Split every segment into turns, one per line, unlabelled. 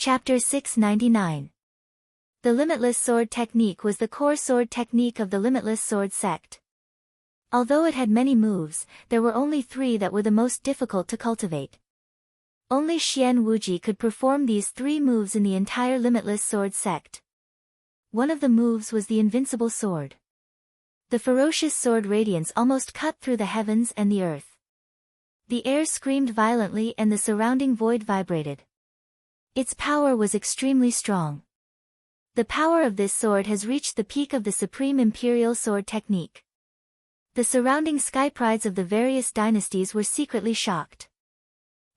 Chapter 699. The Limitless Sword Technique was the core sword technique of the Limitless Sword sect. Although it had many moves, there were only 3 that were the most difficult to cultivate. Only Xian Wuji could perform these 3 moves in the entire Limitless Sword sect. One of the moves was the Invincible Sword. The ferocious sword radiance almost cut through the heavens and the earth. The air screamed violently and the surrounding void vibrated. Its power was extremely strong. The power of this sword has reached the peak of the Supreme Imperial Sword Technique. The surrounding sky prides of the various dynasties were secretly shocked.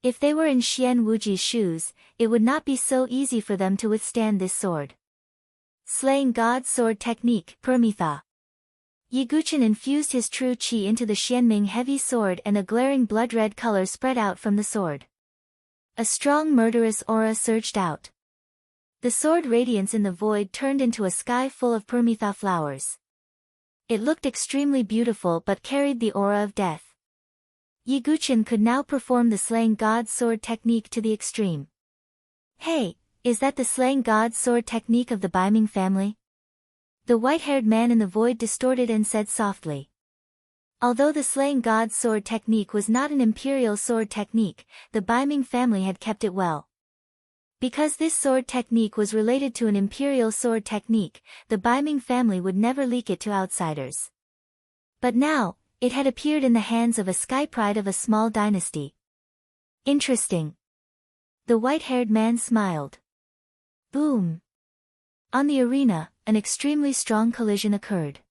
If they were in Xian Wuji's shoes, it would not be so easy for them to withstand this sword. Slaying God Sword Technique, Permitha. Ye Guqin infused his true qi into the Xianming heavy sword and a glaring blood-red color spread out from the sword. A strong murderous aura surged out. The sword radiance in the void turned into a sky full of Permitha flowers. It looked extremely beautiful but carried the aura of death. Ye Guqin could now perform the Slaying God Sword Technique to the extreme. Hey, is that the Slaying God Sword Technique of the Baiming family? The white-haired man in the void distorted and said softly. Although the Slaying God Sword Technique was not an imperial sword technique, the Baiming family had kept it well. Because this sword technique was related to an imperial sword technique, the Baiming family would never leak it to outsiders. But now, it had appeared in the hands of a sky pride of a small dynasty. Interesting. The white-haired man smiled. Boom. On the arena, an extremely strong collision occurred.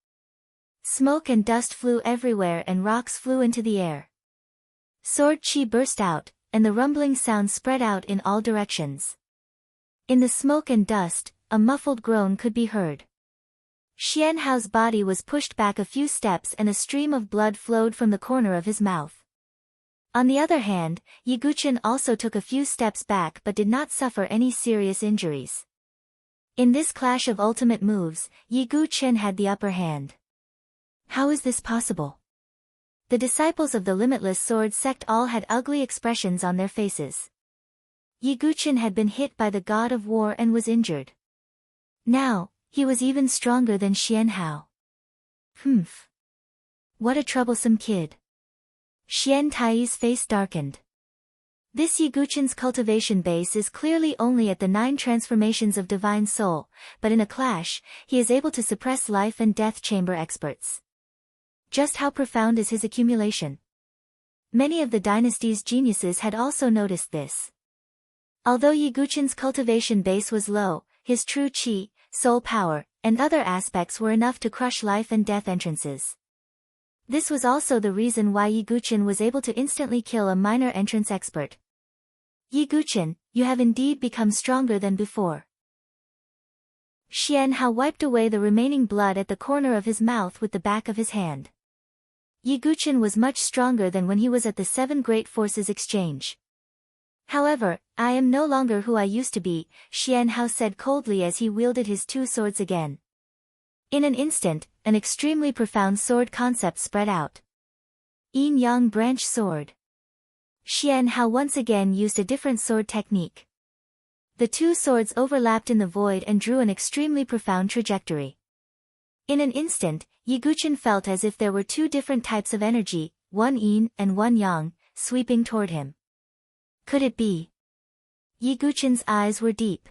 Smoke and dust flew everywhere and rocks flew into the air. Sword qi burst out, and the rumbling sound spread out in all directions. In the smoke and dust, a muffled groan could be heard. Xian Hao's body was pushed back a few steps and a stream of blood flowed from the corner of his mouth. On the other hand, Ye Guqin also took a few steps back but did not suffer any serious injuries. In this clash of ultimate moves, Ye Guqin had the upper hand. How is this possible? The disciples of the Limitless Sword sect all had ugly expressions on their faces. Ye Guqin had been hit by the god of war and was injured. Now, he was even stronger than Xian Hao. Humph. What a troublesome kid. Xian Tai's face darkened. This Ye Guqin's cultivation base is clearly only at the 9 transformations of Divine Soul, but in a clash, he is able to suppress life and death chamber experts. Just how profound is his accumulation? Many of the dynasty's geniuses had also noticed this. Although Ye Guqin's cultivation base was low, his true qi, soul power, and other aspects were enough to crush life and death entrances. This was also the reason why Ye Guqin was able to instantly kill a minor entrance expert. Ye Guqin, you have indeed become stronger than before. Xian Hao wiped away the remaining blood at the corner of his mouth with the back of his hand. Ye Guqin was much stronger than when he was at the 7 Great Forces Exchange. However, I am no longer who I used to be, Xian Hao said coldly as he wielded his 2 swords again. In an instant, an extremely profound sword concept spread out. Yin-Yang Branch Sword. Xian Hao once again used a different sword technique. The 2 swords overlapped in the void and drew an extremely profound trajectory. In an instant, Ye Guqin felt as if there were 2 different types of energy, one yin and one yang, sweeping toward him. Could it be? Ye Guqin's eyes were deep.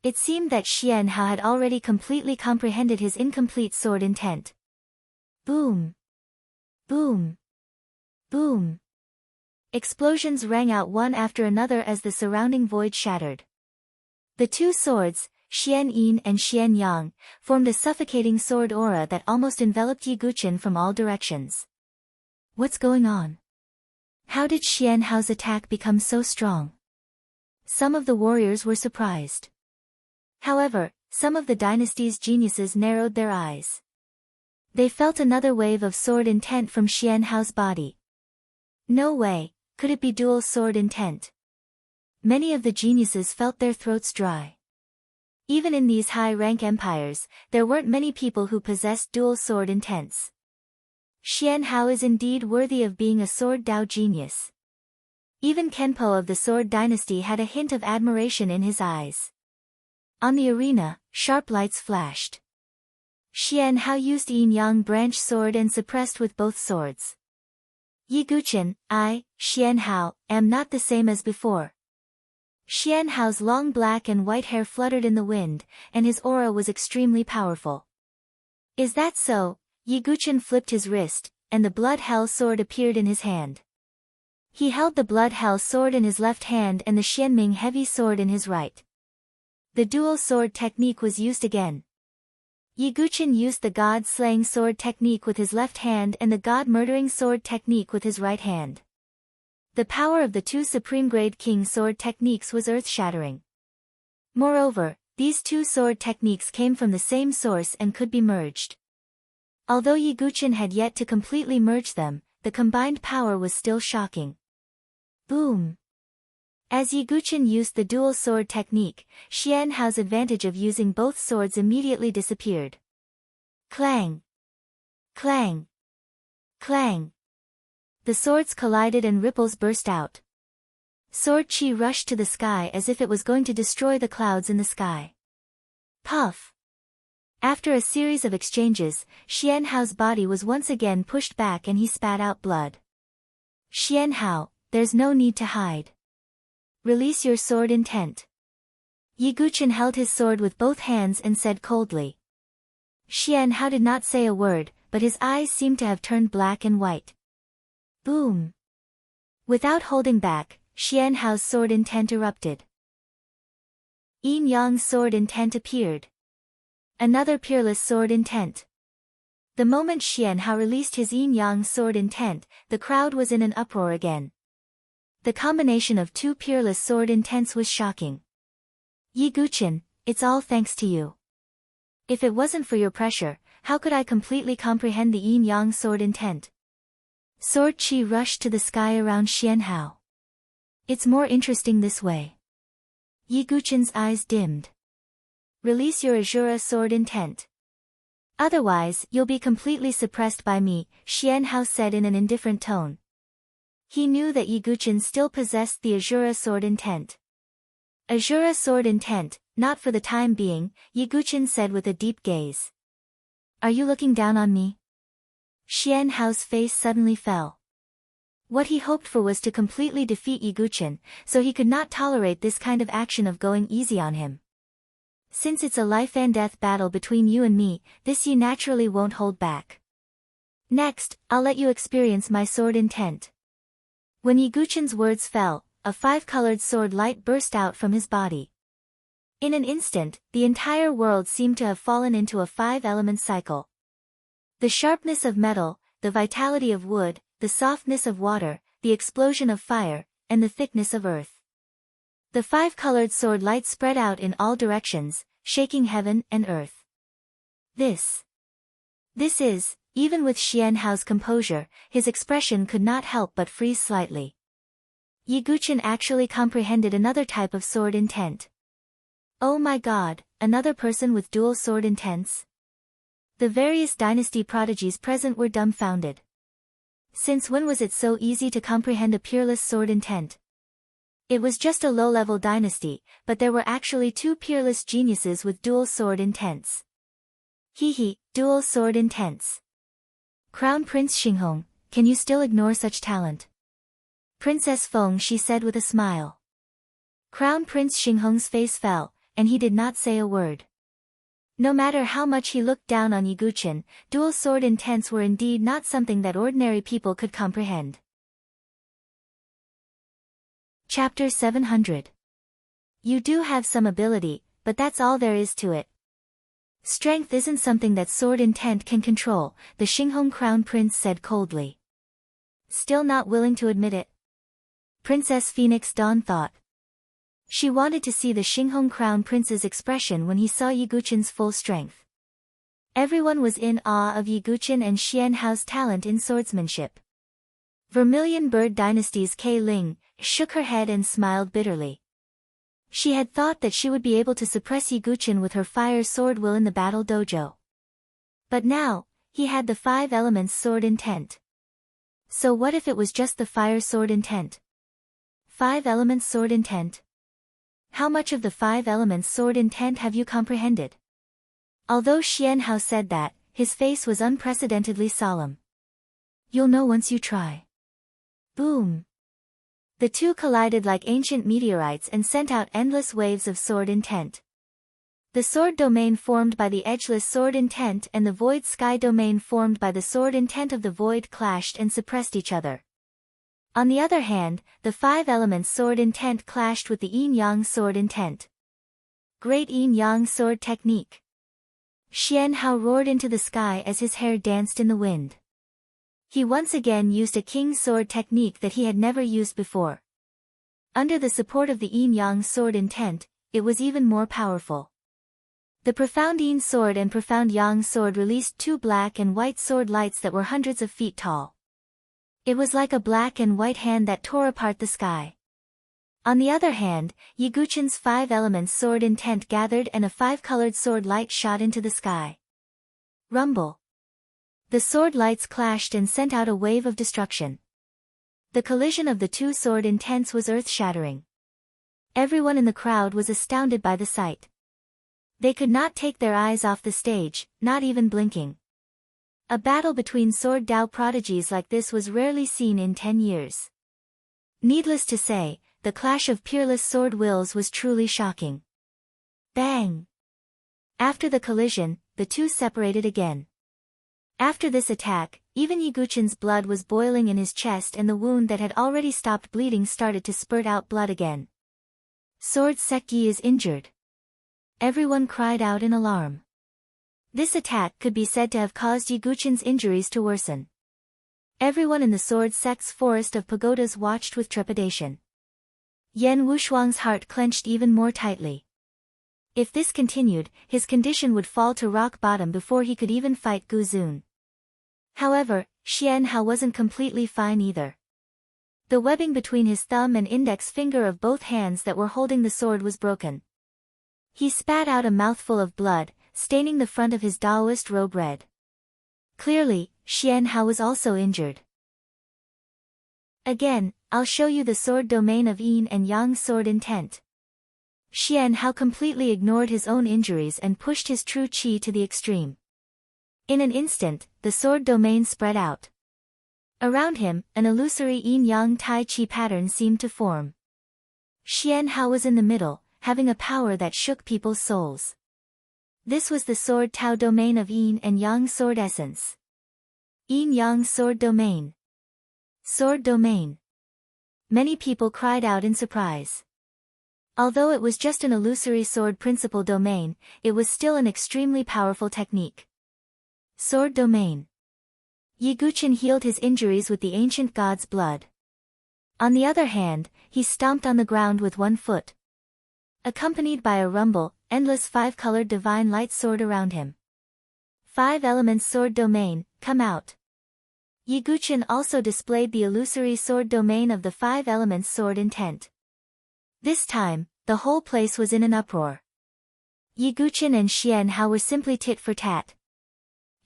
It seemed that Xian Hao had already completely comprehended his incomplete sword intent. Boom! Boom! Boom! Explosions rang out one after another as the surrounding void shattered. The 2 swords, Xian Yin and Xian Yang, formed a suffocating sword aura that almost enveloped Ye Guqin from all directions. What's going on? How did Xian Hao's attack become so strong? Some of the warriors were surprised. However, some of the dynasty's geniuses narrowed their eyes. They felt another wave of sword intent from Xian Hao's body. No way, could it be dual sword intent? Many of the geniuses felt their throats dry. Even in these high-rank empires, there weren't many people who possessed dual sword intents. Xian Hao is indeed worthy of being a sword Dao genius. Even Kenpo of the Sword Dynasty had a hint of admiration in his eyes. On the arena, sharp lights flashed. Xian Hao used yin-yang branch sword and suppressed with both swords. Yi Guqin, I, Xian Hao, am not the same as before. Xian Hao's long black and white hair fluttered in the wind, and his aura was extremely powerful. Is that so? Yi Guqin flipped his wrist, and the Blood Hell sword appeared in his hand. He held the Blood Hell sword in his left hand and the Xianming heavy sword in his right. The dual sword technique was used again. Yi Guqin used the God-slaying sword technique with his left hand and the God-murdering sword technique with his right hand. The power of the two supreme-grade king sword techniques was earth-shattering. Moreover, these two sword techniques came from the same source and could be merged. Although Yi Guqin had yet to completely merge them, the combined power was still shocking. Boom! As Yi Guqin used the dual sword technique, Xian Hao's advantage of using both swords immediately disappeared. Clang! Clang! Clang! The swords collided and ripples burst out. Sword chi rushed to the sky as if it was going to destroy the clouds in the sky. Puff! After a series of exchanges, Xian Hao's body was once again pushed back and he spat out blood. Xian Hao, there's no need to hide. Release your sword intent. Yi Guqin held his sword with both hands and said coldly. Xian Hao did not say a word, but his eyes seemed to have turned black and white. Boom! Without holding back, Xian Hao's sword intent erupted. Yin-yang sword intent appeared. Another peerless sword intent. The moment Xian Hao released his yin-yang sword intent, the crowd was in an uproar again. The combination of two peerless sword intents was shocking. Yi Guqin, it's all thanks to you. If it wasn't for your pressure, how could I completely comprehend the yin-yang sword intent? Sword chi rushed to the sky around Xian Hao. It's more interesting this way. Yi Guqin's eyes dimmed. Release your Azura sword intent. Otherwise, you'll be completely suppressed by me, Xian Hao said in an indifferent tone. He knew that Yi Guqin still possessed the Azura sword intent. Azura sword intent, not for the time being, Yi Guqin said with a deep gaze. Are you looking down on me? Xian Hao's face suddenly fell. What he hoped for was to completely defeat Yi Guqin, so he could not tolerate this kind of action of going easy on him. Since it's a life-and-death battle between you and me, this you naturally won't hold back. Next, I'll let you experience my sword intent. When Yi Guqin's words fell, a five-colored sword light burst out from his body. In an instant, the entire world seemed to have fallen into a five-element cycle. The sharpness of metal, the vitality of wood, the softness of water, the explosion of fire, and the thickness of earth. The five-colored sword light spread out in all directions, shaking heaven and earth. This is, even with Xian Hao's composure, his expression could not help but freeze slightly. Yi Guqin actually comprehended another type of sword intent. Oh my god, another person with dual sword intents? The various dynasty prodigies present were dumbfounded. Since when was it so easy to comprehend a peerless sword intent? It was just a low-level dynasty, but there were actually two peerless geniuses with dual sword intents. Dual sword intents. Crown Prince Xinghong, can you still ignore such talent? Princess Feng, she said with a smile. Crown Prince Xinghong's face fell, and he did not say a word. No matter how much he looked down on Yi Guqin, dual sword intents were indeed not something that ordinary people could comprehend. Chapter 700. You do have some ability, but that's all there is to it. Strength isn't something that sword intent can control, the Xinghong Crown Prince said coldly. Still not willing to admit it. Princess Phoenix Dawn thought. She wanted to see the Xinghong Crown Prince's expression when he saw Yi Guqin's full strength. Everyone was in awe of Yi Guqin and Xian Hao's talent in swordsmanship. Vermilion Bird Dynasty's Kei Ling shook her head and smiled bitterly. She had thought that she would be able to suppress Yi Guqin with her fire sword will in the battle dojo. But now, he had the five elements sword intent. So what if it was just the fire sword intent? 5 elements sword intent. How much of the 5 elements sword intent have you comprehended? Although Xian Hao said that, his face was unprecedentedly solemn. You'll know once you try. Boom! The two collided like ancient meteorites and sent out endless waves of sword intent. The sword domain formed by the edgeless sword intent and the void sky domain formed by the sword intent of the void clashed and suppressed each other. On the other hand, the 5 elements sword intent clashed with the yin-yang sword intent. Great yin-yang sword technique. Xian Hao roared into the sky as his hair danced in the wind. He once again used a king's sword technique that he had never used before. Under the support of the yin-yang sword intent, it was even more powerful. The profound yin sword and profound yang sword released 2 black and white sword lights that were hundreds of feet tall. It was like a black and white hand that tore apart the sky. On the other hand, Yi Guqin's 5 elements sword intent gathered and a 5-colored sword light shot into the sky. Rumble. The sword lights clashed and sent out a wave of destruction. The collision of the 2 sword intents was earth-shattering. Everyone in the crowd was astounded by the sight. They could not take their eyes off the stage, not even blinking. A battle between sword Dao prodigies like this was rarely seen in 10 years. Needless to say, the clash of peerless sword wills was truly shocking. Bang! After the collision, the two separated again. After this attack, even Yi Guqin's blood was boiling in his chest and the wound that had already stopped bleeding started to spurt out blood again. Sword Sect Yi is injured. Everyone cried out in alarm. This attack could be said to have caused Yi Guqin's injuries to worsen. Everyone in the sword sect's forest of pagodas watched with trepidation. Yan Wushuang's heart clenched even more tightly. If this continued, his condition would fall to rock bottom before he could even fight Gu Zun. However, Xian Hao wasn't completely fine either. The webbing between his thumb and index finger of both hands that were holding the sword was broken. He spat out a mouthful of blood, staining the front of his Daoist robe red. Clearly, Xian Hao was also injured. Again, I'll show you the sword domain of yin and yang sword intent. Xian Hao completely ignored his own injuries and pushed his true qi to the extreme. In an instant, the sword domain spread out. Around him, an illusory yin-yang tai chi pattern seemed to form. Xian Hao was in the middle, having a power that shook people's souls. This was the sword Tao domain of yin and yang sword essence. Yin-yang sword domain. Sword domain. Many people cried out in surprise. Although it was just an illusory sword principle domain, it was still an extremely powerful technique. Sword domain. Yi Guqin healed his injuries with the ancient god's blood. On the other hand, he stomped on the ground with one foot. Accompanied by a rumble, endless 5-colored divine light soared around him. 5 elements sword domain, come out. Yi Guqin also displayed the illusory sword domain of the 5 elements sword intent. This time, the whole place was in an uproar. Yi Guqin and Xian Hao were simply tit for tat.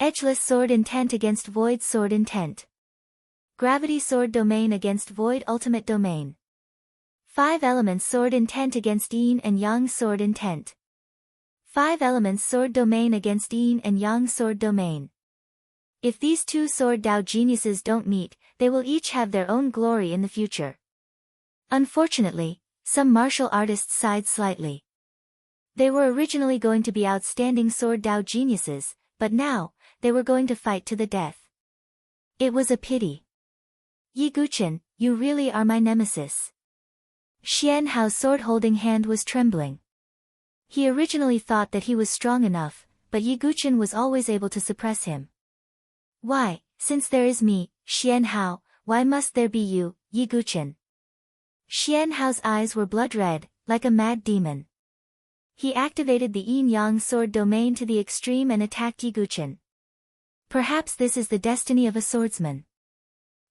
Edgeless sword intent against void sword intent. Gravity sword domain against void ultimate domain. 5 elements sword intent against yin and yang sword intent. 5 elements sword domain against yin and yang sword domain. If these 2 sword Dao geniuses don't meet, they will each have their own glory in the future. Unfortunately, some martial artists sighed slightly. They were originally going to be outstanding sword Dao geniuses, but now, they were going to fight to the death. It was a pity. Yi Guqin, you really are my nemesis. Xian Hao's sword-holding hand was trembling. He originally thought that he was strong enough, but Yi Guqin was always able to suppress him. Why, since there is me, Xian Hao, why must there be you, Yi Guqin? Xian Hao's eyes were blood-red, like a mad demon. He activated the yin-yang sword domain to the extreme and attacked Yi Guqin. Perhaps this is the destiny of a swordsman.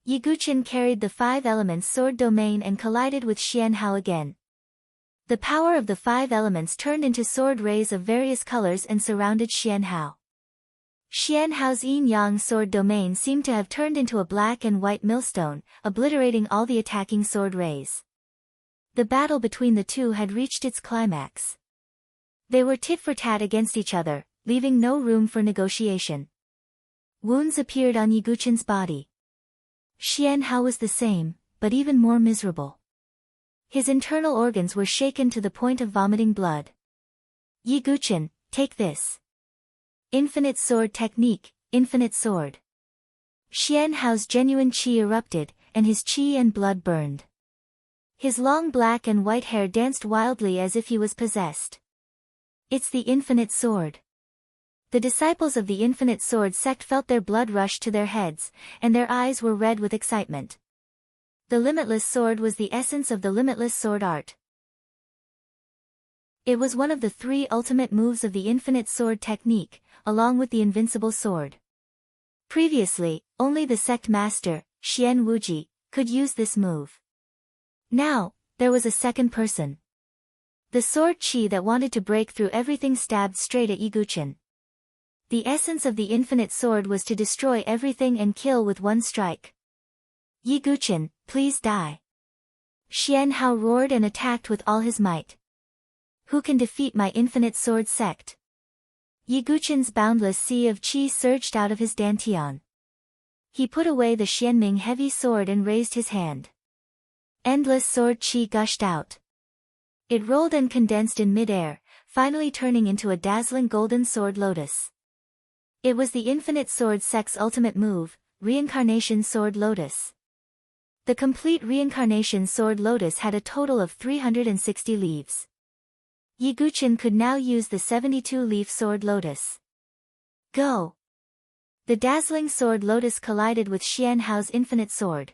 Yi Guqin carried the 5 elements sword domain and collided with Xian Hao again. The power of the 5 elements turned into sword rays of various colors and surrounded Xian Hao. Xian Hao's yin-yang sword domain seemed to have turned into a black and white millstone, obliterating all the attacking sword rays. The battle between the two had reached its climax. They were tit for tat against each other, leaving no room for negotiation. Wounds appeared on Yiguchen's body. Xian Hao was the same, but even more miserable. His internal organs were shaken to the point of vomiting blood. Yiguchen, take this. Infinite sword technique, infinite sword. Xian Hao's genuine qi erupted, and his qi and blood burned. His long black and white hair danced wildly as if he was possessed. It's the infinite sword. The disciples of the infinite sword sect felt their blood rush to their heads, and their eyes were red with excitement. The limitless sword was the essence of the limitless sword art. It was one of the 3 ultimate moves of the infinite sword technique, along with the invincible sword. Previously, only the sect master, Xian Wuji, could use this move. Now, there was a second person. The sword qi that wanted to break through everything stabbed straight at Yiguchen. The essence of the infinite sword was to destroy everything and kill with one strike. Yiguchen, please die. Xian Hao roared and attacked with all his might. Who can defeat my infinite sword sect? Yiguchen's boundless sea of qi surged out of his dantian. He put away the Xianming heavy sword and raised his hand. Endless sword qi gushed out. It rolled and condensed in mid-air, finally turning into a dazzling golden sword lotus. It was the infinite sword sect's ultimate move, Reincarnation Sword Lotus. The complete Reincarnation Sword Lotus had a total of 360 leaves. Yiguchen could now use the 72-leaf Sword Lotus. Go! The dazzling Sword Lotus collided with Xian Hao's infinite sword.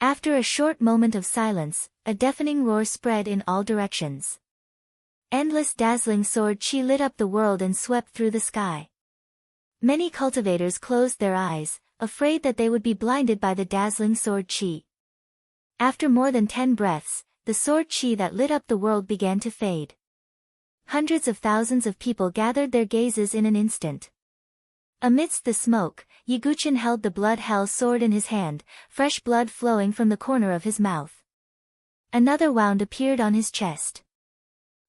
After a short moment of silence, a deafening roar spread in all directions. Endless dazzling sword qi lit up the world and swept through the sky. Many cultivators closed their eyes, afraid that they would be blinded by the dazzling sword qi. After more than 10 breaths, the sword qi that lit up the world began to fade. Hundreds of thousands of people gathered their gazes in an instant. Amidst the smoke, Yiguchen held the blood hell sword in his hand, fresh blood flowing from the corner of his mouth. Another wound appeared on his chest.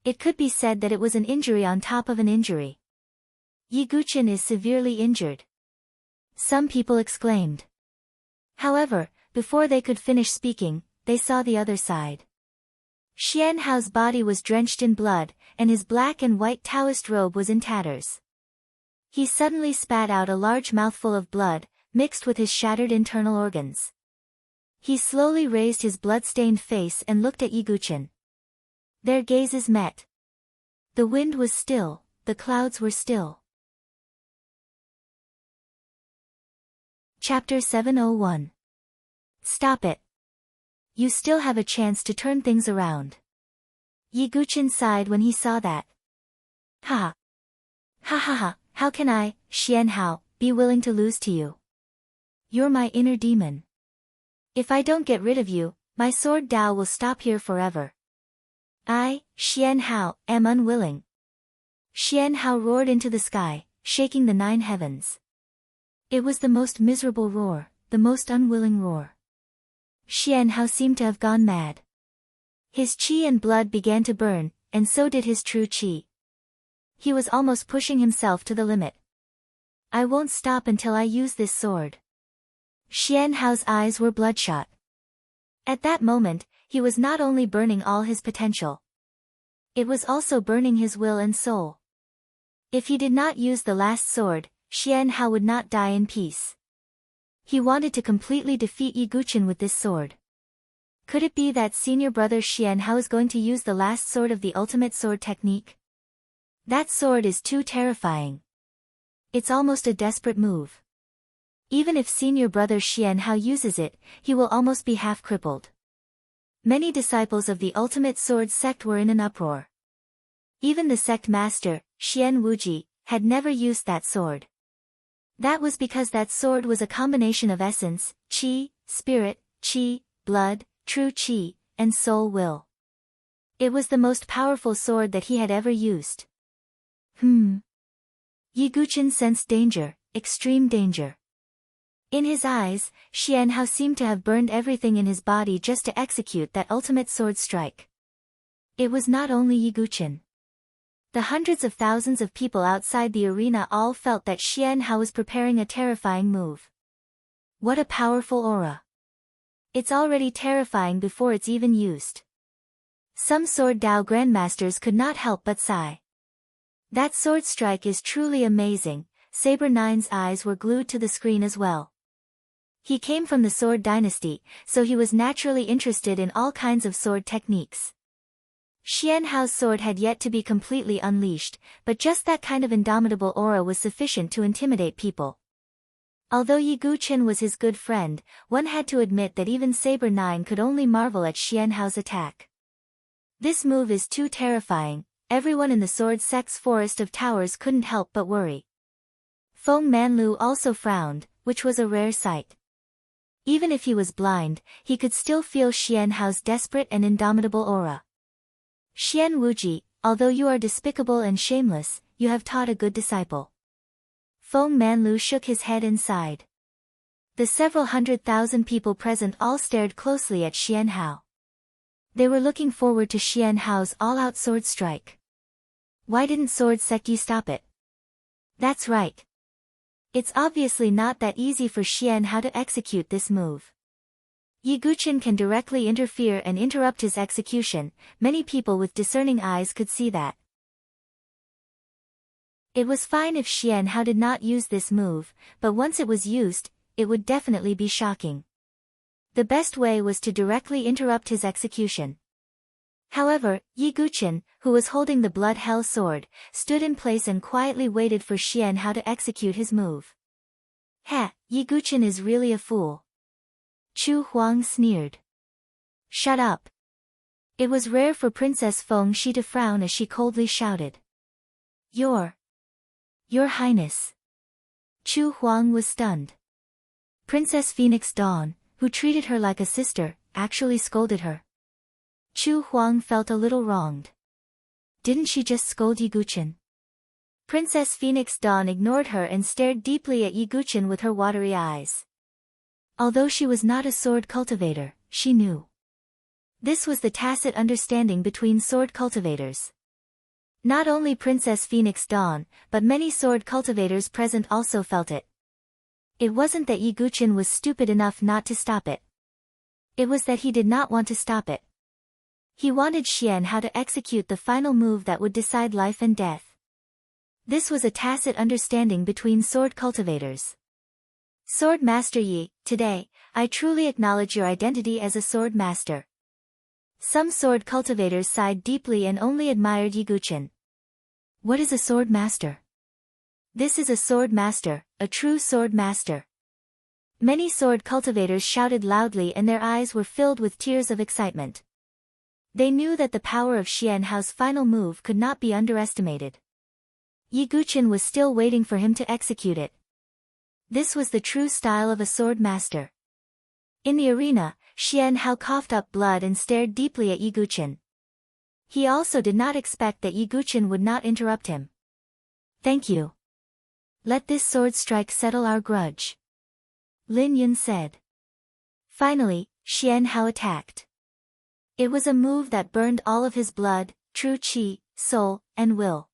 It could be said that it was an injury on top of an injury. Yiguchen is severely injured. Some people exclaimed. However, before they could finish speaking, they saw the other side. Xian Hao's body was drenched in blood, and his black and white Taoist robe was in tatters. He suddenly spat out a large mouthful of blood, mixed with his shattered internal organs. He slowly raised his blood-stained face and looked at Yiguchen. Their gazes met. The wind was still, the clouds were still. Chapter 701. Stop it. You still have a chance to turn things around. Yiguchen sighed when he saw that. Ha! Ha ha ha, how can I, Xian Hao, be willing to lose to you? You're my inner demon. If I don't get rid of you, my sword Dao will stop here forever. I, Xian Hao, am unwilling. Xian Hao roared into the sky, shaking the 9 heavens. It was the most miserable roar, the most unwilling roar. Xian Hao seemed to have gone mad. His qi and blood began to burn, and so did his true qi. He was almost pushing himself to the limit. I won't stop until I use this sword. Xian Hao's eyes were bloodshot. At that moment, he was not only burning all his potential. It was also burning his will and soul. If he did not use the last sword, Xian Hao would not die in peace. He wanted to completely defeat Yiguchen with this sword. Could it be that senior brother Xian Hao is going to use the last sword of the ultimate sword technique? That sword is too terrifying. It's almost a desperate move. Even if senior brother Xian Hao uses it, he will almost be half crippled. Many disciples of the ultimate sword sect were in an uproar. Even the sect master, Xian Wuji, had never used that sword. That was because that sword was a combination of essence, qi, spirit, qi, blood, true qi, and soul will. It was the most powerful sword that he had ever used. Yiguchen sensed danger, extreme danger. In his eyes, Xianhao seemed to have burned everything in his body just to execute that ultimate sword strike. It was not only Yi Guqin. The hundreds of thousands of people outside the arena all felt that Xianhao was preparing a terrifying move. What a powerful aura. It's already terrifying before it's even used. Some Sword Dao grandmasters could not help but sigh. That sword strike is truly amazing. Saber 9's eyes were glued to the screen as well. He came from the Sword Dynasty, so he was naturally interested in all kinds of sword techniques. Xianhao's sword had yet to be completely unleashed, but just that kind of indomitable aura was sufficient to intimidate people. Although Yi Guqin was his good friend, one had to admit that even Saber 9 could only marvel at Xianhao's attack. This move is too terrifying. Everyone in the Sword Sect's forest of towers couldn't help but worry. Feng Manlu also frowned, which was a rare sight. Even if he was blind, he could still feel Xianhao's desperate and indomitable aura. Xian Wuji, although you are despicable and shameless, you have taught a good disciple. Feng Manlu shook his head and sighed. The several 100,000 people present all stared closely at Xianhao. They were looking forward to Xianhao's all-out sword strike. Why didn't Sword Sect Yi stop it? That's right. It's obviously not that easy for Xianhao to execute this move. Yi Guqin can directly interfere and interrupt his execution. Many people with discerning eyes could see that. It was fine if Xianhao did not use this move, but once it was used, it would definitely be shocking. The best way was to directly interrupt his execution. However, Yi Guqin, who was holding the Blood Hell sword, stood in place and quietly waited for Xianhao to execute his move. Yi Guqin is really a fool. Chu Huang sneered. Shut up. It was rare for Princess Feng Shi to frown as she coldly shouted. Your Highness. Chu Huang was stunned. Princess Phoenix Dawn, who treated her like a sister, actually scolded her. Chu Huang felt a little wronged. Didn't she just scold Yi Guqin? Princess Phoenix Dawn ignored her and stared deeply at Yi Guqin with her watery eyes. Although she was not a sword cultivator, she knew. This was the tacit understanding between sword cultivators. Not only Princess Phoenix Dawn, but many sword cultivators present also felt it. It wasn't that Yi Guqin was stupid enough not to stop it. It was that he did not want to stop it. He wanted Xianhao to execute the final move that would decide life and death. This was a tacit understanding between sword cultivators. Sword Master Yi, today, I truly acknowledge your identity as a sword master. Some sword cultivators sighed deeply and only admired Yi Guqin. What is a sword master? This is a sword master, a true sword master. Many sword cultivators shouted loudly and their eyes were filled with tears of excitement. They knew that the power of Xianhao's final move could not be underestimated. Yi Guqin was still waiting for him to execute it. This was the true style of a sword master. In the arena, Xianhao coughed up blood and stared deeply at Yi Guqin. He also did not expect that Yi Guqin would not interrupt him. Thank you. Let this sword strike settle our grudge. Lin Yun said. Finally, Xianhao attacked. It was a move that burned all of his blood, true qi, soul, and will.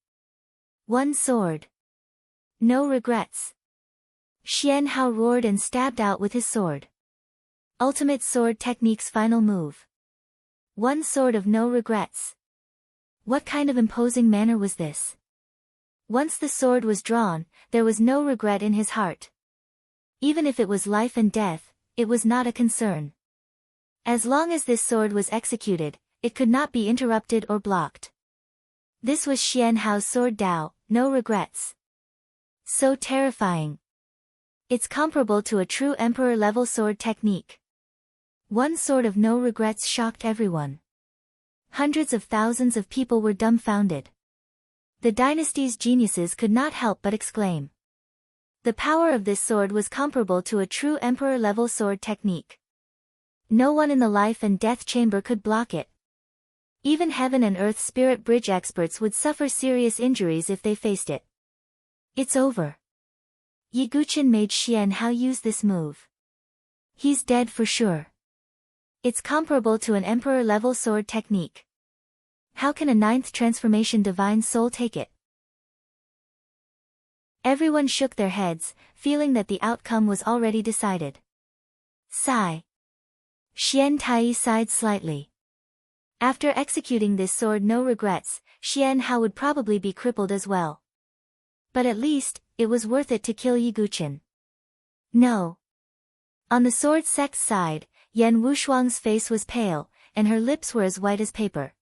One sword. No regrets. Xianhao roared and stabbed out with his sword. Ultimate Sword Technique's final move. One sword of no regrets. What kind of imposing manner was this? Once the sword was drawn, there was no regret in his heart. Even if it was life and death, it was not a concern. As long as this sword was executed, it could not be interrupted or blocked. This was Xianhao's sword Dao, no regrets. So terrifying. It's comparable to a true emperor-level sword technique. One sword of no regrets shocked everyone. Hundreds of thousands of people were dumbfounded. The dynasty's geniuses could not help but exclaim. The power of this sword was comparable to a true emperor-level sword technique. No one in the life and death chamber could block it. Even heaven and earth spirit bridge experts would suffer serious injuries if they faced it. It's over. Guchen made Xian Hao use this move. He's dead for sure. It's comparable to an emperor-level sword technique. How can a ninth transformation divine soul take it? Everyone shook their heads, feeling that the outcome was already decided. Sigh. Xian Tai sighed slightly. After executing this sword, no regrets, Xian Hao would probably be crippled as well. But at least, it was worth it to kill Guchen. No. On the sword sect's side, Yan Wushuang's face was pale, and her lips were as white as paper.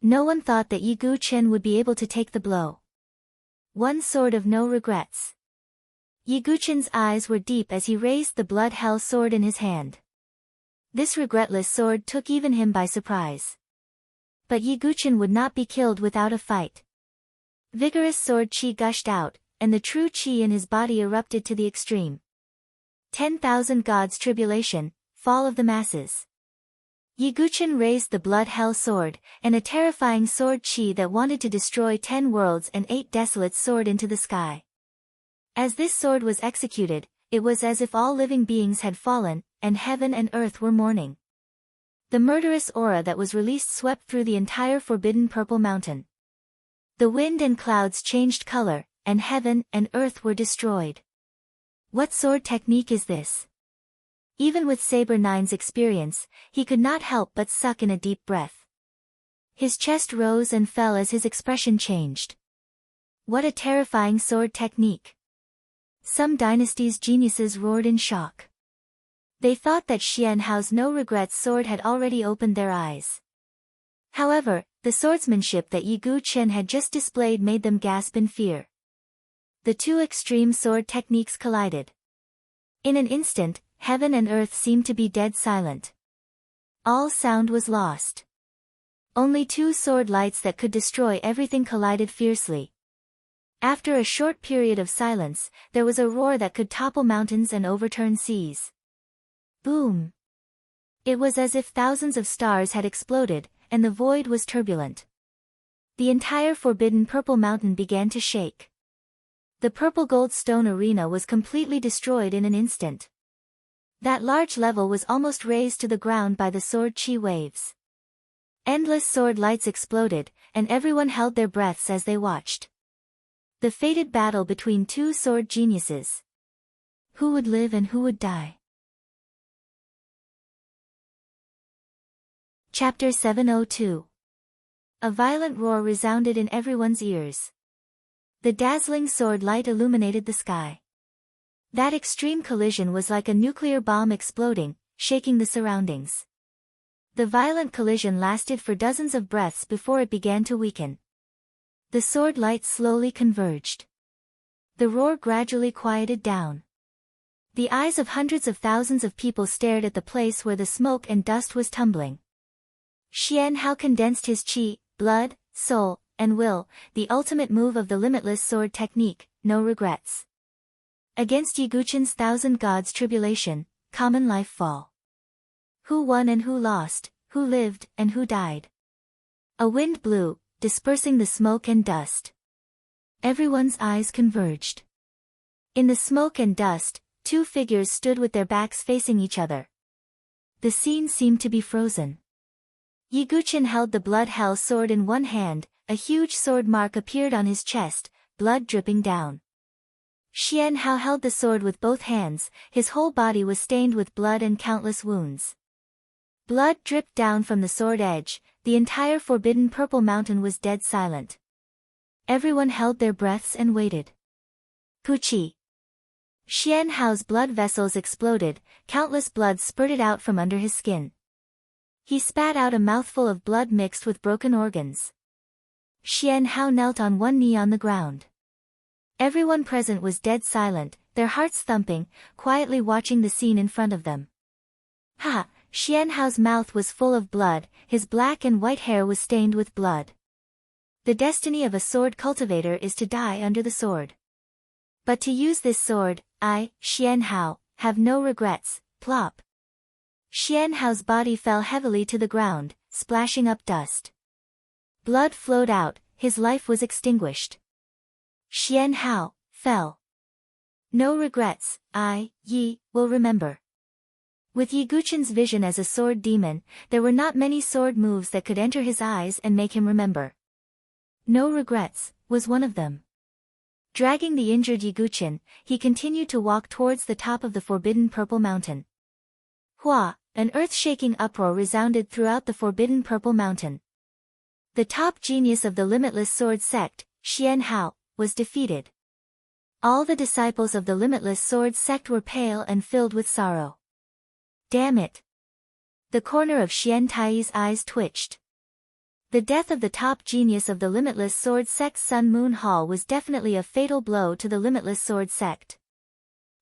No one thought that Guchen would be able to take the blow. One sword of no regrets. Guchen's eyes were deep as he raised the blood hell sword in his hand. This regretless sword took even him by surprise. But Guchen would not be killed without a fight. Vigorous sword chi gushed out, and the true chi in his body erupted to the extreme. 10,000 gods tribulation, fall of the masses. Guchen raised the blood hell sword, and a terrifying sword chi that wanted to destroy 10 worlds and 8 desolate soared into the sky. As this sword was executed, it was as if all living beings had fallen, and heaven and earth were mourning. The murderous aura that was released swept through the entire forbidden purple mountain. The wind and clouds changed color, and heaven and earth were destroyed. What sword technique is this? Even with Saber Nine's experience, he could not help but suck in a deep breath. His chest rose and fell as his expression changed. What a terrifying sword technique! Some dynasty's geniuses roared in shock. They thought that Xian Hao's no-regrets sword had already opened their eyes. However, the swordsmanship that Guchen had just displayed made them gasp in fear. The two extreme sword techniques collided. In an instant, heaven and earth seemed to be dead silent. All sound was lost. Only two sword lights that could destroy everything collided fiercely. After a short period of silence, there was a roar that could topple mountains and overturn seas. Boom! It was as if thousands of stars had exploded, and the void was turbulent. The entire forbidden purple mountain began to shake. The purple gold stone arena was completely destroyed in an instant. That large level was almost razed to the ground by the sword chi waves. Endless sword lights exploded, and everyone held their breaths as they watched. The fated battle between two sword geniuses. Who would live and who would die? Chapter 702. A violent roar resounded in everyone's ears. The dazzling sword light illuminated the sky. That extreme collision was like a nuclear bomb exploding, shaking the surroundings. The violent collision lasted for dozens of breaths before it began to weaken. The sword lights slowly converged. The roar gradually quieted down. The eyes of hundreds of thousands of people stared at the place where the smoke and dust was tumbling. Xian Hao condensed his chi, blood, soul, and will, the ultimate move of the limitless sword technique, no regrets. Against Guchen's 1,000 gods tribulation, common life fall. Who won and who lost, who lived and who died? A wind blew, dispersing the smoke and dust. Everyone's eyes converged. In the smoke and dust, two figures stood with their backs facing each other. The scene seemed to be frozen. Guchen held the blood hell sword in one hand, a huge sword mark appeared on his chest, blood dripping down. Xian Hao held the sword with both hands, his whole body was stained with blood and countless wounds. Blood dripped down from the sword edge, the entire forbidden purple mountain was dead silent. Everyone held their breaths and waited. Puchi! Xian Hao's blood vessels exploded, countless blood spurted out from under his skin. He spat out a mouthful of blood mixed with broken organs. Xian Hao knelt on one knee on the ground. Everyone present was dead silent, their hearts thumping, quietly watching the scene in front of them. Ha! Xian Hao's mouth was full of blood, his black and white hair was stained with blood. The destiny of a sword cultivator is to die under the sword. But to use this sword, I, Xian Hao, have no regrets, plop. Xian Hao's body fell heavily to the ground, splashing up dust. Blood flowed out, his life was extinguished. Xian Hao fell. No regrets, Yi, will remember. With Yi Guqin's vision as a sword demon, there were not many sword moves that could enter his eyes and make him remember. No regrets, was one of them. Dragging the injured Yi Guqin, he continued to walk towards the top of the forbidden purple mountain. Hua, an earth-shaking uproar resounded throughout the forbidden purple mountain. The top genius of the limitless sword sect, Xian Hao, was defeated. All the disciples of the limitless sword sect were pale and filled with sorrow. Damn it! The corner of Xian Tai's eyes twitched. The death of the top genius of the limitless sword sect's Sun Moon Hall was definitely a fatal blow to the limitless sword sect.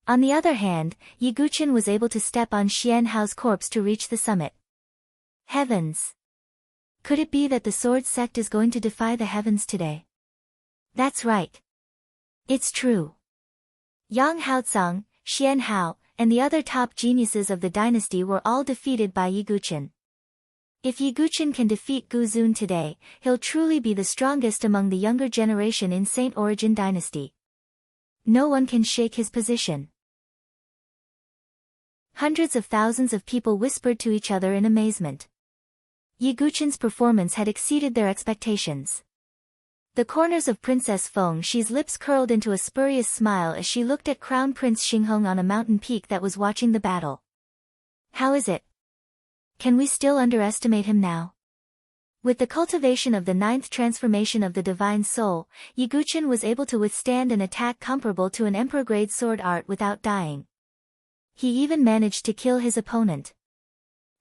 On the other hand, Yi Guqin was able to step on Xian Hao's corpse to reach the summit. Heavens! Could it be that the sword sect is going to defy the heavens today? That's right. It's true. Yang Haocang, Xian Hao, and the other top geniuses of the dynasty were all defeated by Yi Guqin. If Yi Guqin can defeat Gu Zun today, he'll truly be the strongest among the younger generation in Saint Origin dynasty. No one can shake his position. Hundreds of thousands of people whispered to each other in amazement. Yi Guqin's performance had exceeded their expectations. The corners of Princess Fengshi's lips curled into a spurious smile as she looked at Crown Prince Xinghong on a mountain peak that was watching the battle. How is it? Can we still underestimate him now? With the cultivation of the 9th transformation of the divine soul, Yi Guqin was able to withstand an attack comparable to an emperor-grade sword art without dying. He even managed to kill his opponent.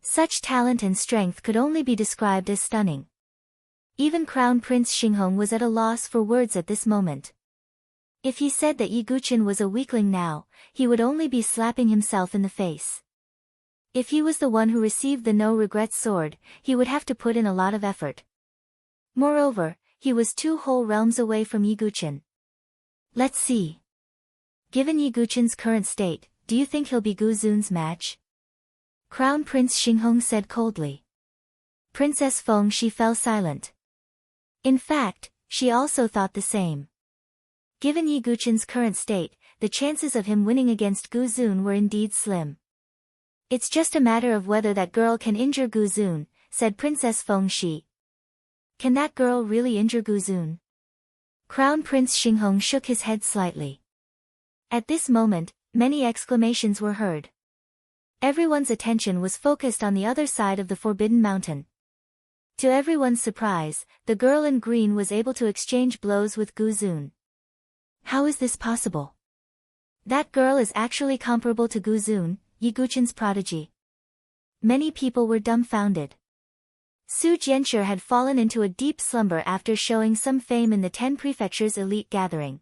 Such talent and strength could only be described as stunning. Even Crown Prince Xinghong was at a loss for words at this moment. If he said that Yi Guqin was a weakling now, he would only be slapping himself in the face. If he was the one who received the no-regrets sword, he would have to put in a lot of effort. Moreover, he was 2 whole realms away from Yi Guqin. Let's see. Given Yi Guqin's current state, do you think he'll be Gu Zun's match? Crown Prince Xinghong said coldly. Princess Fengshi fell silent. In fact, she also thought the same. Given Yi Guqin's current state, the chances of him winning against Gu Zun were indeed slim. It's just a matter of whether that girl can injure Gu Zun, said Princess Fengshi. Can that girl really injure Gu Zun? Crown Prince Xinghong shook his head slightly. At this moment, many exclamations were heard. Everyone's attention was focused on the other side of the Forbidden Mountain. To everyone's surprise, the girl in green was able to exchange blows with Gu Zun. How is this possible? That girl is actually comparable to Gu Zun, Yi Guqin's prodigy. Many people were dumbfounded. Su Jianshi had fallen into a deep slumber after showing some fame in the 10 prefectures elite gathering.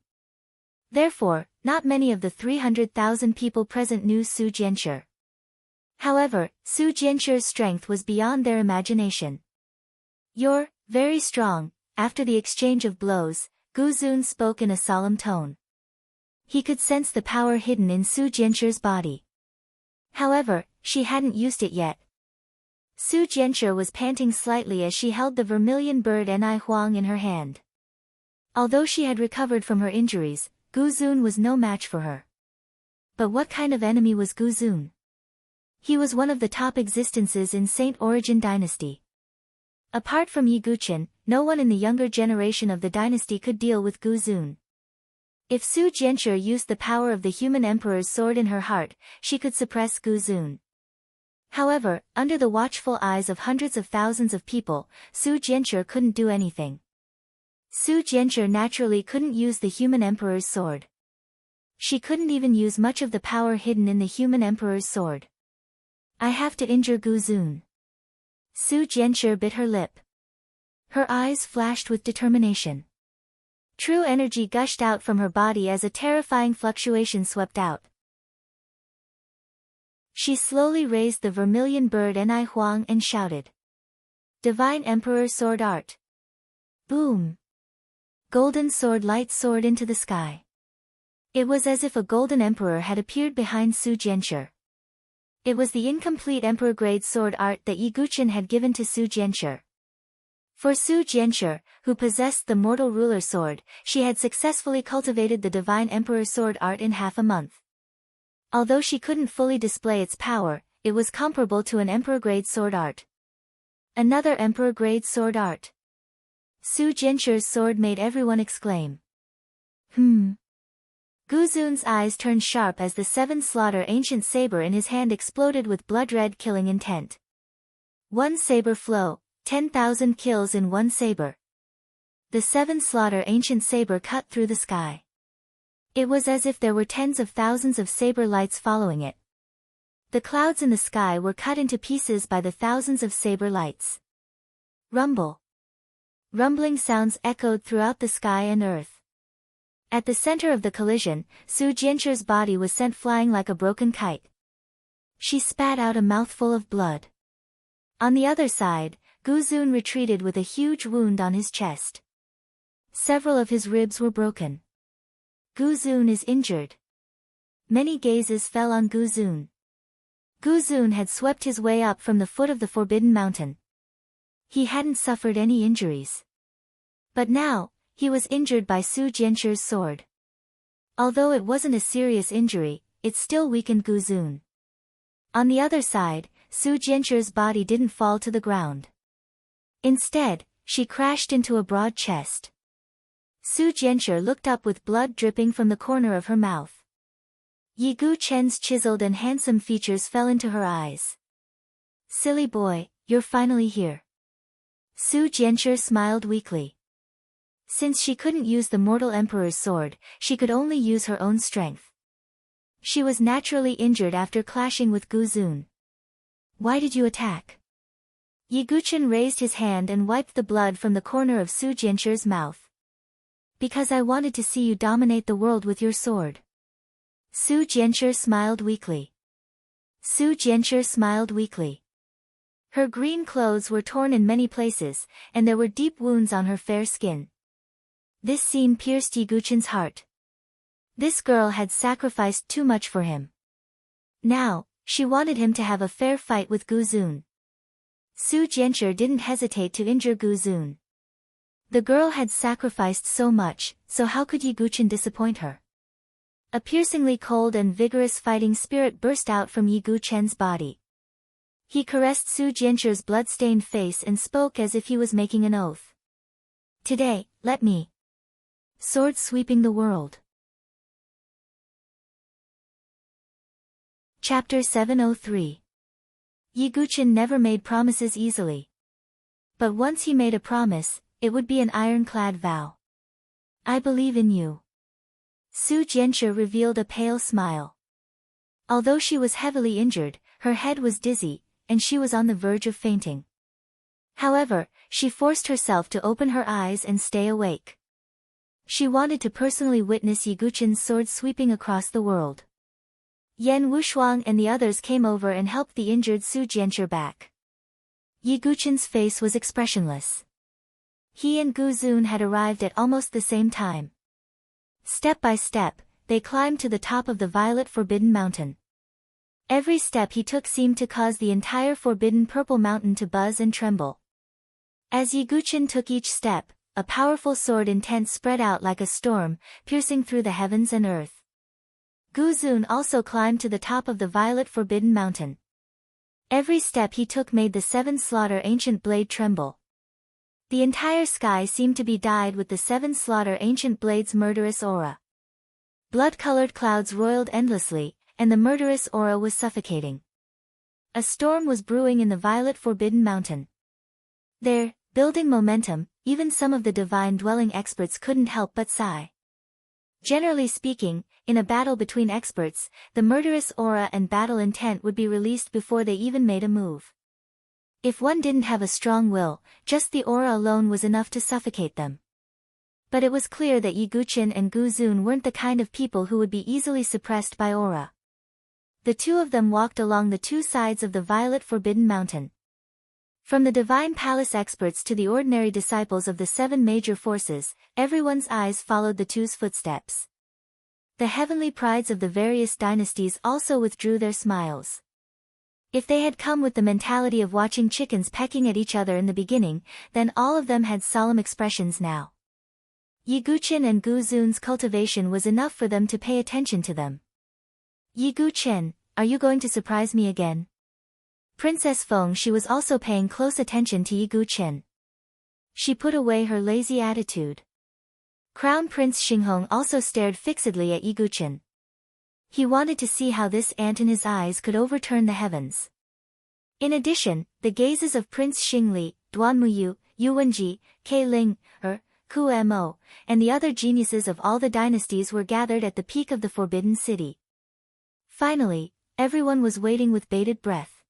Therefore, not many of the 300,000 people present knew Su Jianshi. However, Su Jianshi's strength was beyond their imagination. You're very strong. After the exchange of blows, Gu Zun spoke in a solemn tone. He could sense the power hidden in Su Jianshi's body. However, she hadn't used it yet. Su Jianshi was panting slightly as she held the vermilion bird Ni Huang in her hand. Although she had recovered from her injuries, Gu Zun was no match for her. But what kind of enemy was Gu Zun? He was one of the top existences in Saint Origin dynasty. Apart from Yi Guqin, no one in the younger generation of the dynasty could deal with Gu Zun. If Su Jianshi used the power of the human emperor's sword in her heart, she could suppress Gu Zun. However, under the watchful eyes of hundreds of thousands of people, Su Jianshi couldn't do anything. Su Jianshi naturally couldn't use the human emperor's sword. She couldn't even use much of the power hidden in the human emperor's sword. I have to injure Gu Zun. Su Jianshi bit her lip. Her eyes flashed with determination. True energy gushed out from her body as a terrifying fluctuation swept out. She slowly raised the vermilion bird Ni Huang and shouted. Divine Emperor Sword Art. Boom! Golden sword light soared into the sky. It was as if a golden emperor had appeared behind Su Jianshi. It was the incomplete emperor-grade sword art that Yi Guqin had given to Su Jianshi. For Su Jianshi, who possessed the mortal ruler sword, she had successfully cultivated the divine emperor sword art in half a month. Although she couldn't fully display its power, it was comparable to an emperor-grade sword art. Another emperor-grade sword art. Su Jianshi's sword made everyone exclaim. Gu Zun's eyes turned sharp as the seven-slaughter ancient saber in his hand exploded with blood-red killing intent. One saber flow, 10,000 kills in one saber. The seven-slaughter ancient saber cut through the sky. It was as if there were tens of thousands of saber lights following it. The clouds in the sky were cut into pieces by the thousands of saber lights. Rumble. Rumbling sounds echoed throughout the sky and earth. At the center of the collision, Su Jianshi's body was sent flying like a broken kite. She spat out a mouthful of blood. On the other side, Gu Zun retreated with a huge wound on his chest. Several of his ribs were broken. Gu Zun is injured. Many gazes fell on Gu Zun. Gu Zun had swept his way up from the foot of the Forbidden Mountain. He hadn't suffered any injuries. But now, he was injured by Su Jianshi's sword. Although it wasn't a serious injury, it still weakened Gu Zun. On the other side, Su Jianshi's body didn't fall to the ground. Instead, she crashed into a broad chest. Su Jianshi looked up with blood dripping from the corner of her mouth. Yi Gu Chen's chiseled and handsome features fell into her eyes. Silly boy, you're finally here. Su Jianshi smiled weakly. Since she couldn't use the mortal emperor's sword, she could only use her own strength. She was naturally injured after clashing with Gu Zun. Why did you attack? Yi Guchen raised his hand and wiped the blood from the corner of Su Jianshi's mouth. Because I wanted to see you dominate the world with your sword. Su Jianshi smiled weakly. Su Jianshi smiled weakly. Her green clothes were torn in many places, and there were deep wounds on her fair skin. This scene pierced Yi Guchen's heart. This girl had sacrificed too much for him. Now, she wanted him to have a fair fight with Gu Zun. Su Jianshi didn't hesitate to injure Gu Zun. The girl had sacrificed so much, so how could Yi Guchen disappoint her? A piercingly cold and vigorous fighting spirit burst out from Yi Guchen's body. He caressed Su Jianshi's blood-stained face and spoke as if he was making an oath. Today, let me. Sword sweeping the world. Chapter 703. Yi Guchen never made promises easily. But once he made a promise, it would be an ironclad vow. I believe in you. Su Jianshi revealed a pale smile. Although she was heavily injured, her head was dizzy, and she was on the verge of fainting. However, she forced herself to open her eyes and stay awake. She wanted to personally witness Yi Guchen's sword sweeping across the world. Yan Wushuang and the others came over and helped the injured Su Jianshi back. Yi Guchen's face was expressionless. He and Gu Zun had arrived at almost the same time. Step by step, they climbed to the top of the Violet Forbidden Mountain. Every step he took seemed to cause the entire Forbidden Purple Mountain to buzz and tremble. As Yi Guchen took each step, a powerful sword intent spread out like a storm, piercing through the heavens and earth. Gu Zun also climbed to the top of the Violet Forbidden Mountain. Every step he took made the seven-slaughter ancient blade tremble. The entire sky seemed to be dyed with the seven-slaughter ancient blade's murderous aura. Blood-colored clouds roiled endlessly, and the murderous aura was suffocating. A storm was brewing in the Violet Forbidden Mountain. There, building momentum, even some of the divine-dwelling experts couldn't help but sigh. Generally speaking, in a battle between experts, the murderous aura and battle intent would be released before they even made a move. If one didn't have a strong will, just the aura alone was enough to suffocate them. But it was clear that Yi Guchen and Gu Zun weren't the kind of people who would be easily suppressed by aura. The two of them walked along the two sides of the Violet Forbidden Mountain. From the Divine Palace experts to the ordinary disciples of the seven major forces, everyone's eyes followed the two's footsteps. The heavenly prides of the various dynasties also withdrew their smiles. If they had come with the mentality of watching chickens pecking at each other in the beginning, then all of them had solemn expressions now. Yiguchen and Guzun's cultivation was enough for them to pay attention to them. Yiguchen, are you going to surprise me again? Princess Feng Shi was also paying close attention to Yiguchen. She put away her lazy attitude. Crown Prince Xinghong also stared fixedly at Yiguchen. He wanted to see how this ant in his eyes could overturn the heavens. In addition, the gazes of Prince Xingli, Duan Muyu, Yu Wenji, Ke Ling, Ku Mo, and the other geniuses of all the dynasties were gathered at the peak of the Forbidden City. Finally, everyone was waiting with bated breath.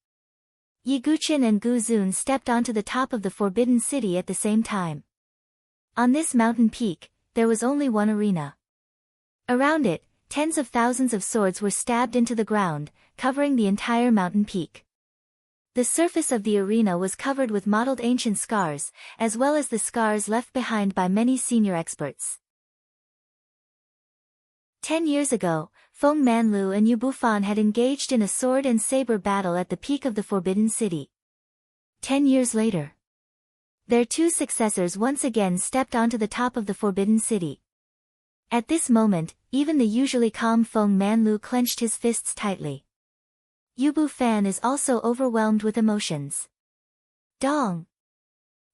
Yiguchen and Guzun stepped onto the top of the Forbidden City at the same time. On this mountain peak, there was only one arena. Around it, tens of thousands of swords were stabbed into the ground, covering the entire mountain peak. The surface of the arena was covered with mottled ancient scars, as well as the scars left behind by many senior experts. 10 years ago, Feng Manlu and Yu Bufan had engaged in a sword and saber battle at the peak of the Forbidden City. 10 years later, their two successors once again stepped onto the top of the Forbidden City. At this moment, even the usually calm Feng Manlu clenched his fists tightly. Yu Bufan is also overwhelmed with emotions. Dong!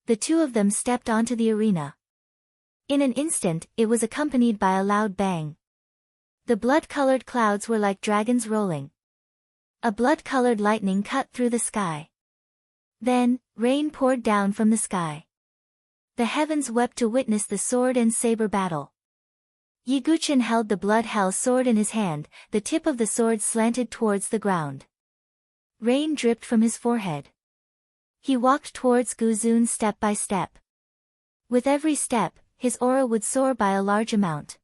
The two of them stepped onto the arena. In an instant, it was accompanied by a loud bang. The blood-colored clouds were like dragons rolling. A blood-colored lightning cut through the sky. Then, rain poured down from the sky. The heavens wept to witness the sword and saber battle. Yiguchen held the blood hell sword in his hand, the tip of the sword slanted towards the ground. Rain dripped from his forehead. He walked towards Guzun step by step. With every step, his aura would soar by a large amount.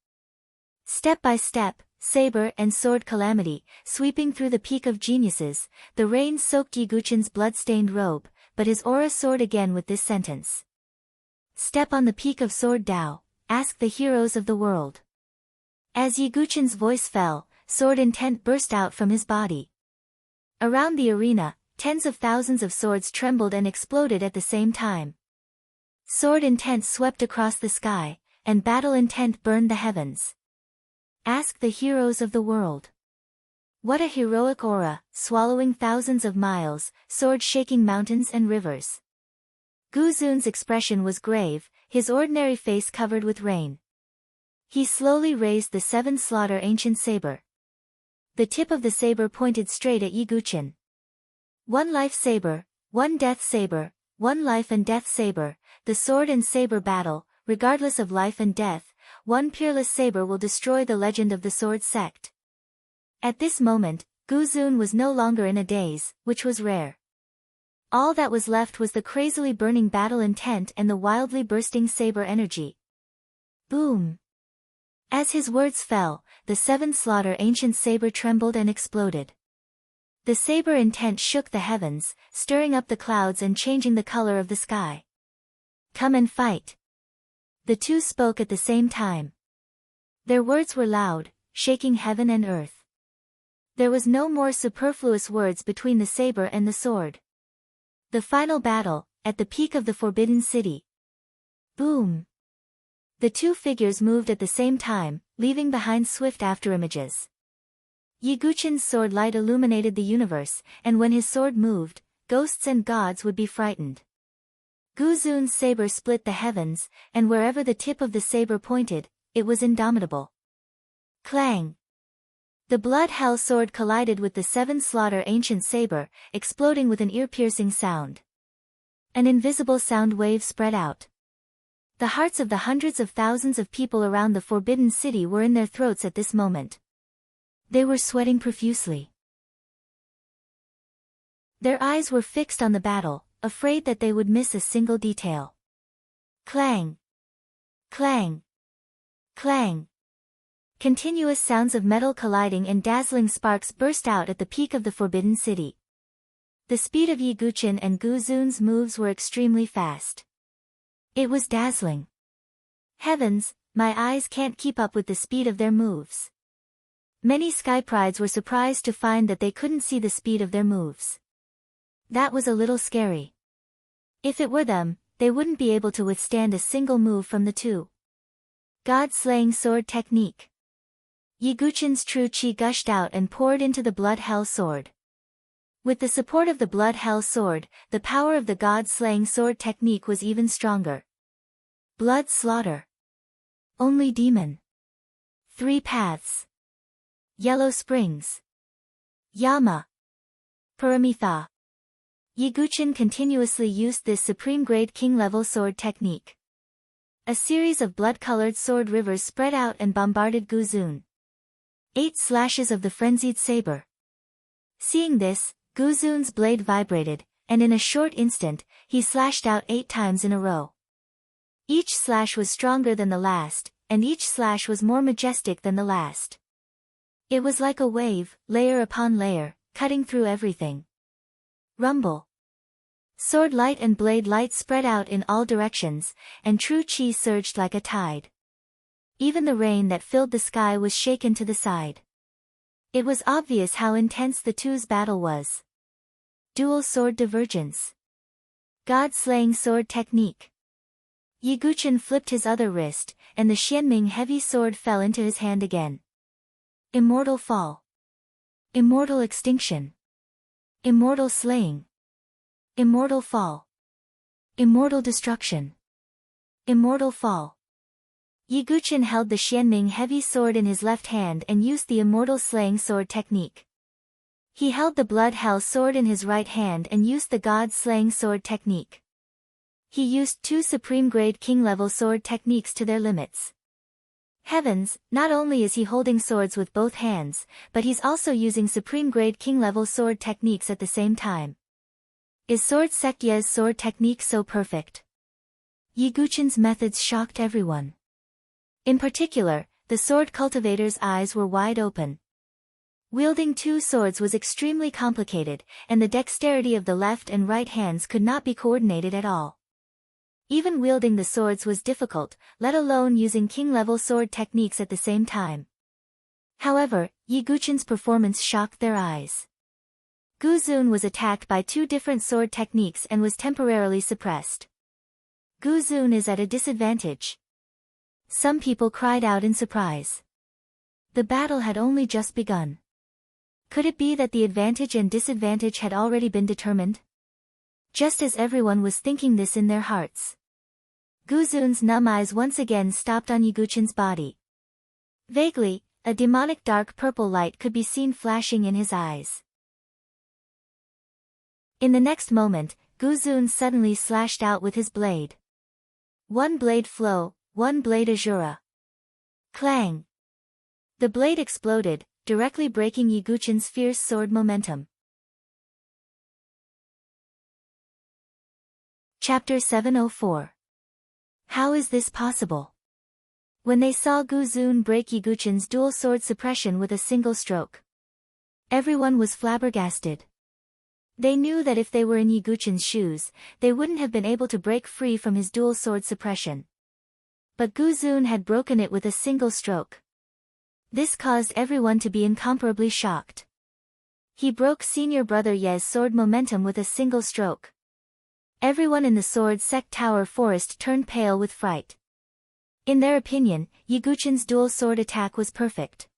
Step by step, saber and sword calamity, sweeping through the peak of geniuses, the rain soaked Yiguchen's blood-stained robe, but his aura soared again with this sentence. Step on the peak of sword Dao, ask the heroes of the world. As Yiguchen's voice fell, sword intent burst out from his body. Around the arena, tens of thousands of swords trembled and exploded at the same time. Sword intent swept across the sky, and battle intent burned the heavens. Ask the heroes of the world. What a heroic aura, swallowing thousands of miles, sword shaking mountains and rivers. Guzun's expression was grave, his ordinary face covered with rain. He slowly raised the seven slaughter ancient saber. The tip of the saber pointed straight at Yiguchen. One life saber, one death saber, one life and death saber, the sword and saber battle, regardless of life and death, one peerless saber will destroy the legend of the sword sect. At this moment, Guzun was no longer in a daze, which was rare. All that was left was the crazily burning battle intent and the wildly bursting saber energy. Boom! As his words fell, the seven slaughter ancient saber trembled and exploded. The saber intent shook the heavens, stirring up the clouds and changing the color of the sky. Come and fight. The two spoke at the same time. Their words were loud, shaking heaven and earth. There was no more superfluous words between the saber and the sword. The final battle, at the peak of the Forbidden City. Boom! The two figures moved at the same time, leaving behind swift afterimages. Yiguchen's sword light illuminated the universe, and when his sword moved, ghosts and gods would be frightened. Guzun's saber split the heavens, and wherever the tip of the saber pointed, it was indomitable. Clang! The blood hell sword collided with the seven slaughter ancient saber, exploding with an ear-piercing sound. An invisible sound wave spread out. The hearts of the hundreds of thousands of people around the Forbidden City were in their throats at this moment. They were sweating profusely. Their eyes were fixed on the battle, afraid that they would miss a single detail. Clang! Clang! Clang! Continuous sounds of metal colliding and dazzling sparks burst out at the peak of the Forbidden City. The speed of Yiguchen and Guzun's moves were extremely fast. It was dazzling. Heavens, my eyes can't keep up with the speed of their moves. Many sky prides were surprised to find that they couldn't see the speed of their moves. That was a little scary. If it were them, they wouldn't be able to withstand a single move from the two. God-slaying sword technique. Yiguchin's true chi gushed out and poured into the blood hell sword. With the support of the blood hell sword, the power of the god-slaying sword technique was even stronger. Blood slaughter. Only demon. 3 paths. Yellow springs. Yama. Paramitha. Yiguchin continuously used this supreme-grade king-level sword technique. A series of blood-colored sword rivers spread out and bombarded Guzun. 8 slashes of the frenzied saber. Seeing this, Guzun's blade vibrated, and in a short instant, he slashed out 8 times in a row. Each slash was stronger than the last, and each slash was more majestic than the last. It was like a wave, layer upon layer, cutting through everything. Rumble. Sword light and blade light spread out in all directions, and true chi surged like a tide. Even the rain that filled the sky was shaken to the side. It was obvious how intense the two's battle was. Dual sword divergence. God-slaying sword technique. Yiguchin flipped his other wrist, and the Xianming heavy sword fell into his hand again. Immortal fall. Immortal extinction. Immortal slaying. Immortal fall. Immortal destruction. Immortal fall. Yiguchin held the Xianming heavy sword in his left hand and used the immortal slaying sword technique. He held the blood hell sword in his right hand and used the god-slaying sword technique. He used 2 supreme-grade king-level sword techniques to their limits. Heavens, not only is he holding swords with both hands, but he's also using supreme-grade king-level sword techniques at the same time. Is Sword Sect Ye's sword technique so perfect? Yiguchin's methods shocked everyone. In particular, the sword cultivator's eyes were wide open. Wielding 2 swords was extremely complicated, and the dexterity of the left and right hands could not be coordinated at all. Even wielding the swords was difficult, let alone using king-level sword techniques at the same time. However, Yiguchin's performance shocked their eyes. Guzun was attacked by 2 different sword techniques and was temporarily suppressed. Guzun is at a disadvantage. Some people cried out in surprise. The battle had only just begun. Could it be that the advantage and disadvantage had already been determined? Just as everyone was thinking this in their hearts, Guzun's numb eyes once again stopped on Yiguchin's body. Vaguely, a demonic dark purple light could be seen flashing in his eyes. In the next moment, Guzun suddenly slashed out with his blade. 1 blade flow, 1 blade azura. Clang! The blade exploded, directly breaking Yiguchin's fierce sword momentum. Chapter 704. How is this possible? When they saw Guzun break Yiguchin's dual sword suppression with a single stroke, everyone was flabbergasted. They knew that if they were in Yiguchin's shoes, they wouldn't have been able to break free from his dual sword suppression. But Guzun had broken it with a single stroke. This caused everyone to be incomparably shocked. He broke senior brother Ye's sword momentum with a single stroke. Everyone in the Sword Sect Tower Forest turned pale with fright. In their opinion, Yiguchin's dual sword attack was perfect.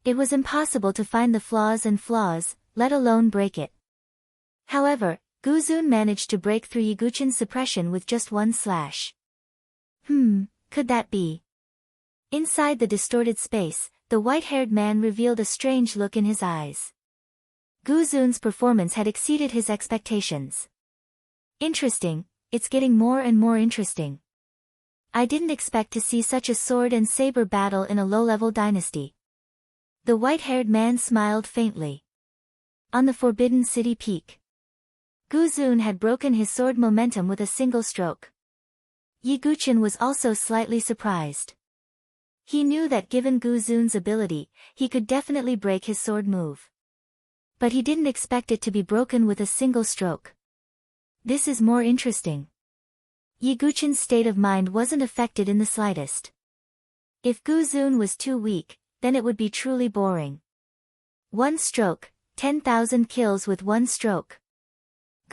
It was impossible to find the flaws, let alone break it. However, Guzun managed to break through Yiguchin's suppression with just 1 slash. Could that be? Inside the distorted space, the white-haired man revealed a strange look in his eyes. Guzun's performance had exceeded his expectations. Interesting, it's getting more and more interesting. I didn't expect to see such a sword and saber battle in a low-level dynasty. The white-haired man smiled faintly. On the Forbidden City peak, Guzun had broken his sword momentum with a single stroke. Yiguchin was also slightly surprised. He knew that given Guzun's ability, he could definitely break his sword move. But he didn't expect it to be broken with a single stroke. This is more interesting. Yiguchin's state of mind wasn't affected in the slightest. If Guzun was too weak, then it would be truly boring. 1 stroke, 10,000 kills with 1 stroke.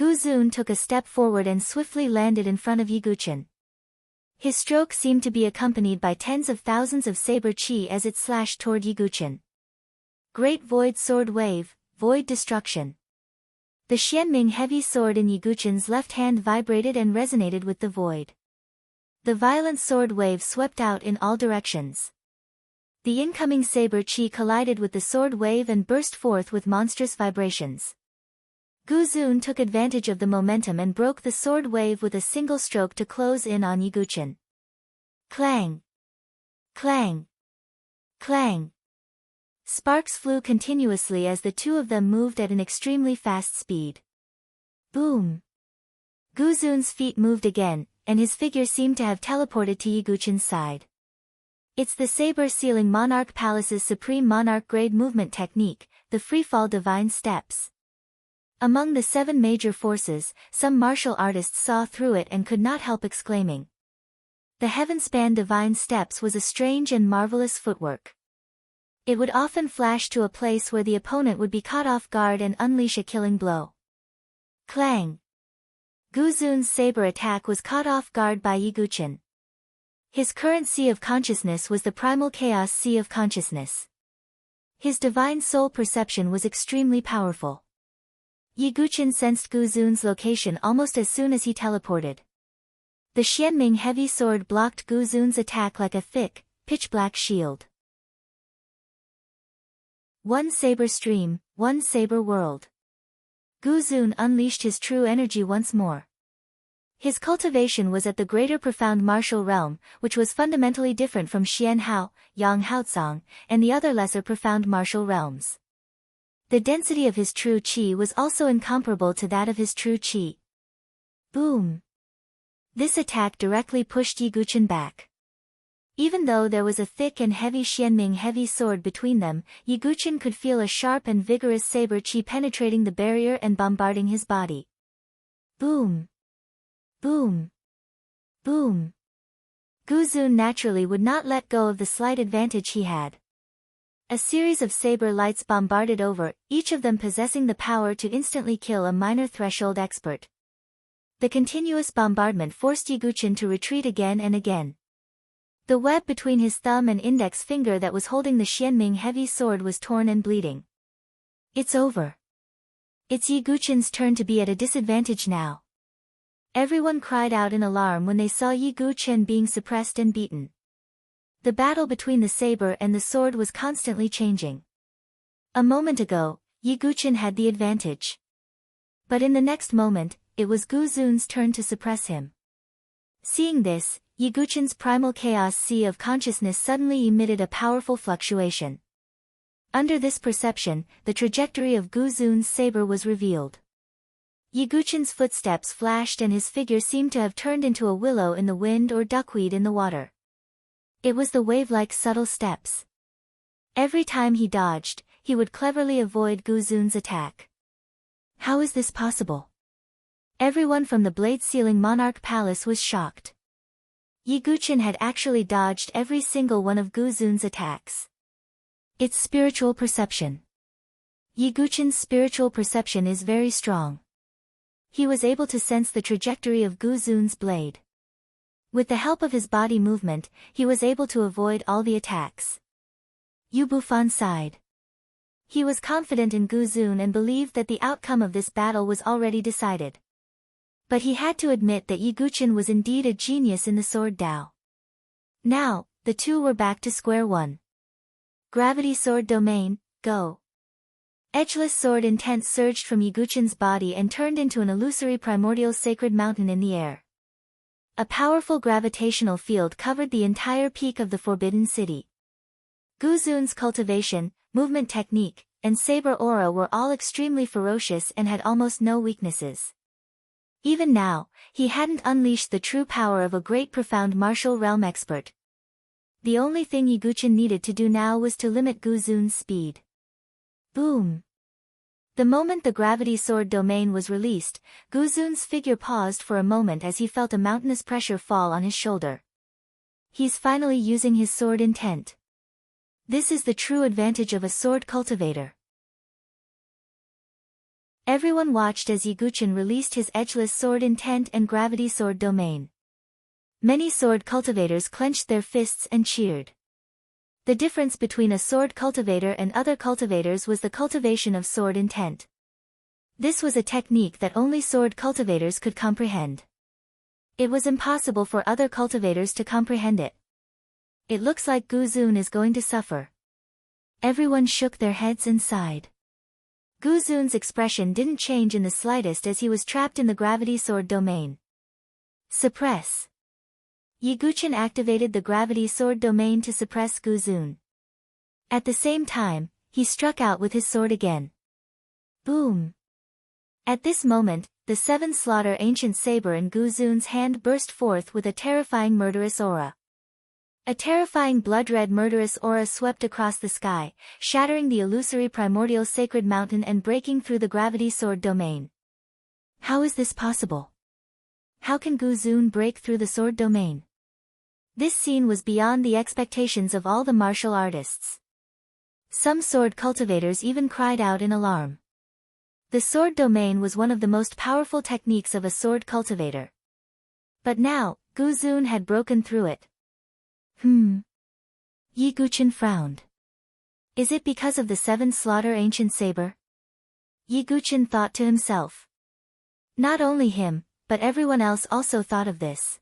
Gu Zun took a step forward and swiftly landed in front of Yiguchen. His stroke seemed to be accompanied by tens of thousands of saber chi as it slashed toward Yiguchen. Great Void Sword Wave, Void Destruction. The Xianming heavy sword in Yiguchen's left hand vibrated and resonated with the void. The violent sword wave swept out in all directions. The incoming saber chi collided with the sword wave and burst forth with monstrous vibrations. Gu Zun took advantage of the momentum and broke the sword wave with a single stroke to close in on Yiguchen. Clang! Clang! Clang! Sparks flew continuously as the two of them moved at an extremely fast speed. Boom! Gu Zun's feet moved again, and his figure seemed to have teleported to Yiguchen's side. It's the saber-sealing Monarch Palace's supreme monarch grade movement technique, the freefall divine steps. Among the 7 major forces, some martial artists saw through it and could not help exclaiming. The heaven-span divine steps was a strange and marvelous footwork. It would often flash to a place where the opponent would be caught off guard and unleash a killing blow. Clang! Gu Zun's saber attack was caught off guard by Yiguchen. His current sea of consciousness was the primal chaos sea of consciousness. His divine soul perception was extremely powerful. Yiguchen sensed Gu Zun's location almost as soon as he teleported. The Xianming heavy sword blocked Gu Zun's attack like a thick, pitch-black shield. One saber stream, one saber world. Gu Zun unleashed his true energy once more. His cultivation was at the greater profound martial realm, which was fundamentally different from Xian Hao, Yang Haotsong, and the other lesser profound martial realms. The density of his true qi was also incomparable to that of his true qi. Boom! This attack directly pushed Yiguchen back. Even though there was a thick and heavy Xianming heavy sword between them, Yiguchen could feel a sharp and vigorous saber qi penetrating the barrier and bombarding his body. Boom! Boom! Boom! Gu Zun naturally would not let go of the slight advantage he had. A series of saber lights bombarded over, each of them possessing the power to instantly kill a minor threshold expert. The continuous bombardment forced Yiguchen to retreat again and again. The web between his thumb and index finger that was holding the Xianming heavy sword was torn and bleeding. It's over. It's Yiguchen's turn to be at a disadvantage now. Everyone cried out in alarm when they saw Yiguchen being suppressed and beaten. The battle between the saber and the sword was constantly changing. A moment ago, Yiguchen had the advantage. But in the next moment, it was Gu Zun's turn to suppress him. Seeing this, Yiguchen's primal chaos sea of consciousness suddenly emitted a powerful fluctuation. Under this perception, the trajectory of Gu Zun's saber was revealed. Yiguchen's footsteps flashed and his figure seemed to have turned into a willow in the wind or duckweed in the water. It was the wave-like subtle steps. Every time he dodged, he would cleverly avoid Gu Zun's attack. How is this possible? Everyone from the blade-sealing Monarch Palace was shocked. Yiguchen had actually dodged every single one of Gu Zun's attacks. It's spiritual perception. Yiguchen's spiritual perception is very strong. He was able to sense the trajectory of Gu Zun's blade. With the help of his body movement, he was able to avoid all the attacks. Yu Bufan sighed. He was confident in Gu Zun and believed that the outcome of this battle was already decided. But he had to admit that Yiguchen was indeed a genius in the sword Dao. Now, the two were back to square one. Gravity sword domain, go. Edgeless sword intent surged from Yiguchen's body and turned into an illusory primordial sacred mountain in the air. A powerful gravitational field covered the entire peak of the Forbidden City. Gu Zun's cultivation, movement technique, and saber aura were all extremely ferocious and had almost no weaknesses. Even now, he hadn't unleashed the true power of a great profound martial realm expert. The only thing Yiguchen needed to do now was to limit Gu Zun's speed. Boom! The moment the gravity sword domain was released, Gu Zun's figure paused for a moment as he felt a mountainous pressure fall on his shoulder. He's finally using his sword intent. This is the true advantage of a sword cultivator. Everyone watched as Yiguchen released his edgeless sword intent and gravity sword domain. Many sword cultivators clenched their fists and cheered. The difference between a sword cultivator and other cultivators was the cultivation of sword intent. This was a technique that only sword cultivators could comprehend. It was impossible for other cultivators to comprehend it. It looks like Gu Zun is going to suffer. Everyone shook their heads and sighed. Gu Zun's expression didn't change in the slightest as he was trapped in the gravity sword domain. Suppress. Yiguchen activated the gravity sword domain to suppress Gu Zun. At the same time, he struck out with his sword again. Boom! At this moment, the seven slaughter ancient saber in Gu Zun's hand burst forth with a terrifying murderous aura. A terrifying blood-red murderous aura swept across the sky, shattering the illusory primordial sacred mountain and breaking through the gravity sword domain. How is this possible? How can Gu Zun break through the sword domain? This scene was beyond the expectations of all the martial artists. Some sword cultivators even cried out in alarm. The sword domain was one of the most powerful techniques of a sword cultivator. But now, Gu Zun had broken through it. Yiguchen frowned. Is it because of the seven slaughter ancient saber? Yiguchen thought to himself. Not only him, but everyone else also thought of this.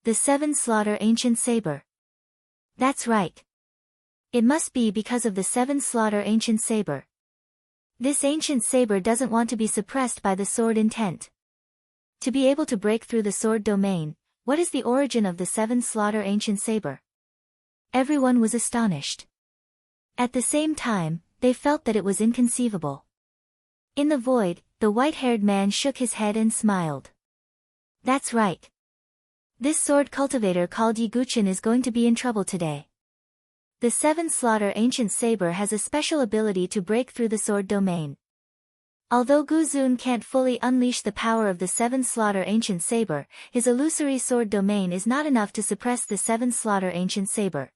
The seven slaughter ancient saber. That's right. It must be because of the seven slaughter ancient saber. This ancient saber doesn't want to be suppressed by the sword intent. To be able to break through the sword domain, what is the origin of the seven slaughter ancient saber? Everyone was astonished. At the same time, they felt that it was inconceivable. In the void, the white-haired man shook his head and smiled. That's right. This sword cultivator called Yiguchen is going to be in trouble today. The seven slaughter ancient saber has a special ability to break through the sword domain. Although Gu Zun can't fully unleash the power of the seven slaughter ancient saber, his illusory sword domain is not enough to suppress the seven slaughter ancient saber.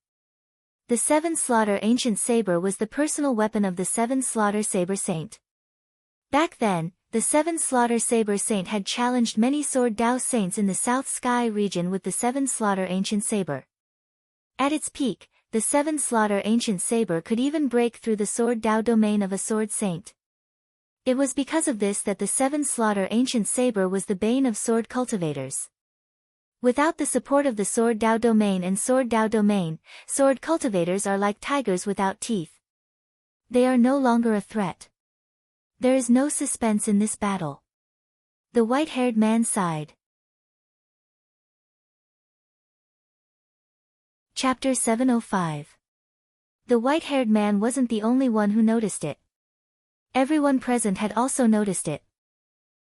The seven slaughter ancient saber was the personal weapon of the seven slaughter saber saint. Back then, the seven slaughter saber saint had challenged many sword Dao saints in the South Sky region with the seven slaughter ancient saber. At its peak, the seven slaughter ancient saber could even break through the sword Dao domain of a sword saint. It was because of this that the seven slaughter ancient saber was the bane of sword cultivators. Without the support of the sword Dao domain and sword Dao domain, sword cultivators are like tigers without teeth. They are no longer a threat. There is no suspense in this battle. The white-haired man sighed. Chapter 705. The white-haired man wasn't the only one who noticed it. Everyone present had also noticed it.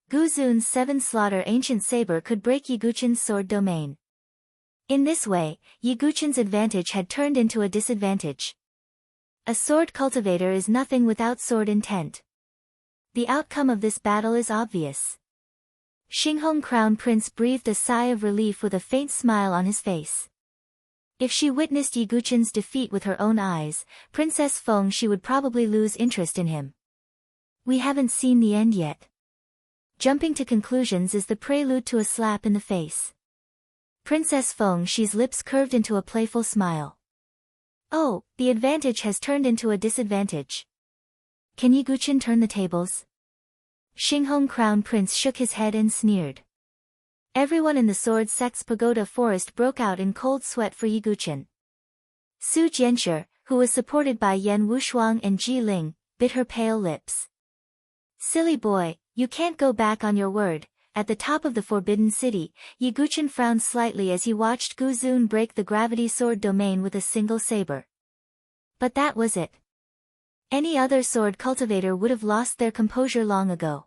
Gu Zun's seven slaughter ancient saber could break Yiguchen's sword domain. In this way, Yiguchen's advantage had turned into a disadvantage. A sword cultivator is nothing without sword intent. The outcome of this battle is obvious. Xinghong Crown Prince breathed a sigh of relief with a faint smile on his face. If she witnessed Yiguchen's defeat with her own eyes, Princess Feng she would probably lose interest in him. We haven't seen the end yet. Jumping to conclusions is the prelude to a slap in the face. Princess Feng she's lips curved into a playful smile. Oh, the advantage has turned into a disadvantage. Can Yiguchen turn the tables? Xinghong Crown Prince shook his head and sneered. Everyone in the Sword Sect's pagoda forest broke out in cold sweat for Yiguchen. Su Jianshi, who was supported by Yan Wushuang and Ji Ling, bit her pale lips. Silly boy, you can't go back on your word. At the top of the Forbidden City, Yiguchen frowned slightly as he watched Gu Zun break the gravity sword domain with a single saber. But that was it. Any other sword cultivator would have lost their composure long ago.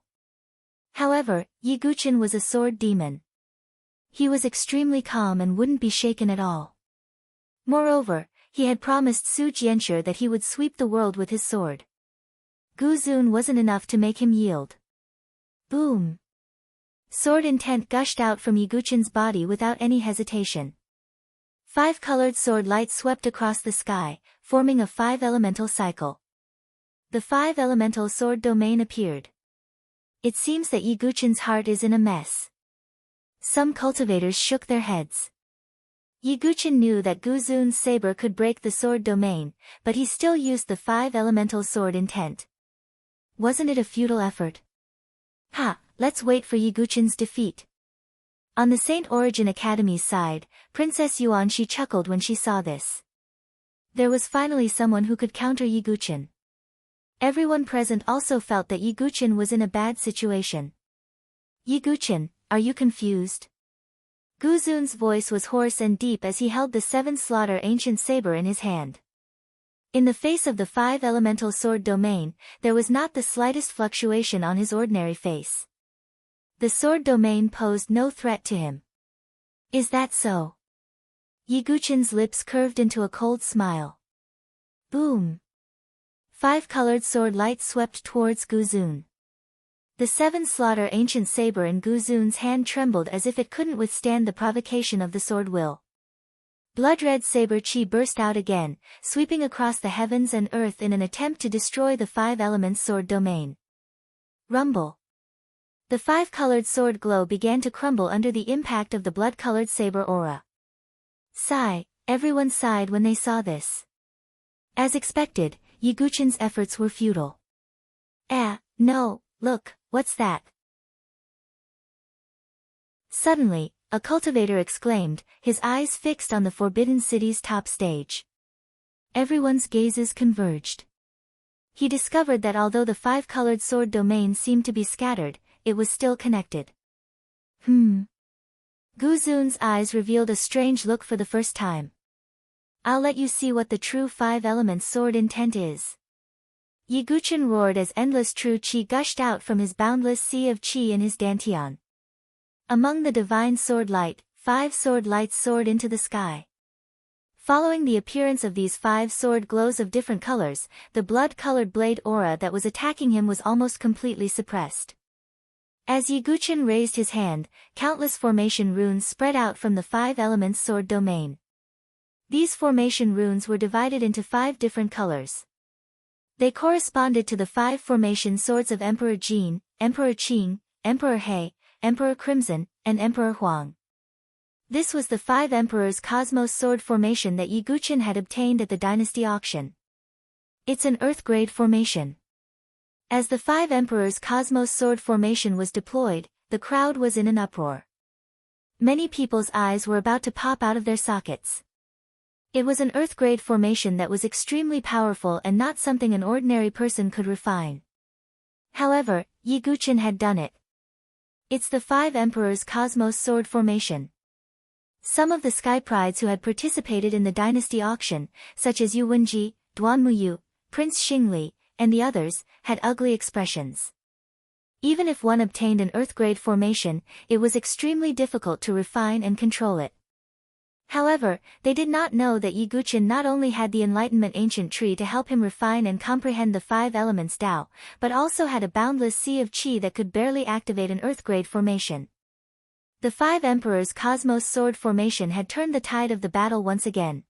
However, Yiguchen was a sword demon. He was extremely calm and wouldn't be shaken at all. Moreover, he had promised Su Jianshi that he would sweep the world with his sword. Gu Zun wasn't enough to make him yield. Boom! Sword intent gushed out from Yiguchen's body without any hesitation. 5-colored sword light swept across the sky, forming a 5-elemental cycle. The 5-elemental sword domain appeared. It seems that Yiguchen's heart is in a mess. Some cultivators shook their heads. Yiguchen knew that Guzun's saber could break the sword domain, but he still used the 5 elemental sword intent. Wasn't it a futile effort? Let's wait for Yiguchen's defeat. On the St. Origin Academy's side, Princess Yuanxi chuckled when she saw this. There was finally someone who could counter Yiguchen. Everyone present also felt that Yiguchen was in a bad situation. Yiguchen, are you confused? Guzun's voice was hoarse and deep as he held the 7 slaughter ancient saber in his hand. In the face of the 5 elemental sword domain, there was not the slightest fluctuation on his ordinary face. The sword domain posed no threat to him. Is that so? Yiguchen's lips curved into a cold smile. Boom! 5-colored sword light swept towards Guzun. The 7 slaughter ancient saber in Guzun's hand trembled as if it couldn't withstand the provocation of the sword will. Blood-red saber chi burst out again, sweeping across the heavens and earth in an attempt to destroy the 5 elements sword domain. Rumble. The 5-colored sword glow began to crumble under the impact of the blood-colored saber aura. Sigh, everyone sighed when they saw this. As expected, Yiguchen's efforts were futile. No, look, what's that? Suddenly, a cultivator exclaimed, his eyes fixed on the Forbidden City's top stage. Everyone's gazes converged. He discovered that although the 5-colored sword domain seemed to be scattered, it was still connected. Guzun's eyes revealed a strange look for the first time. I'll let you see what the true 5 elements sword intent is. Yiguchen roared as endless true chi gushed out from his boundless sea of chi in his dantian. Among the divine sword light, 5 sword lights soared into the sky. Following the appearance of these 5 sword glows of different colors, the blood-colored blade aura that was attacking him was almost completely suppressed. As Yiguchen raised his hand, countless formation runes spread out from the 5 elements sword domain. These formation runes were divided into 5 different colors. They corresponded to the 5 formation swords of Emperor Jin, Emperor Qing, Emperor He, Emperor Crimson, and Emperor Huang. This was the 5 Emperors Cosmos sword formation that Yiguchen had obtained at the Dynasty auction. It's an Earth-grade formation. As the 5 Emperors Cosmos sword formation was deployed, the crowd was in an uproar. Many people's eyes were about to pop out of their sockets. It was an Earth-grade formation that was extremely powerful and not something an ordinary person could refine. However, Yiguchen had done it. It's the 5 Emperors Cosmos sword formation. Some of the Sky Prides who had participated in the Dynasty auction, such as Yu Wenji, Duan Muyu, Prince Xingli, and the others, had ugly expressions. Even if one obtained an Earth-grade formation, it was extremely difficult to refine and control it. However, they did not know that Yiguchen not only had the Enlightenment Ancient Tree to help him refine and comprehend the 5 elements Tao, but also had a boundless sea of Qi that could barely activate an Earth-grade formation. The 5 Emperors Cosmos sword formation had turned the tide of the battle once again.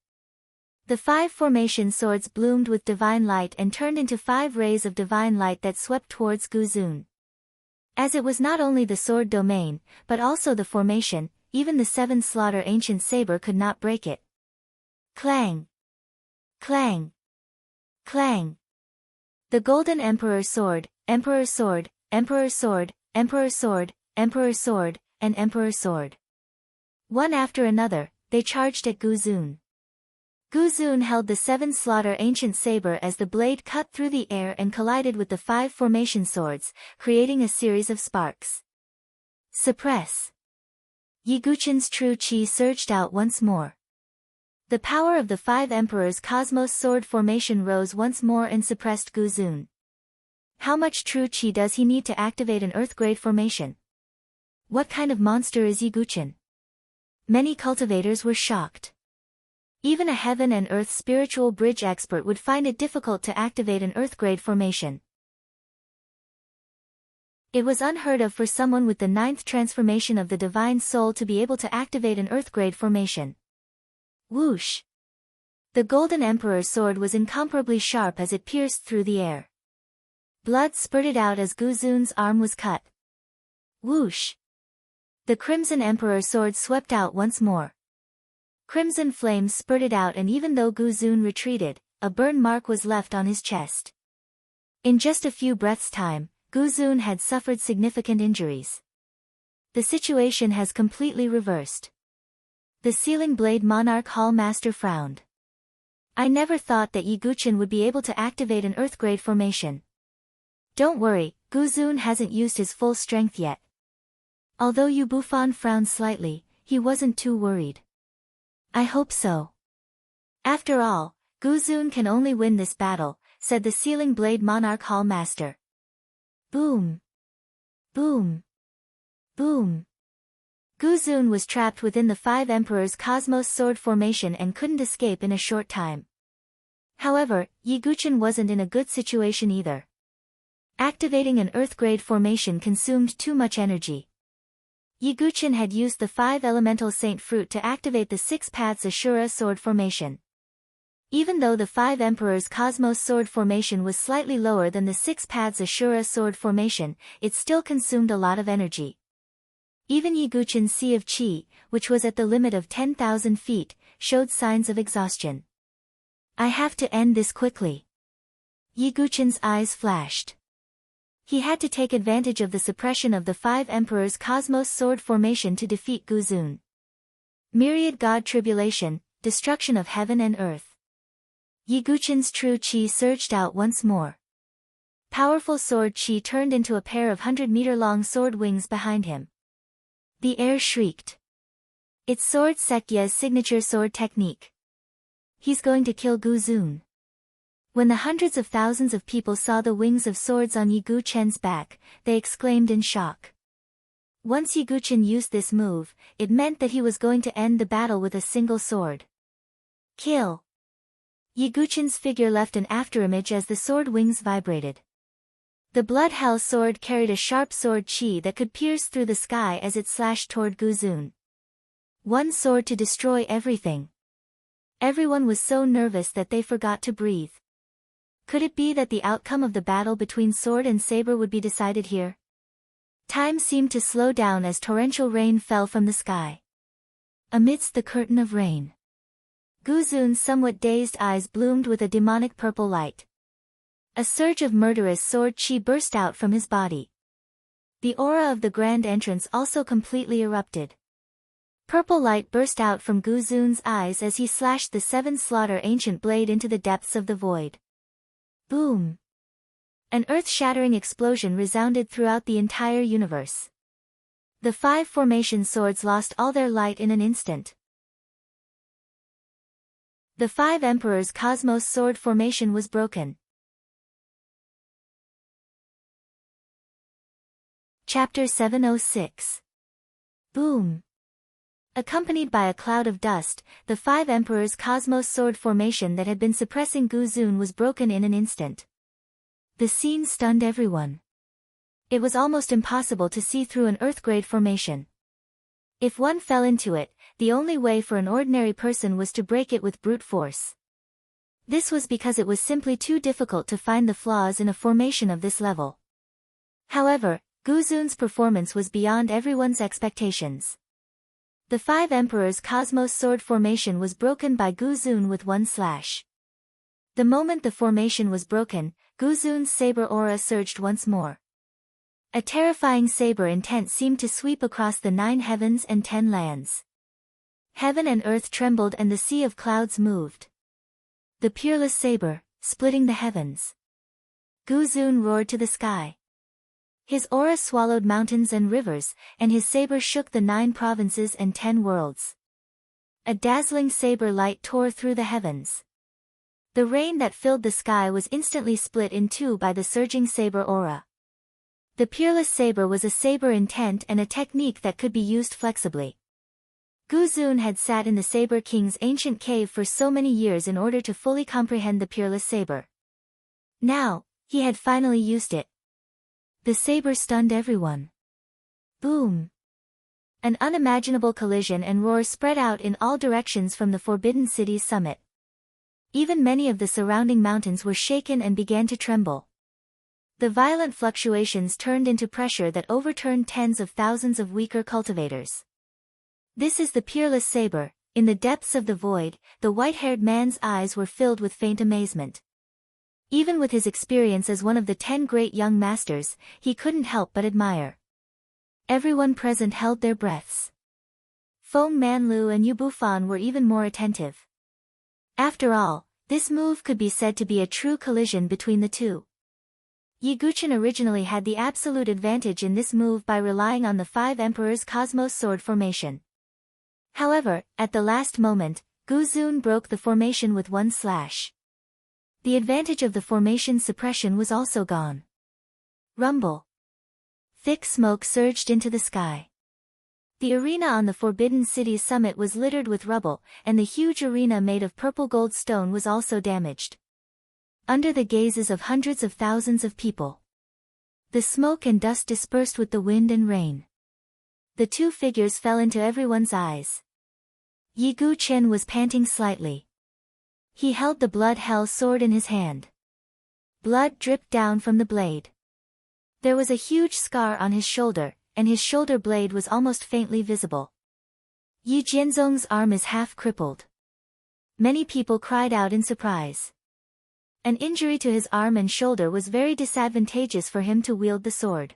The 5 formation swords bloomed with divine light and turned into 5 rays of divine light that swept towards Guzun. As it was not only the sword domain, but also the formation, even the 7 slaughter ancient saber could not break it. Clang! Clang! Clang! The Golden Emperor Sword, Emperor Sword, Emperor Sword, Emperor Sword, Emperor Sword, and Emperor Sword. One after another, they charged at Guzun. Guzun held the 7 slaughter ancient saber as the blade cut through the air and collided with the 5 formation swords, creating a series of sparks. Suppress! Yiguchen's true chi surged out once more. The power of the 5 Emperors Cosmos sword formation rose once more and suppressed Guzun. How much true chi does he need to activate an Earth-grade formation? What kind of monster is Yiguchen? Many cultivators were shocked. Even a heaven and earth spiritual bridge expert would find it difficult to activate an Earth-grade formation. It was unheard of for someone with the 9th transformation of the Divine Soul to be able to activate an Earth-grade formation. Whoosh! The Golden Emperor's sword was incomparably sharp as it pierced through the air. Blood spurted out as Guzun's arm was cut. Whoosh! The Crimson Emperor sword swept out once more. Crimson flames spurted out, and even though Guzun retreated, a burn mark was left on his chest. In just a few breaths' time, Guzun had suffered significant injuries. The situation has completely reversed. The Sealing Blade Monarch Hall Master frowned. I never thought that Yi Guqin would be able to activate an Earthgrade formation. Don't worry, Guzun hasn't used his full strength yet. Although Yu Bufan frowned slightly, he wasn't too worried. I hope so. After all, Guzun can only win this battle, said the Sealing Blade Monarch Hall Master. Boom! Boom! Boom! Guzun was trapped within the Five Emperors' Cosmos Sword formation and couldn't escape in a short time. However, Yi Guqin wasn't in a good situation either. Activating an Earthgrade formation consumed too much energy. Yi Guqin had used the 5 Elemental Saint Fruit to activate the 6 Paths Ashura Sword formation. Even though the 5 Emperors' Cosmos Sword formation was slightly lower than the 6 Paths Ashura Sword formation, it still consumed a lot of energy. Even Yi Guqin's Sea of Qi, which was at the limit of 10,000 feet, showed signs of exhaustion. I have to end this quickly. Yi Guqin's eyes flashed. He had to take advantage of the suppression of the 5 Emperors' Cosmos Sword formation to defeat Guzun. Myriad God Tribulation, Destruction of Heaven and Earth. Yi Guqin's true Qi surged out once more. Powerful sword Qi turned into a pair of 100-meter-long sword wings behind him. The air shrieked. It's Sword Sekye's signature sword technique. He's going to kill Guzun. When the hundreds of thousands of people saw the wings of swords on Yi Guqin's back, they exclaimed in shock. Once Yi Guqin used this move, it meant that he was going to end the battle with a single sword. Kill! Yi Guqin's figure left an afterimage as the sword wings vibrated. The Blood Hell sword carried a sharp sword Qi that could pierce through the sky as it slashed toward Guzun. One sword to destroy everything. Everyone was so nervous that they forgot to breathe. Could it be that the outcome of the battle between sword and saber would be decided here? Time seemed to slow down as torrential rain fell from the sky. Amidst the curtain of rain, Guzun's somewhat dazed eyes bloomed with a demonic purple light. A surge of murderous sword Qi burst out from his body. The aura of the grand entrance also completely erupted. Purple light burst out from Guzun's eyes as he slashed the 7 Slaughter ancient blade into the depths of the void. Boom! An earth-shattering explosion resounded throughout the entire universe. The 5 formation swords lost all their light in an instant. The 5 Emperors' Cosmos Sword formation was broken. Chapter 706. Boom! Accompanied by a cloud of dust, the 5 Emperors' Cosmos Sword formation that had been suppressing Guzun was broken in an instant. The scene stunned everyone. It was almost impossible to see through an Earthgrade formation. If one fell into it, the only way for an ordinary person was to break it with brute force. This was because it was simply too difficult to find the flaws in a formation of this level. However, Guzun's performance was beyond everyone's expectations. The 5 Emperors' Cosmos Sword formation was broken by Guzun with one slash. The moment the formation was broken, Guzun's saber aura surged once more. A terrifying saber intent seemed to sweep across the 9 heavens and 10 lands. Heaven and earth trembled and the sea of clouds moved. The peerless saber, splitting the heavens. Guzun roared to the sky. His aura swallowed mountains and rivers, and his saber shook the 9 provinces and 10 worlds. A dazzling saber light tore through the heavens. The rain that filled the sky was instantly split in 2 by the surging saber aura. The peerless saber was a saber intent and a technique that could be used flexibly. Guzun had sat in the Saber King's ancient cave for so many years in order to fully comprehend the peerless saber. Now, he had finally used it. The saber stunned everyone. Boom! An unimaginable collision and roar spread out in all directions from the Forbidden City's summit. Even many of the surrounding mountains were shaken and began to tremble. The violent fluctuations turned into pressure that overturned tens of thousands of weaker cultivators. This is the peerless saber. In the depths of the void, the white-haired man's eyes were filled with faint amazement. Even with his experience as one of the 10 great young masters, he couldn't help but admire. Everyone present held their breaths. Feng Manlu and Yu Bufan were even more attentive. After all, this move could be said to be a true collision between the two. Yi Guqian originally had the absolute advantage in this move by relying on the 5 Emperors' Cosmos Sword formation. However, at the last moment, Gu Zun broke the formation with one slash. The advantage of the formation's suppression was also gone. Rumble. Thick smoke surged into the sky. The arena on the Forbidden City's summit was littered with rubble, and the huge arena made of purple gold stone was also damaged. Under the gazes of hundreds of thousands of people, the smoke and dust dispersed with the wind and rain. The two figures fell into everyone's eyes. Yi Guqian was panting slightly. He held the blood hell sword in his hand. Blood dripped down from the blade. There was a huge scar on his shoulder, and his shoulder blade was almost faintly visible. Yi Jianzong's arm is half crippled. Many people cried out in surprise. An injury to his arm and shoulder was very disadvantageous for him to wield the sword.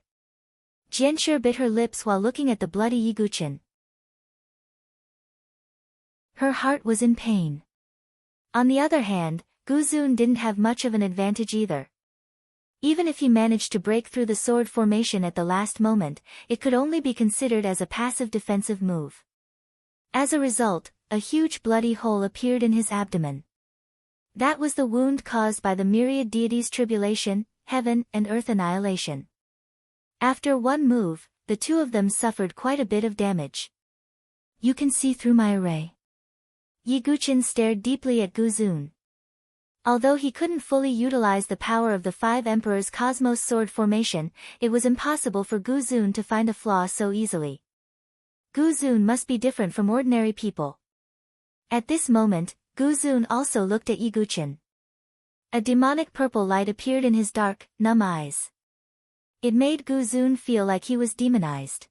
Jianshi bit her lips while looking at the bloody Yi Guqian. Her heart was in pain. On the other hand, Gu Zun didn't have much of an advantage either. Even if he managed to break through the sword formation at the last moment, it could only be considered as a passive defensive move. As a result, a huge bloody hole appeared in his abdomen. That was the wound caused by the myriad deities' tribulation, heaven and earth annihilation. After one move, the two of them suffered quite a bit of damage. You can see through my array. Yi Guqian stared deeply at Gu Zun. Although he couldn't fully utilize the power of the 5 Emperors' Cosmos Sword formation, it was impossible for Gu Zun to find a flaw so easily. Gu Zun must be different from ordinary people. At this moment, Gu Zun also looked at Yi Guqian. A demonic purple light appeared in his dark, numb eyes. It made Gu Zun feel like he was demonized.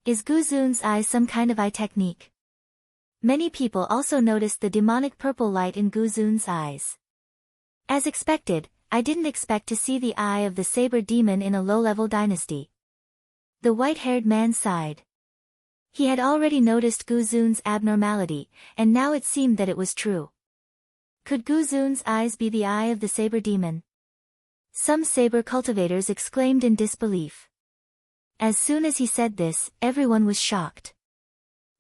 Is Gu Zun's eye some kind of eye technique? Many people also noticed the demonic purple light in Gu Zun's eyes. As expected, I didn't expect to see the eye of the saber demon in a low-level dynasty. The white-haired man sighed. He had already noticed Gu Zun's abnormality, and now it seemed that it was true. Could Gu Zun's eyes be the eye of the saber demon? Some saber cultivators exclaimed in disbelief. As soon as he said this, everyone was shocked.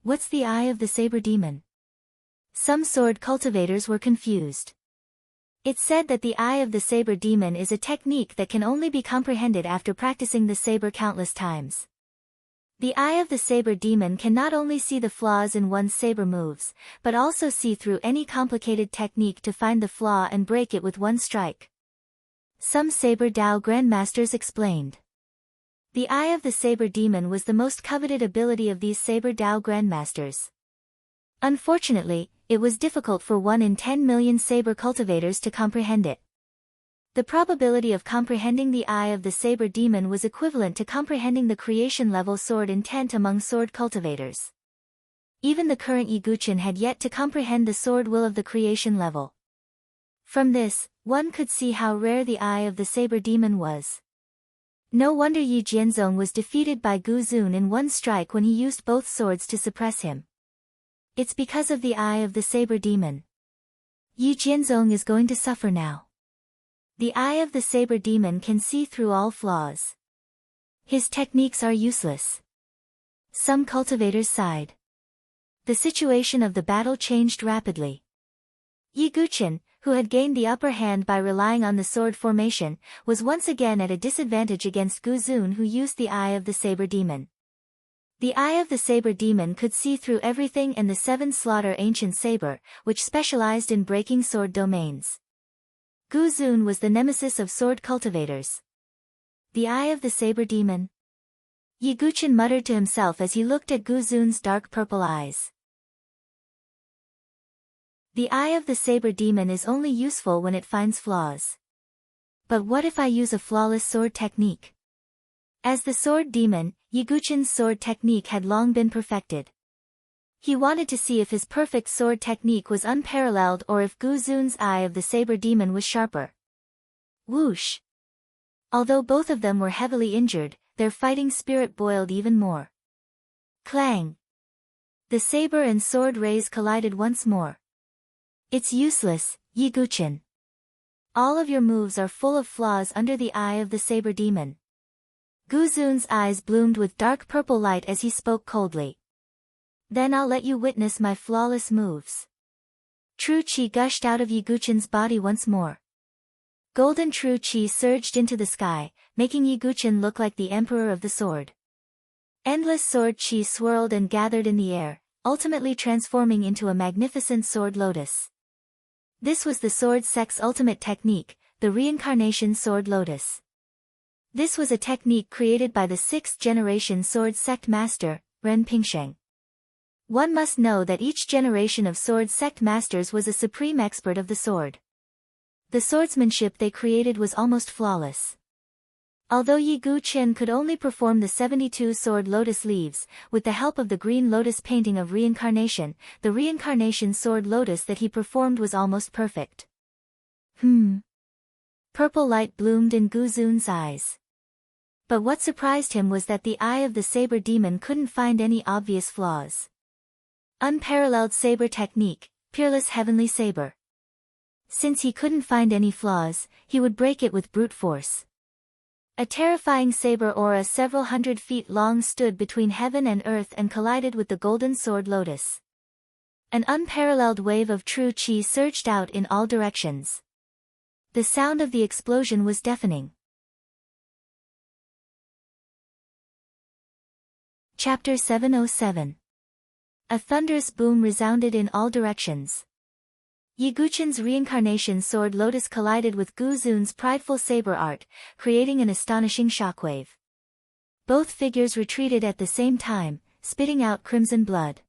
What's the eye of the saber demon? Some sword cultivators were confused. It's said that the eye of the saber demon is a technique that can only be comprehended after practicing the saber countless times. The eye of the saber demon can not only see the flaws in one's saber moves, but also see through any complicated technique to find the flaw and break it with one strike. Some saber Dao grandmasters explained. The eye of the saber demon was the most coveted ability of these saber Dao grandmasters. Unfortunately, it was difficult for 1 in 10 million saber cultivators to comprehend it. The probability of comprehending the eye of the saber demon was equivalent to comprehending the creation-level sword intent among sword cultivators. Even the current Yi Guqian had yet to comprehend the sword will of the creation level. From this, one could see how rare the eye of the saber demon was. No wonder Yi Jianzong was defeated by Gu Zun in one strike when he used both swords to suppress him. It's because of the eye of the saber demon. Yi Jianzong is going to suffer now. The eye of the saber demon can see through all flaws. His techniques are useless. Some cultivators sighed. The situation of the battle changed rapidly. Yi Guqian, who had gained the upper hand by relying on the sword formation, was once again at a disadvantage against Gu Zun, who used the eye of the saber demon. The eye of the saber demon could see through everything, and the 7 slaughter ancient saber, which specialized in breaking sword domains. Gu Zun was the nemesis of sword cultivators. The eye of the saber demon? Yi Guqian muttered to himself as he looked at Gu Zun's dark purple eyes. The eye of the saber demon is only useful when it finds flaws. But what if I use a flawless sword technique? As the sword demon, Yiguchin's sword technique had long been perfected. He wanted to see if his perfect sword technique was unparalleled or if Guzun's eye of the saber demon was sharper. Whoosh! Although both of them were heavily injured, their fighting spirit boiled even more. Clang! The saber and sword rays collided once more. It's useless, Yiguchin. All of your moves are full of flaws under the eye of the saber demon. Guzun's eyes bloomed with dark purple light as he spoke coldly. Then I'll let you witness my flawless moves. True Qi gushed out of Yiguchin's body once more. Golden True Qi surged into the sky, making Yiguchin look like the emperor of the sword. Endless sword Qi swirled and gathered in the air, ultimately transforming into a magnificent sword lotus. This was the sword sect's ultimate technique, the reincarnation sword lotus. This was a technique created by the 6th generation sword sect master, Ren Pingsheng. One must know that each generation of sword sect masters was a supreme expert of the sword. The swordsmanship they created was almost flawless. Although Yiguchin could only perform the 72 sword lotus leaves, with the help of the green lotus painting of reincarnation, the reincarnation sword lotus that he performed was almost perfect. Purple light bloomed in Guzun's eyes. But what surprised him was that the eye of the saber demon couldn't find any obvious flaws. Unparalleled saber technique, peerless heavenly saber. Since he couldn't find any flaws, he would break it with brute force. A terrifying saber aura several hundred feet long stood between heaven and earth and collided with the golden sword lotus. An unparalleled wave of true qi surged out in all directions. The sound of the explosion was deafening. Chapter 707. A thunderous boom resounded in all directions. Yiguchin's reincarnation sword lotus collided with Guzun's prideful saber art, creating an astonishing shockwave. Both figures retreated at the same time, spitting out crimson blood.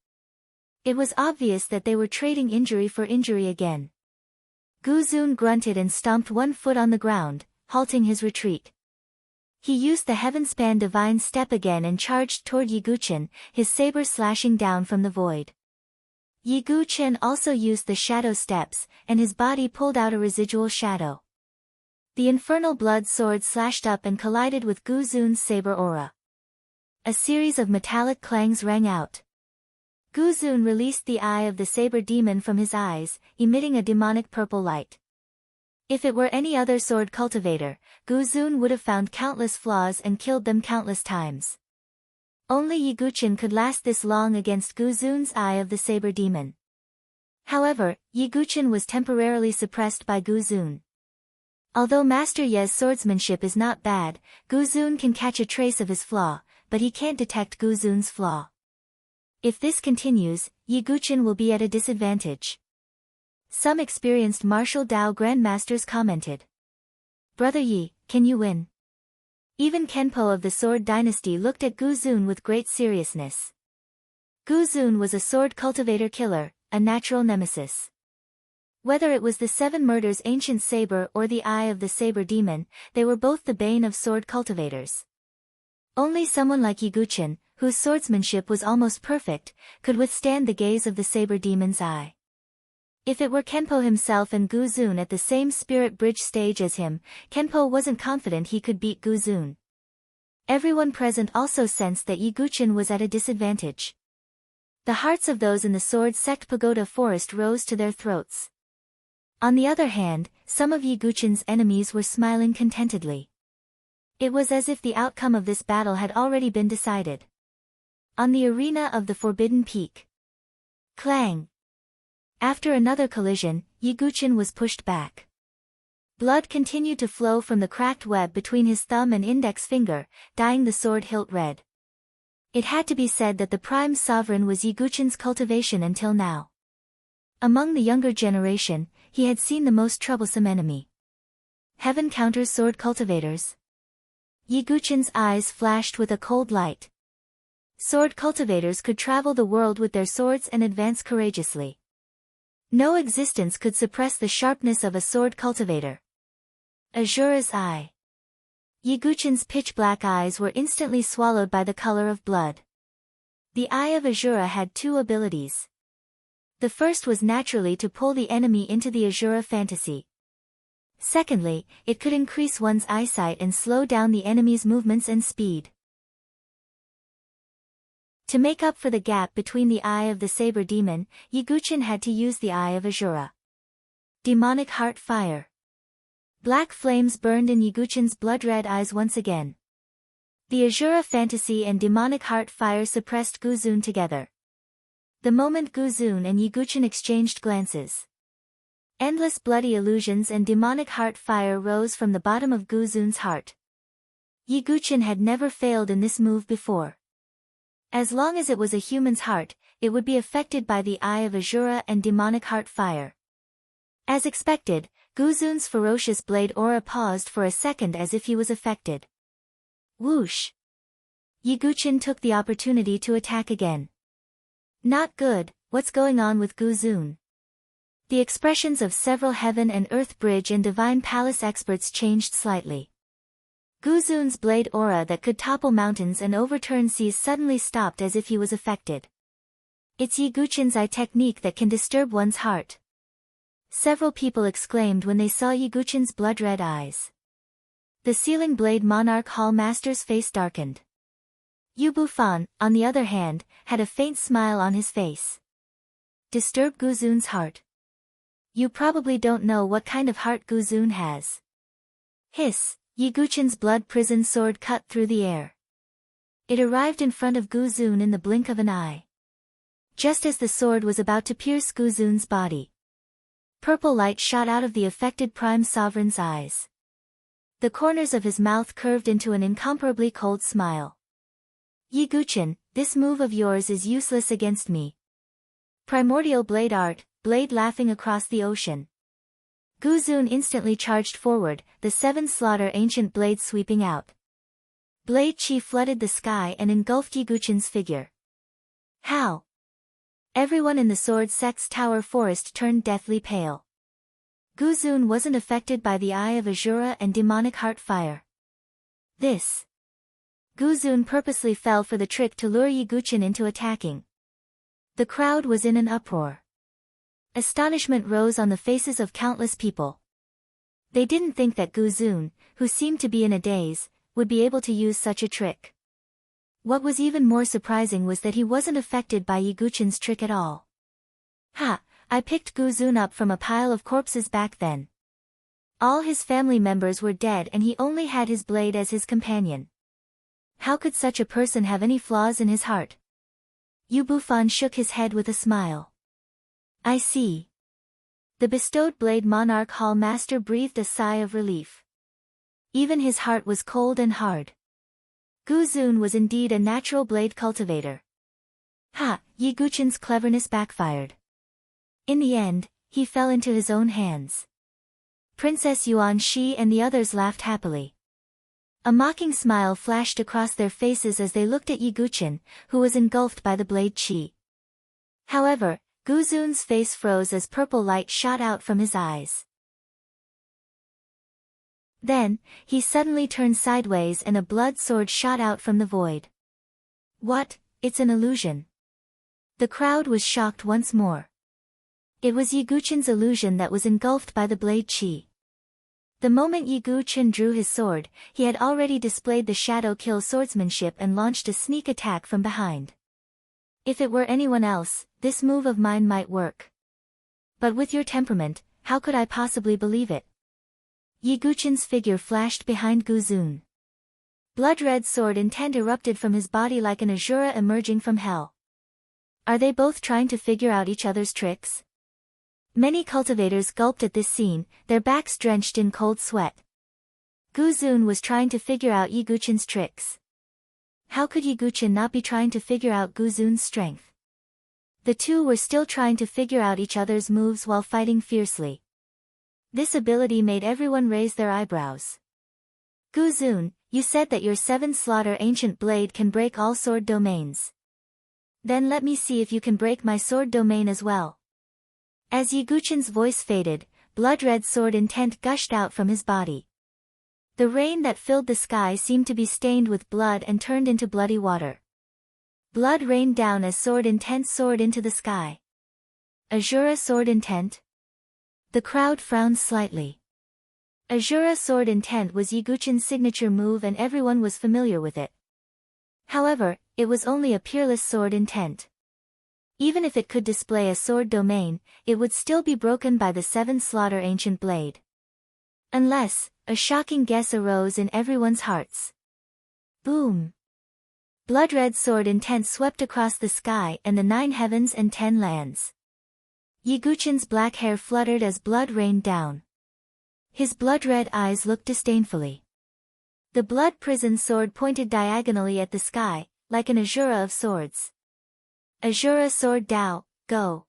It was obvious that they were trading injury for injury again. Guzun grunted and stomped one foot on the ground, halting his retreat. He used the heaven-span divine step again and charged toward Yiguchin, his saber slashing down from the void. Yiguchin also used the shadow steps, and his body pulled out a residual shadow. The infernal blood sword slashed up and collided with Guzun's saber aura. A series of metallic clangs rang out. Guzun released the eye of the saber demon from his eyes, emitting a demonic purple light. If it were any other sword cultivator, Guzun would have found countless flaws and killed them countless times. Only Yiguchin could last this long against Guzun's eye of the saber demon. However, Yiguchin was temporarily suppressed by Guzun. Although Master Ye's swordsmanship is not bad, Guzun can catch a trace of his flaw, but he can't detect Guzun's flaw. If this continues, Yiguchin will be at a disadvantage. Some experienced martial Dao grandmasters commented. Brother Yi, can you win? Even Kenpo of the Sword Dynasty looked at Guzun with great seriousness. Guzun was a sword cultivator killer, a natural nemesis. Whether it was the 7 murders ancient saber or the eye of the saber demon, they were both the bane of sword cultivators. Only someone like Yiguchin, whose swordsmanship was almost perfect, could withstand the gaze of the saber demon's eye. If it were Kenpo himself and Guzun at the same spirit bridge stage as him, Kenpo wasn't confident he could beat Guzun. Everyone present also sensed that Yiguchin was at a disadvantage. The hearts of those in the sword sect pagoda forest rose to their throats. On the other hand, some of Yiguchin's enemies were smiling contentedly. It was as if the outcome of this battle had already been decided. On the arena of the Forbidden Peak. Clang! After another collision, Yiguchin was pushed back. Blood continued to flow from the cracked web between his thumb and index finger, dyeing the sword hilt red. It had to be said that the Prime Sovereign was Yiguchin's cultivation until now. Among the younger generation, he had seen the most troublesome enemy. Heaven counters sword cultivators. Yiguchin's eyes flashed with a cold light. Sword cultivators could travel the world with their swords and advance courageously. No existence could suppress the sharpness of a sword cultivator. Azura's eye. Yiguchin's pitch-black eyes were instantly swallowed by the color of blood. The eye of Azura had two abilities. The first was naturally to pull the enemy into the Azura fantasy. Secondly, it could increase one's eyesight and slow down the enemy's movements and speed. To make up for the gap between the eye of the saber demon, Yiguchin had to use the eye of Azura. Demonic heart fire. Black flames burned in Yiguchin's blood-red eyes once again. The Azura fantasy and demonic heart fire suppressed Guzun together. The moment Guzun and Yiguchin exchanged glances, endless bloody illusions and demonic heart fire rose from the bottom of Guzun's heart. Yiguchin had never failed in this move before. As long as it was a human's heart, it would be affected by the eye of Azura and demonic heart fire. As expected, Guzun's ferocious blade aura paused for a second as if he was affected. Whoosh! Yiguchin took the opportunity to attack again. Not good, what's going on with Guzun? The expressions of several Heaven and Earth Bridge and Divine Palace experts changed slightly. Guzun's blade aura that could topple mountains and overturn seas suddenly stopped as if he was affected. It's Yiguchin's eye technique that can disturb one's heart. Several people exclaimed when they saw Yiguchin's blood-red eyes. The Sealing Blade Monarch Hall Master's face darkened. Yu Bufan, on the other hand, had a faint smile on his face. Disturb Guzun's heart. You probably don't know what kind of heart Guzun has. Hiss, Yiguchin's blood prison sword cut through the air. It arrived in front of Guzun in the blink of an eye. Just as the sword was about to pierce Guzun's body, purple light shot out of the affected Prime Sovereign's eyes. The corners of his mouth curved into an incomparably cold smile. Yiguchin, this move of yours is useless against me. Primordial blade art, blade laughing across the ocean. Guzun instantly charged forward, the seven slaughter ancient blade sweeping out. Blade chi flooded the sky and engulfed Yiguchin's figure. How? Everyone in the Sword Sect's Tower Forest turned deathly pale. Guzun wasn't affected by the eye of Azura and demonic heart fire. This. Guzun purposely fell for the trick to lure Yiguchin into attacking. The crowd was in an uproar. Astonishment rose on the faces of countless people. They didn't think that Guzun, who seemed to be in a daze, would be able to use such a trick. What was even more surprising was that he wasn't affected by Yiguchin's trick at all. Ha! I picked Guzun up from a pile of corpses back then. All his family members were dead and he only had his blade as his companion. How could such a person have any flaws in his heart? Yu Bufan shook his head with a smile. I see. The bestowed blade monarch hall master breathed a sigh of relief. Even his heart was cold and hard. Guzun was indeed a natural blade cultivator. Ha! Yiguchin's cleverness backfired. In the end, he fell into his own hands. Princess Yuan Shi and the others laughed happily. A mocking smile flashed across their faces as they looked at Yiguchin, who was engulfed by the blade chi. However, Guzun's face froze as purple light shot out from his eyes. Then, he suddenly turned sideways and a blood sword shot out from the void. What? It's an illusion. The crowd was shocked once more. It was Yiguchin's illusion that was engulfed by the blade chi. The moment Yiguchin drew his sword, he had already displayed the shadow kill swordsmanship and launched a sneak attack from behind. If it were anyone else, this move of mine might work. But with your temperament, how could I possibly believe it? Yiguchin's figure flashed behind Guzun. Blood-red sword intent erupted from his body like an Azura emerging from hell. Are they both trying to figure out each other's tricks? Many cultivators gulped at this scene, their backs drenched in cold sweat. Guzun was trying to figure out Yiguchin's tricks. How could Yiguchin not be trying to figure out Guzun's strength? The two were still trying to figure out each other's moves while fighting fiercely. This ability made everyone raise their eyebrows. Guzun, you said that your seven slaughter ancient blade can break all sword domains. Then let me see if you can break my sword domain as well. As Yiguchin's voice faded, blood-red sword intent gushed out from his body. The rain that filled the sky seemed to be stained with blood and turned into bloody water. Blood rained down as Sword Intent soared into the sky. Azura Sword Intent? The crowd frowned slightly. Azura Sword Intent was Yiguchin's signature move and everyone was familiar with it. However, it was only a peerless sword intent. Even if it could display a sword domain, it would still be broken by the 7 slaughter ancient blade. Unless, a shocking guess arose in everyone's hearts. Boom! Blood-red sword intent swept across the sky and the 9 heavens and 10 lands. Yiguchin's black hair fluttered as blood rained down. His blood-red eyes looked disdainfully. The blood prison sword pointed diagonally at the sky, like an Azura of swords. Azura Sword Dao, go!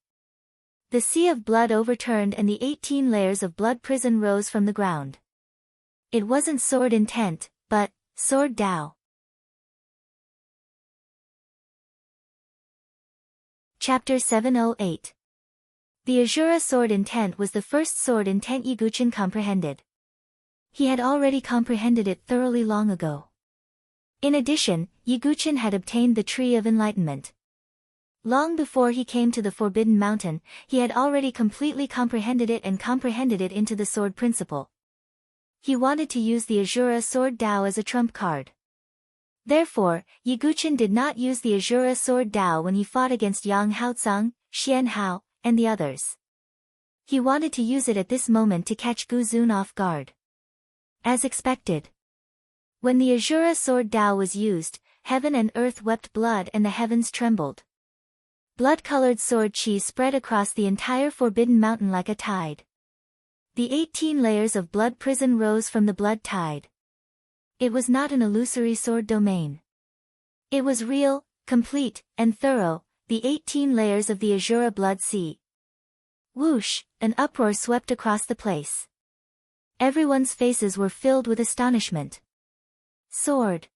The sea of blood overturned and the 18 layers of blood prison rose from the ground. It wasn't sword intent, but Sword Dao. Chapter 708. The Azura Sword Intent was the first sword intent Yiguchin comprehended. He had already comprehended it thoroughly long ago. In addition, Yiguchin had obtained the Tree of Enlightenment. Long before he came to the Forbidden Mountain, he had already completely comprehended it and comprehended it into the sword principle. He wanted to use the Azura Sword Dao as a trump card. Therefore, Yiguchin did not use the Azura Sword Dao when he fought against Yang Haotsang, Xian Hao, and the others. He wanted to use it at this moment to catch Gu Zun off guard. As expected. When the Azura Sword Dao was used, heaven and earth wept blood and the heavens trembled. Blood-colored sword chi spread across the entire Forbidden Mountain like a tide. The 18 layers of blood prison rose from the blood tide. It was not an illusory sword domain. It was real, complete, and thorough, the 18 layers of the Azura blood sea. Whoosh, an uproar swept across the place. Everyone's faces were filled with astonishment. Sword.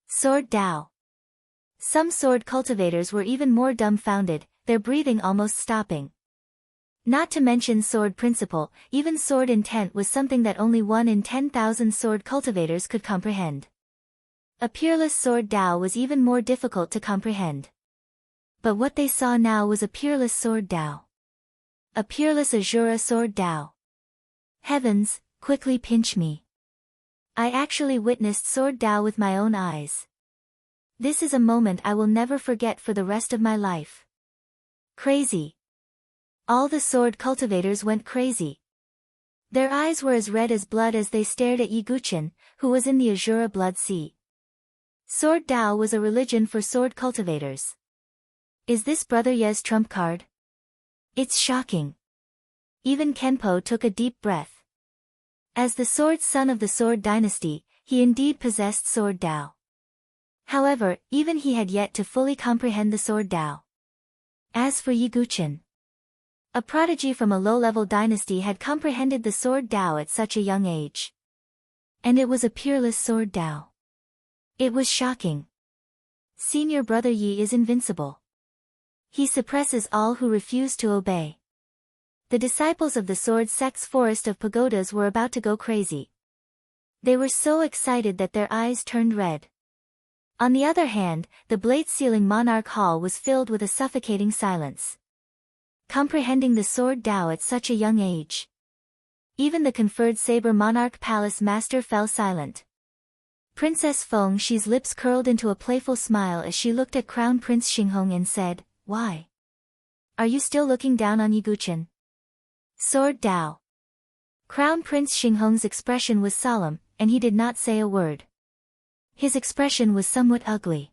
Sword Dao. Some sword cultivators were even more dumbfounded, their breathing almost stopping. Not to mention sword principle, even sword intent was something that only 1 in 10,000 sword cultivators could comprehend. A peerless sword Dao was even more difficult to comprehend. But what they saw now was a peerless sword Dao. A peerless Azura Sword Dao. Heavens, quickly pinch me. I actually witnessed Sword Dao with my own eyes. This is a moment I will never forget for the rest of my life. Crazy. All the sword cultivators went crazy. Their eyes were as red as blood as they stared at Yiguchin, who was in the Azura blood sea. Sword Dao was a religion for sword cultivators. Is this Brother Ye's trump card? It's shocking. Even Kenpo took a deep breath. As the sword son of the Sword Dynasty, he indeed possessed Sword Dao. However, even he had yet to fully comprehend the Sword Dao. As for Yiguchin, a prodigy from a low-level dynasty had comprehended the Sword Dao at such a young age. And it was a peerless Sword Dao. It was shocking. Senior Brother Yi is invincible. He suppresses all who refuse to obey. The disciples of the Sword Sect's forest of pagodas were about to go crazy. They were so excited that their eyes turned red. On the other hand, the blade-sealing Monarch Hall was filled with a suffocating silence. Comprehending the Sword Dao at such a young age. Even the conferred Saber Monarch Palace Master fell silent. Princess Feng Shi's lips curled into a playful smile as she looked at Crown Prince Xinghong and said, "Why? Are you still looking down on Yiguchin?" Sword Dao. Crown Prince Xinghong's expression was solemn, and he did not say a word. His expression was somewhat ugly.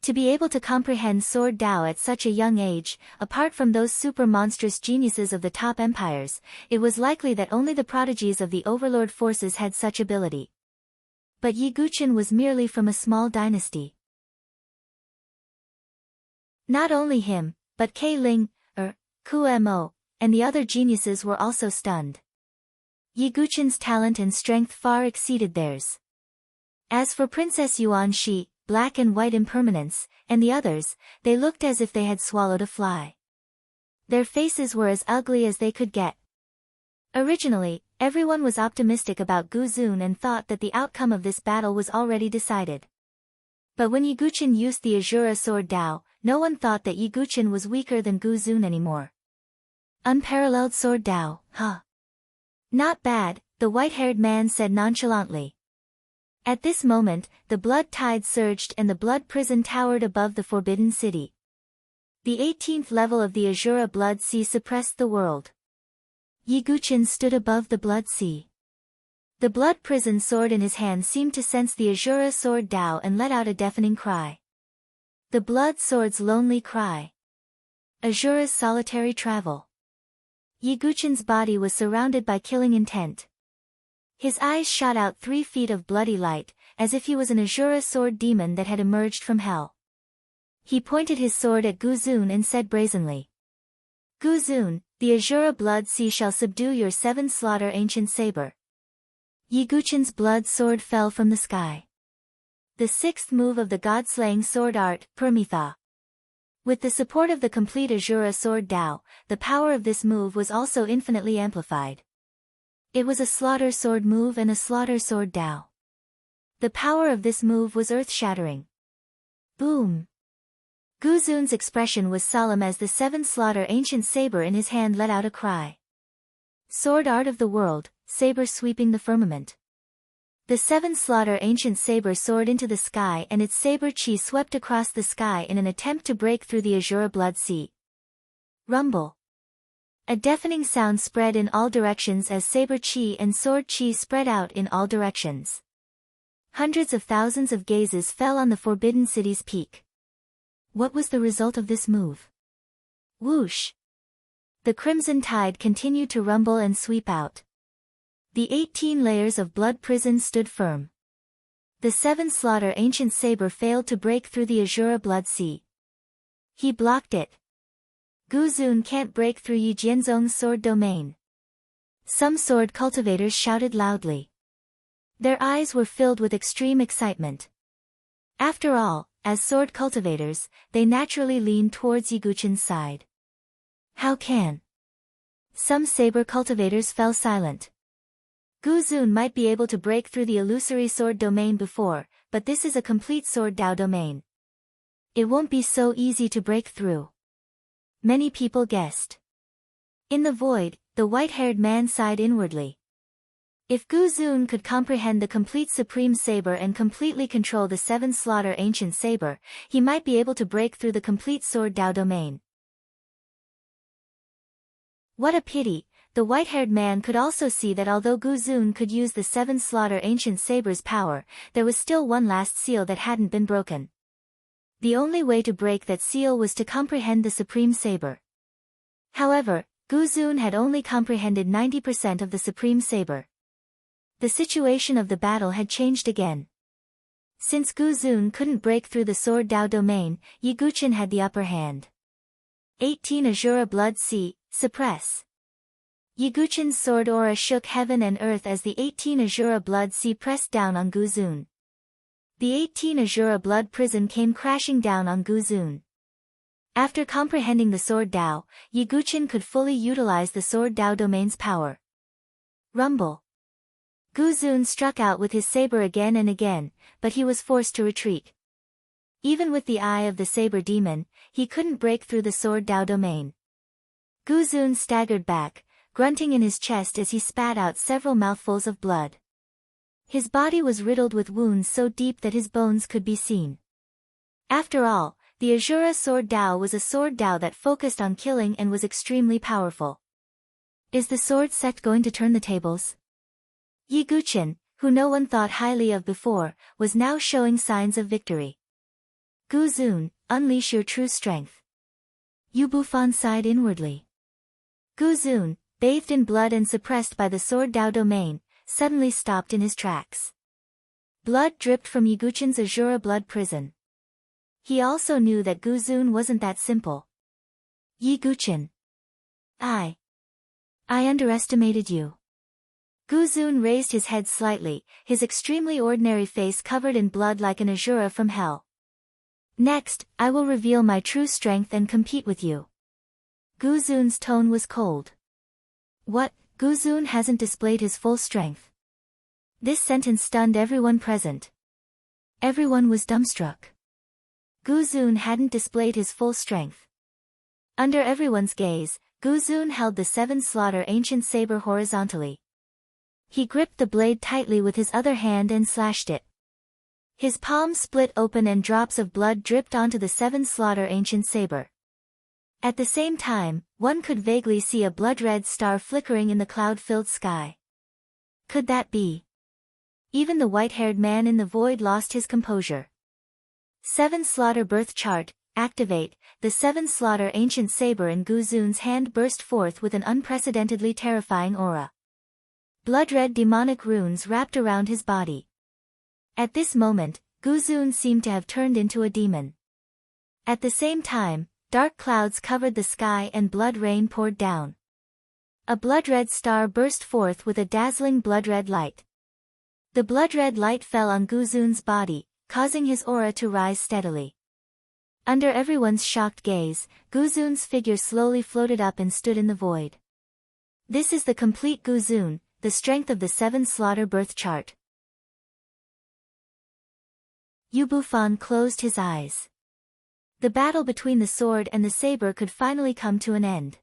To be able to comprehend Sword Dao at such a young age, apart from those super-monstrous geniuses of the top empires, it was likely that only the prodigies of the overlord forces had such ability. But Yiguchin was merely from a small dynasty. Not only him, but Kei Ling, Ku Mo, and the other geniuses were also stunned. Yiguchin's talent and strength far exceeded theirs. As for Princess Yuan Shi, Black and White Impermanence, and the others, they looked as if they had swallowed a fly. Their faces were as ugly as they could get. Originally, everyone was optimistic about Guzun and thought that the outcome of this battle was already decided. But when Yiguchin used the Azura sword Dao, no one thought that Yiguchin was weaker than Guzun anymore. Unparalleled sword Dao, huh? Not bad, the white-haired man said nonchalantly. At this moment, the blood tide surged and the blood prison towered above the forbidden city. The 18th level of the Azura blood sea suppressed the world. Yiguchin stood above the blood sea. The blood prison sword in his hand seemed to sense the Azura sword Dao and let out a deafening cry. The blood sword's lonely cry. Azura's solitary travel. Yiguchin's body was surrounded by killing intent. His eyes shot out 3 feet of bloody light, as if he was an Azura sword demon that had emerged from hell. He pointed his sword at Guzun and said brazenly. Guzun, the Azura blood sea shall subdue your 7 slaughter ancient saber. Yiguchin's blood sword fell from the sky. The 6th move of the god-slaying sword art, Permitha. With the support of the complete Azura sword Dao, the power of this move was also infinitely amplified. It was a slaughter sword move and a slaughter sword Dao. The power of this move was earth-shattering. Boom! Guzun's expression was solemn as the 7 slaughter ancient saber in his hand let out a cry. Sword art of the world, saber sweeping the firmament. The 7 slaughter ancient saber soared into the sky and its saber chi swept across the sky in an attempt to break through the Azura blood sea. Rumble. A deafening sound spread in all directions as saber chi and sword chi spread out in all directions. Hundreds of thousands of gazes fell on the Forbidden City's peak. What was the result of this move? Whoosh! The crimson tide continued to rumble and sweep out. The 18 layers of blood prison stood firm. The 7 slaughter ancient saber failed to break through the Azura blood sea. He blocked it. Guzun can't break through Yi Jianzong's sword domain. Some sword cultivators shouted loudly. Their eyes were filled with extreme excitement. After all, as sword cultivators, they naturally leaned towards Yiguchin's side. How can? Some saber cultivators fell silent. Guzun might be able to break through the illusory sword domain before, but this is a complete sword Dao domain. It won't be so easy to break through. Many people guessed. In the void, the white-haired man sighed inwardly. If Guzun could comprehend the complete supreme saber and completely control the 7 slaughter ancient saber, he might be able to break through the complete sword Dao domain. What a pity! The white-haired man could also see that although Guzun could use the 7 slaughter ancient saber's power, there was still one last seal that hadn't been broken. The only way to break that seal was to comprehend the supreme saber. However, Guzun had only comprehended 90% of the supreme saber. The situation of the battle had changed again. Since Guzun couldn't break through the sword Dao domain, Yiguchin had the upper hand. 18 Azura blood sea, suppress. Yiguchin's sword aura shook heaven and earth as the 18 Azura blood sea pressed down on Guzun. The 18 Azura blood prison came crashing down on Guzun. After comprehending the sword Dao, Yiguchin could fully utilize the sword Dao domain's power. Rumble. Guzun struck out with his saber again and again, but he was forced to retreat. Even with the eye of the saber demon, he couldn't break through the sword Dao domain. Guzun staggered back, grunting in his chest as he spat out several mouthfuls of blood. His body was riddled with wounds so deep that his bones could be seen. After all, the Azura sword Dao was a sword Dao that focused on killing and was extremely powerful. Is the sword sect going to turn the tables? Yiguchin, who no one thought highly of before, was now showing signs of victory. Guzun, unleash your true strength. Yu Bufan sighed inwardly. Guzun, bathed in blood and suppressed by the sword Dao domain, suddenly stopped in his tracks. Blood dripped from Yiguchin's Azura blood prison. He also knew that Guzun wasn't that simple. Yiguchin. I underestimated you. Guzun raised his head slightly, his extremely ordinary face covered in blood like an Azura from hell. Next, I will reveal my true strength and compete with you. Guzun's tone was cold. What, Gu Zun hasn't displayed his full strength. This sentence stunned everyone present. Everyone was dumbstruck. Gu Zun hadn't displayed his full strength. Under everyone's gaze, Gu Zun held the seven slaughter ancient saber horizontally. He gripped the blade tightly with his other hand and slashed it. His palm split open and drops of blood dripped onto the seven slaughter ancient saber. At the same time, one could vaguely see a blood-red star flickering in the cloud-filled sky. Could that be? Even the white-haired man in the void lost his composure. Seven slaughter birth chart, activate. The seven slaughter ancient saber in Gu Zun's hand burst forth with an unprecedentedly terrifying aura. Blood-red demonic runes wrapped around his body. At this moment, Gu Zun seemed to have turned into a demon. At the same time, dark clouds covered the sky and blood rain poured down. A blood-red star burst forth with a dazzling blood-red light. The blood-red light fell on Gu Zun's body, causing his aura to rise steadily. Under everyone's shocked gaze, Gu Zun's figure slowly floated up and stood in the void. This is the complete Gu Zun, the strength of the seven slaughter birth chart. Yu Bufan closed his eyes. The battle between the sword and the saber could finally come to an end.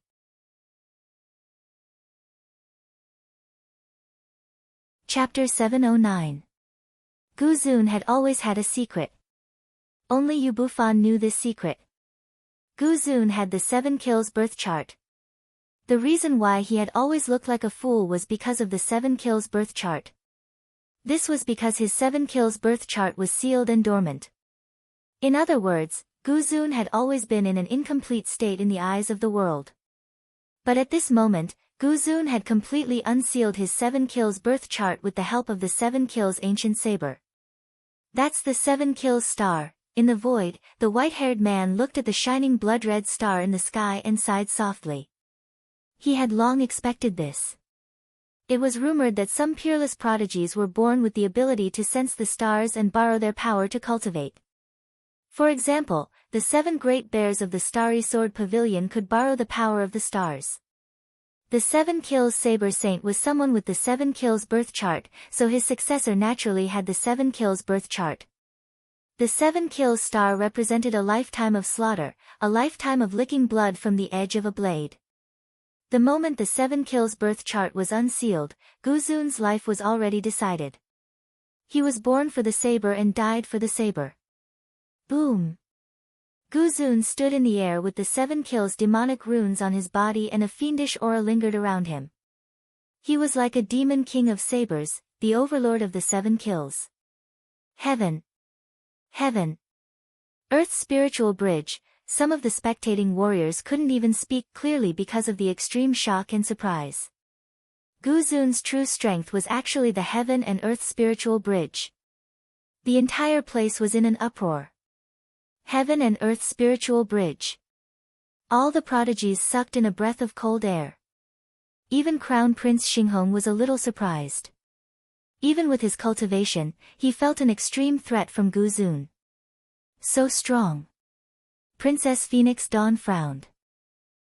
Chapter 709. Gu Zun had always had a secret. Only Yu Bufan knew this secret. Gu Zun had the 7 kills birth chart. The reason why he had always looked like a fool was because of the 7 kills birth chart. This was because his 7 kills birth chart was sealed and dormant. In other words, Gu Zun had always been in an incomplete state in the eyes of the world. But at this moment, Gu Zun had completely unsealed his 7 kills birth chart with the help of the 7 kills ancient saber. That's the 7 kills star. In the void, the white-haired man looked at the shining blood-red star in the sky and sighed softly. He had long expected this. It was rumored that some peerless prodigies were born with the ability to sense the stars and borrow their power to cultivate. For example, the 7 great bears of the Starry Sword Pavilion could borrow the power of the stars. The 7 kills saber saint was someone with the 7 kills birth chart, so his successor naturally had the 7 kills birth chart. The 7 kills star represented a lifetime of slaughter, a lifetime of licking blood from the edge of a blade. The moment the 7 kills birth chart was unsealed, Gu Zun's life was already decided. He was born for the saber and died for the saber. Boom! Gu Zun stood in the air with the 7 kills demonic runes on his body and a fiendish aura lingered around him. He was like a demon king of sabers, the overlord of the 7 kills. Heaven! Heaven! Earth's spiritual bridge. Some of the spectating warriors couldn't even speak clearly because of the extreme shock and surprise. Gu Zun's true strength was actually the heaven and earth spiritual bridge. The entire place was in an uproar. Heaven and earth spiritual bridge. All the prodigies sucked in a breath of cold air. Even Crown Prince Xinghong was a little surprised. Even with his cultivation, he felt an extreme threat from Gu Zun. So strong. Princess Phoenix Dawn frowned.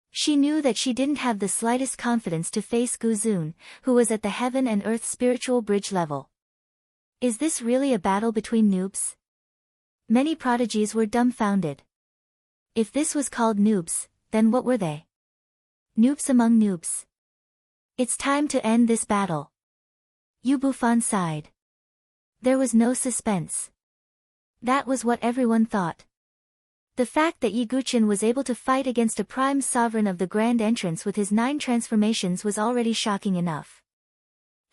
She knew that she didn't have the slightest confidence to face Gu Zun, who was at the heaven and earth spiritual bridge level. Is this really a battle between noobs? Many prodigies were dumbfounded. If this was called noobs, then what were they? Noobs among noobs. It's time to end this battle. Yu Bufan sighed. There was no suspense. That was what everyone thought. The fact that Yi Guqin was able to fight against a prime sovereign of the Grand Entrance with his 9 transformations was already shocking enough.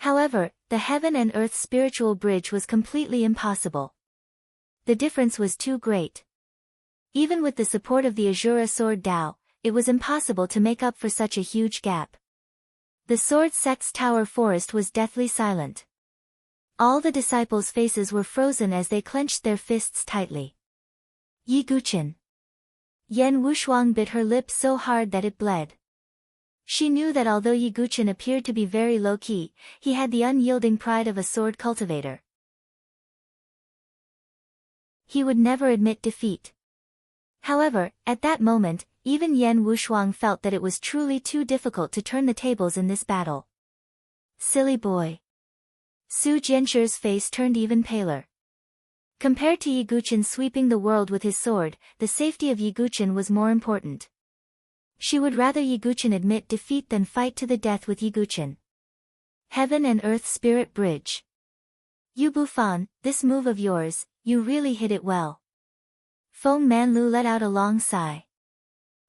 However, the heaven and earth spiritual bridge was completely impossible. The difference was too great. Even with the support of the Azura Sword Dao, it was impossible to make up for such a huge gap. The Sword Sect's tower forest was deathly silent. All the disciples' faces were frozen as they clenched their fists tightly. Yi Guqin. Yan Wushuang bit her lip so hard that it bled. She knew that although Yi Guqin appeared to be very low-key, he had the unyielding pride of a sword cultivator. He would never admit defeat. However, at that moment, even Yan Wushuang felt that it was truly too difficult to turn the tables in this battle. silly boy. Su Jianchu's face turned even paler. Compared to Yiguchen sweeping the world with his sword, the safety of Yiguchen was more important. She would rather Yiguchen admit defeat than fight to the death with Yiguchen. Heaven and Earth Spirit Bridge. Yu Bufan, this move of yours, you really hit it well. Feng Manlu let out a long sigh.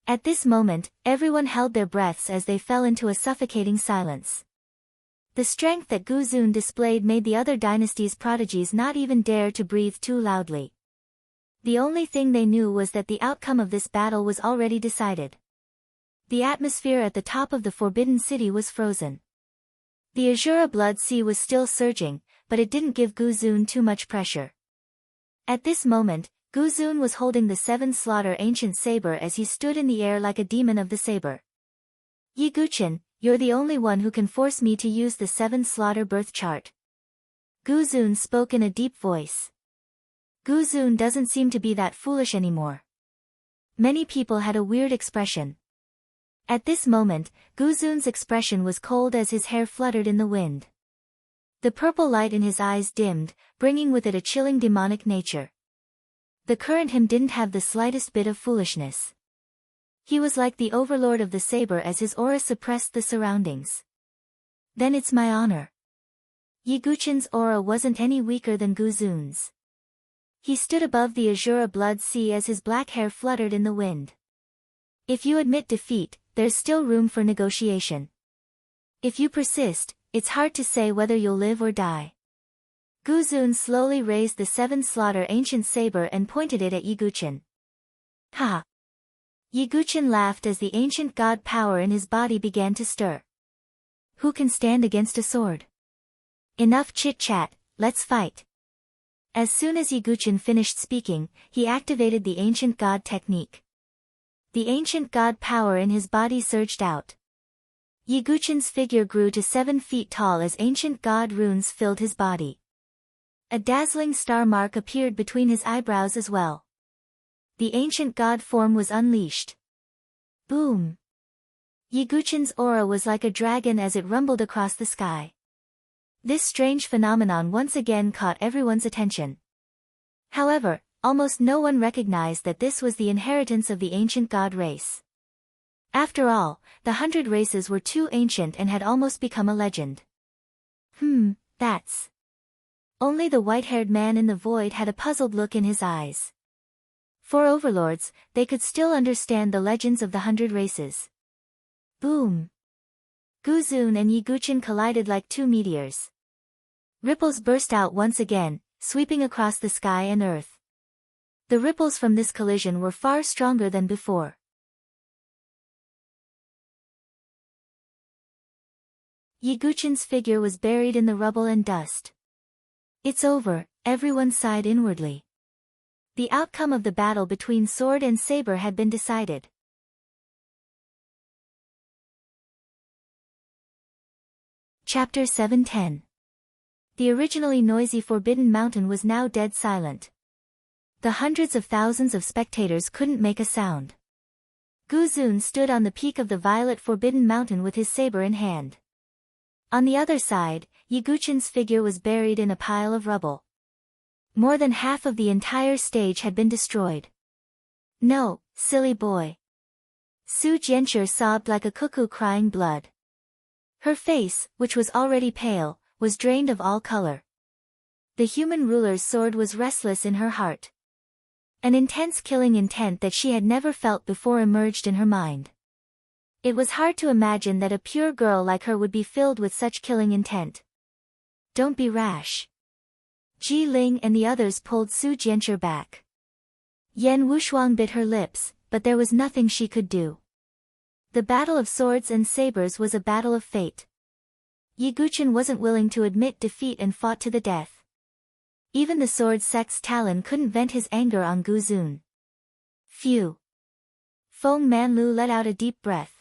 At this moment, everyone held their breaths as they fell into a suffocating silence. The strength that Gu Zun displayed made the other dynasty's prodigies not even dare to breathe too loudly. The only thing they knew was that the outcome of this battle was already decided. The atmosphere at the top of the Forbidden City was frozen. The Azura Blood Sea was still surging, but it didn't give Gu Zun too much pressure. At this moment, Gu Zun was holding the Seven Slaughter Ancient Saber as he stood in the air like a demon of the saber. Yiguchen, you're the only one who can force me to use the Seven Slaughter birth chart. Gu Zun spoke in a deep voice. Gu Zun doesn't seem to be that foolish anymore. Many people had a weird expression. At this moment, Gu Zun's expression was cold as his hair fluttered in the wind. The purple light in his eyes dimmed, bringing with it a chilling demonic nature. The current him didn't have the slightest bit of foolishness. He was like the overlord of the saber as his aura suppressed the surroundings. Then it's my honor. Yiguchen's aura wasn't any weaker than Gu Zun's. He stood above the Azura Blood Sea as his black hair fluttered in the wind. If you admit defeat, there's still room for negotiation. If you persist, it's hard to say whether you'll live or die. Gu Zun slowly raised the Seven Slaughter Ancient Saber and pointed it at Yiguchen. Ha! Yiguchen laughed as the ancient god power in his body began to stir. Who can stand against a sword? Enough chit-chat, let's fight. As soon as Yiguchen finished speaking, he activated the ancient god technique. The ancient god power in his body surged out. Yiguchen's figure grew to 7 feet tall as ancient god runes filled his body. A dazzling star mark appeared between his eyebrows as well. The ancient god form was unleashed. Boom! Yiguchen's aura was like a dragon as it rumbled across the sky. This strange phenomenon once again caught everyone's attention. However, almost no one recognized that this was the inheritance of the ancient god race. After all, the 100 races were too ancient and had almost become a legend. That's... Only the white-haired man in the void had a puzzled look in his eyes. For overlords, they could still understand the legends of the 100 races. Boom! Gu Zun and Yiguchen collided like two meteors. Ripples burst out once again, sweeping across the sky and earth. The ripples from this collision were far stronger than before. Yiguchen's figure was buried in the rubble and dust. It's over, everyone sighed inwardly. The outcome of the battle between sword and saber had been decided. Chapter 710. The originally noisy Forbidden Mountain was now dead silent. The hundreds of thousands of spectators couldn't make a sound. Gu Zun stood on the peak of the violet Forbidden Mountain with his saber in hand. On the other side, Yiguchen's figure was buried in a pile of rubble. More than half of the entire stage had been destroyed. No, silly boy. Su Jianchu sobbed like a cuckoo crying blood. Her face, which was already pale, was drained of all color. The human ruler's sword was restless in her heart. An intense killing intent that she had never felt before emerged in her mind. It was hard to imagine that a pure girl like her would be filled with such killing intent. Don't be rash. Ji Ling and the others pulled Su Jianchu back. Yan Wushuang bit her lips, but there was nothing she could do. The battle of swords and sabers was a battle of fate. Yiguchen wasn't willing to admit defeat and fought to the death. Even the sword sect's Talon couldn't vent his anger on Gu Zun. Phew. Feng Manlu let out a deep breath.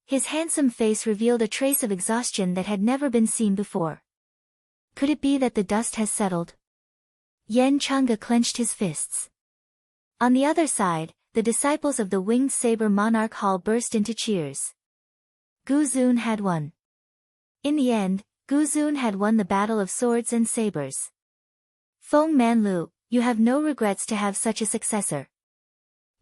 His handsome face revealed a trace of exhaustion that had never been seen before. Could it be that the dust has settled? Yan Chang'e clenched his fists. On the other side, the disciples of the Winged Saber Monarch Hall burst into cheers. Gu Zun had won. In the end, Gu Zun had won the battle of swords and sabers. Feng Manlu, you have no regrets to have such a successor.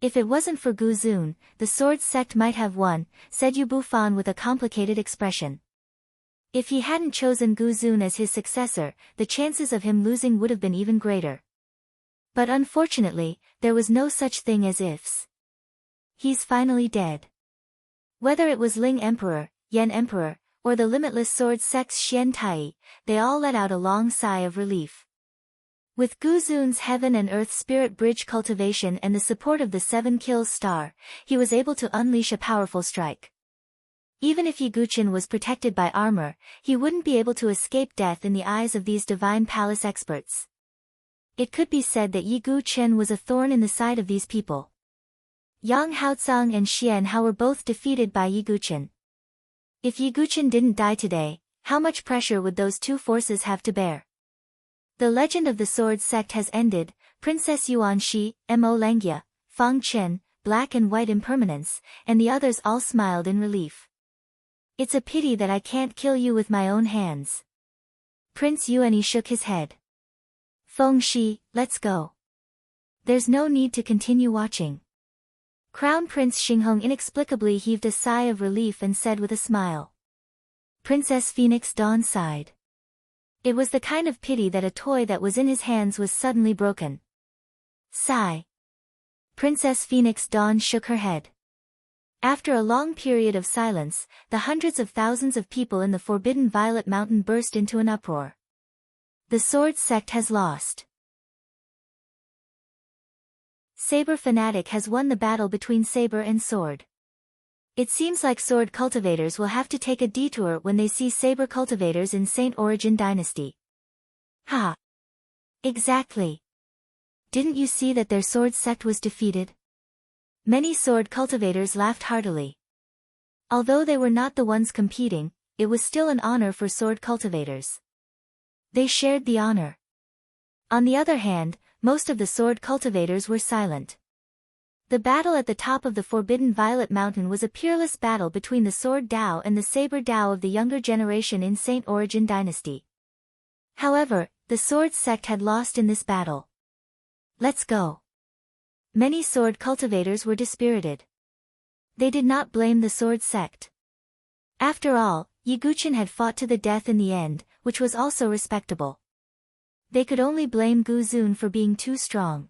If it wasn't for Gu Zun, the sword sect might have won, said Yu Bufan with a complicated expression. If he hadn't chosen Gu Zun as his successor, the chances of him losing would have been even greater. But unfortunately, there was no such thing as ifs. He's finally dead. Whether it was Ling Emperor, Yan Emperor, or the limitless sword sect's Xian Tai, they all let out a long sigh of relief. With Gu Zun's heaven and earth spirit bridge cultivation and the support of the 7 kills star, he was able to unleash a powerful strike. Even if Yi Guqin was protected by armor, he wouldn't be able to escape death in the eyes of these divine palace experts. It could be said that Yi Guqin was a thorn in the side of these people. Yang Haotsang and Xian Hao were both defeated by Yi Guqin. If Yi Guqin didn't die today, how much pressure would those two forces have to bear? The legend of the sword sect has ended. Princess Yuan Shi, Mo Langia, Fang Chen, Black and White Impermanence, and the others all smiled in relief. It's a pity that I can't kill you with my own hands. Prince Yuanyi shook his head. Feng Shi, let's go. There's no need to continue watching. Crown Prince Xinghong inexplicably heaved a sigh of relief and said with a smile. Princess Phoenix Dawn sighed. It was the kind of pity that a toy that was in his hands was suddenly broken. Sigh. Princess Phoenix Dawn shook her head. After a long period of silence, the hundreds of thousands of people in the Forbidden Violet Mountain burst into an uproar. The sword sect has lost. Saber fanatic has won the battle between saber and sword. It seems like sword cultivators will have to take a detour when they see saber cultivators in Saint Origin Dynasty. Ha! Exactly. Didn't you see that their sword sect was defeated? Many sword cultivators laughed heartily. Although they were not the ones competing, it was still an honor for sword cultivators. They shared the honor. On the other hand, most of the sword cultivators were silent. The battle at the top of the Forbidden Violet Mountain was a peerless battle between the Sword Dao and the Saber Dao of the younger generation in Saint Origin Dynasty. However, the sword sect had lost in this battle. Let's go. Many sword cultivators were dispirited. They did not blame the sword sect. After all, Yi Guqin had fought to the death in the end, which was also respectable. They could only blame Gu Zun for being too strong.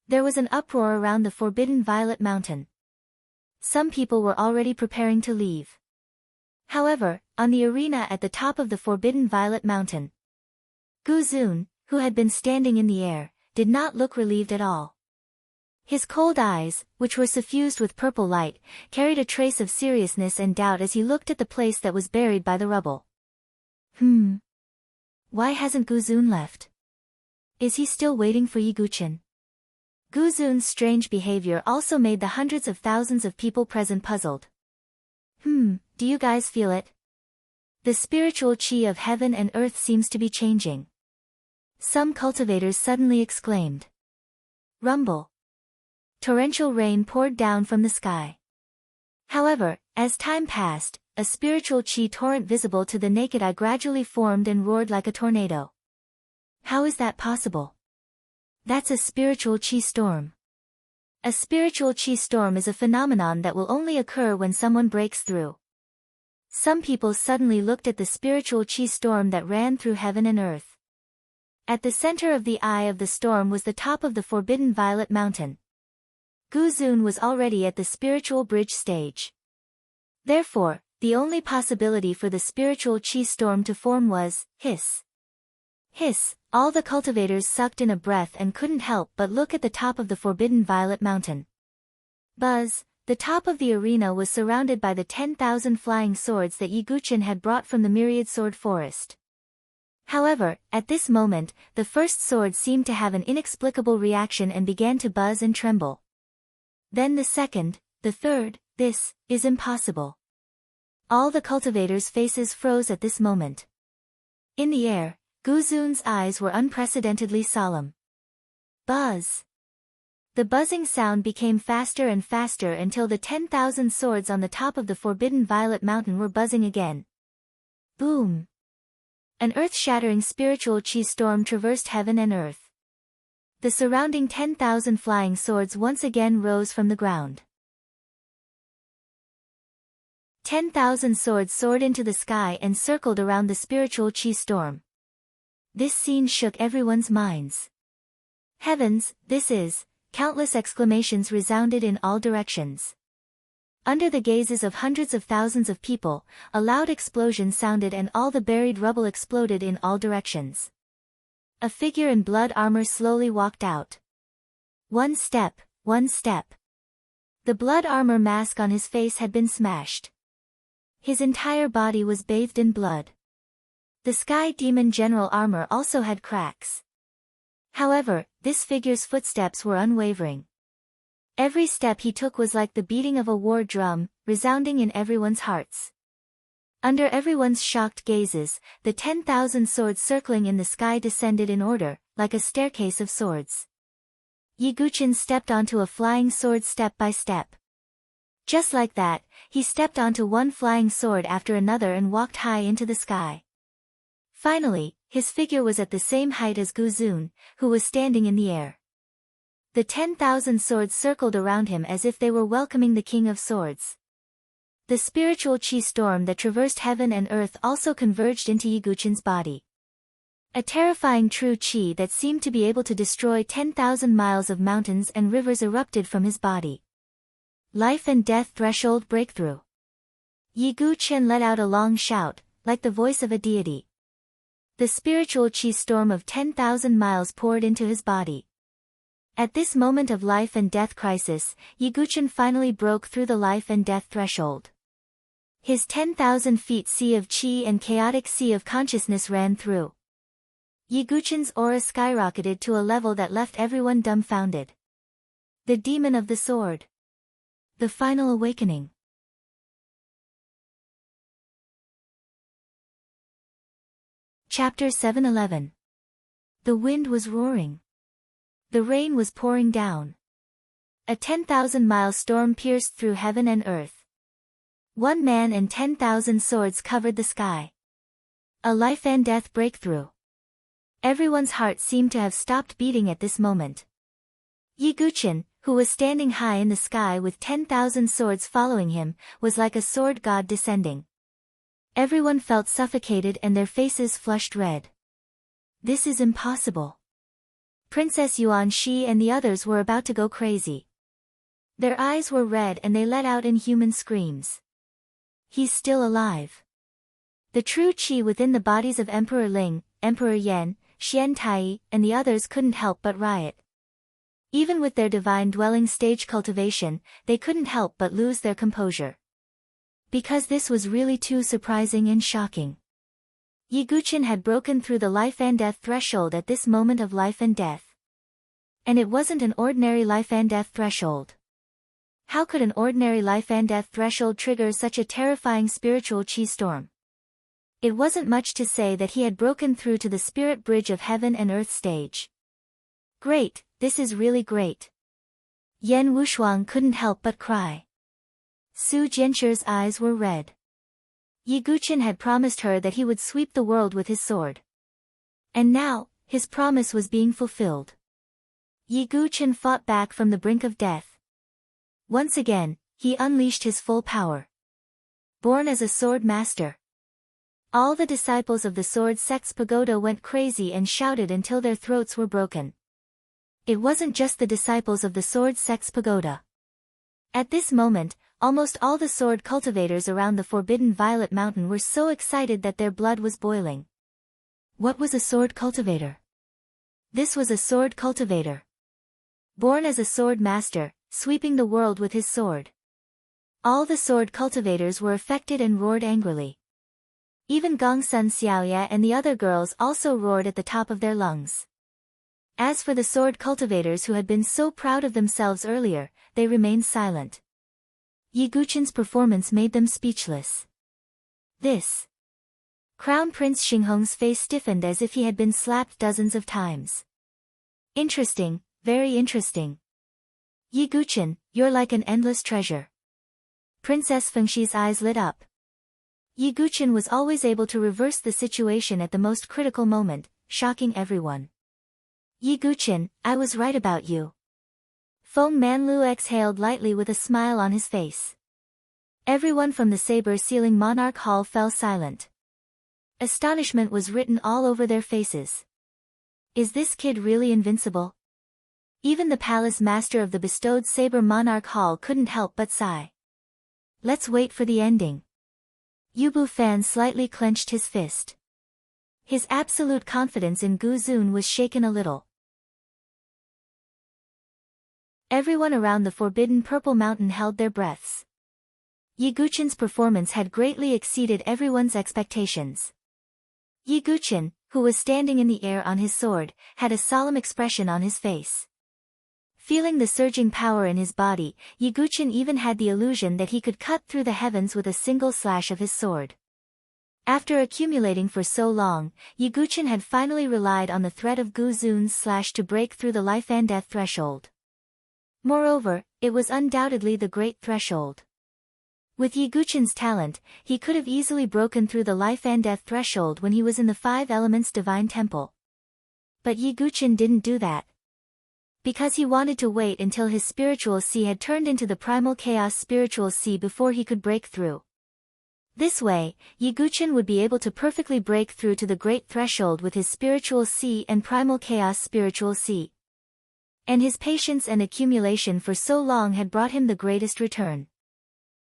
There was an uproar around the Forbidden Violet Mountain. Some people were already preparing to leave. However, on the arena at the top of the Forbidden Violet Mountain, Gu Zun, who had been standing in the air, did not look relieved at all. His cold eyes, which were suffused with purple light, carried a trace of seriousness and doubt as he looked at the place that was buried by the rubble. Why hasn't Gu Zun left? Is he still waiting for Yi Guqin? Gu Zun's strange behavior also made the hundreds of thousands of people present puzzled. Do you guys feel it? The spiritual chi of heaven and earth seems to be changing. Some cultivators suddenly exclaimed. Rumble. Torrential rain poured down from the sky. However, as time passed, a spiritual chi torrent visible to the naked eye gradually formed and roared like a tornado. How is that possible? That's a spiritual chi storm. A spiritual chi storm is a phenomenon that will only occur when someone breaks through. Some people suddenly looked at the spiritual chi storm that ran through heaven and earth. At the center of the eye of the storm was the top of the Forbidden Violet Mountain. Gu Zun was already at the spiritual bridge stage. Therefore, the only possibility for the spiritual chi storm to form was, hiss. Hiss, all the cultivators sucked in a breath and couldn't help but look at the top of the Forbidden Violet Mountain. Buzz, the top of the arena was surrounded by the 10,000 flying swords that Yi Guqin had brought from the myriad sword forest. However, at this moment, the first sword seemed to have an inexplicable reaction and began to buzz and tremble. Then the second, the third. This is impossible. All the cultivators' faces froze at this moment. In the air, Gu Zun's eyes were unprecedentedly solemn. Buzz. The buzzing sound became faster and faster until the 10,000 swords on the top of the Forbidden Violet Mountain were buzzing again. Boom! An earth-shattering spiritual chi storm traversed heaven and earth. The surrounding 10,000 flying swords once again rose from the ground. 10,000 swords soared into the sky and circled around the spiritual chi storm. This scene shook everyone's minds. Heavens, this is... Countless exclamations resounded in all directions. Under the gazes of hundreds of thousands of people, a loud explosion sounded and all the buried rubble exploded in all directions. A figure in blood armor slowly walked out. One step, one step. The blood armor mask on his face had been smashed. His entire body was bathed in blood. The Sky Demon General armor also had cracks. However, this figure's footsteps were unwavering. Every step he took was like the beating of a war drum, resounding in everyone's hearts. Under everyone's shocked gazes, the 10,000 swords circling in the sky descended in order, like a staircase of swords. Yiguchin stepped onto a flying sword step by step. Just like that, he stepped onto one flying sword after another and walked high into the sky. Finally, his figure was at the same height as Guzun, who was standing in the air. The 10,000 swords circled around him as if they were welcoming the King of Swords. The spiritual chi storm that traversed heaven and earth also converged into Yiguchin's body. A terrifying true chi that seemed to be able to destroy 10,000 miles of mountains and rivers erupted from his body. Life and death threshold breakthrough. Yiguchin let out a long shout, like the voice of a deity. The spiritual chi storm of 10,000 miles poured into his body. At this moment of life and death crisis, Yiguchin finally broke through the life and death threshold. His 10,000 feet sea of chi and chaotic sea of consciousness ran through. Yiguchin's aura skyrocketed to a level that left everyone dumbfounded. The Demon of the Sword. The Final Awakening. Chapter 7:11. The wind was roaring. The rain was pouring down. A 10,000-mile storm pierced through heaven and earth. One man and 10,000 swords covered the sky. A life and death breakthrough. Everyone's heart seemed to have stopped beating at this moment. Yiguchin, who was standing high in the sky with 10,000 swords following him, was like a sword god descending. Everyone felt suffocated and their faces flushed red. This is impossible. Princess Yuan Shi and the others were about to go crazy. Their eyes were red and they let out inhuman screams. He's still alive. The true chi within the bodies of Emperor Ling, Emperor Yan, Xian Tai, and the others couldn't help but riot. Even with their divine dwelling stage cultivation, they couldn't help but lose their composure. Because this was really too surprising and shocking. Yiguchin had broken through the life and death threshold at this moment of life and death. And it wasn't an ordinary life and death threshold. How could an ordinary life and death threshold trigger such a terrifying spiritual chi storm? It wasn't much to say that he had broken through to the spirit bridge of heaven and earth stage. Great, this is really great. Yan Wushuang couldn't help but cry. Su Jianchu's eyes were red. Yiguchin had promised her that he would sweep the world with his sword. And now, his promise was being fulfilled. Yiguchin fought back from the brink of death. Once again, he unleashed his full power. Born as a sword master. All the disciples of the sword sect's pagoda went crazy and shouted until their throats were broken. It wasn't just the disciples of the sword sect's pagoda. At this moment, almost all the sword cultivators around the Forbidden Violet Mountain were so excited that their blood was boiling. What was a sword cultivator? This was a sword cultivator. Born as a sword master, sweeping the world with his sword. All the sword cultivators were affected and roared angrily. Even Gongsun Xiaoya and the other girls also roared at the top of their lungs. As for the sword cultivators who had been so proud of themselves earlier, they remained silent. Yiguchin's performance made them speechless. This. Crown Prince Xinghong's face stiffened as if he had been slapped dozens of times. Interesting, very interesting. Yiguchin, you're like an endless treasure. Princess Fengxi's eyes lit up. Yiguchen was always able to reverse the situation at the most critical moment, shocking everyone. Yiguchen, I was right about you. Feng Manlu exhaled lightly with a smile on his face. Everyone from the saber-sealing monarch hall fell silent. Astonishment was written all over their faces. Is this kid really invincible? Even the palace master of the bestowed saber monarch hall couldn't help but sigh. Let's wait for the ending. Yubu Fan slightly clenched his fist. His absolute confidence in Gu Zun was shaken a little. Everyone around the forbidden purple mountain held their breaths. Yiguchen's performance had greatly exceeded everyone's expectations. Yiguchen, who was standing in the air on his sword, had a solemn expression on his face. Feeling the surging power in his body, Yiguchen even had the illusion that he could cut through the heavens with a single slash of his sword. After accumulating for so long, Yiguchen had finally relied on the threat of Gu Zun's slash to break through the life and death threshold. Moreover, it was undoubtedly the great threshold. With Yiguchen's talent, he could have easily broken through the life and death threshold when he was in the Five Elements Divine Temple. But Yiguchen didn't do that. Because he wanted to wait until his spiritual sea had turned into the primal chaos spiritual sea before he could break through. This way, Yiguchen would be able to perfectly break through to the great threshold with his spiritual sea and primal chaos spiritual sea. And his patience and accumulation for so long had brought him the greatest return.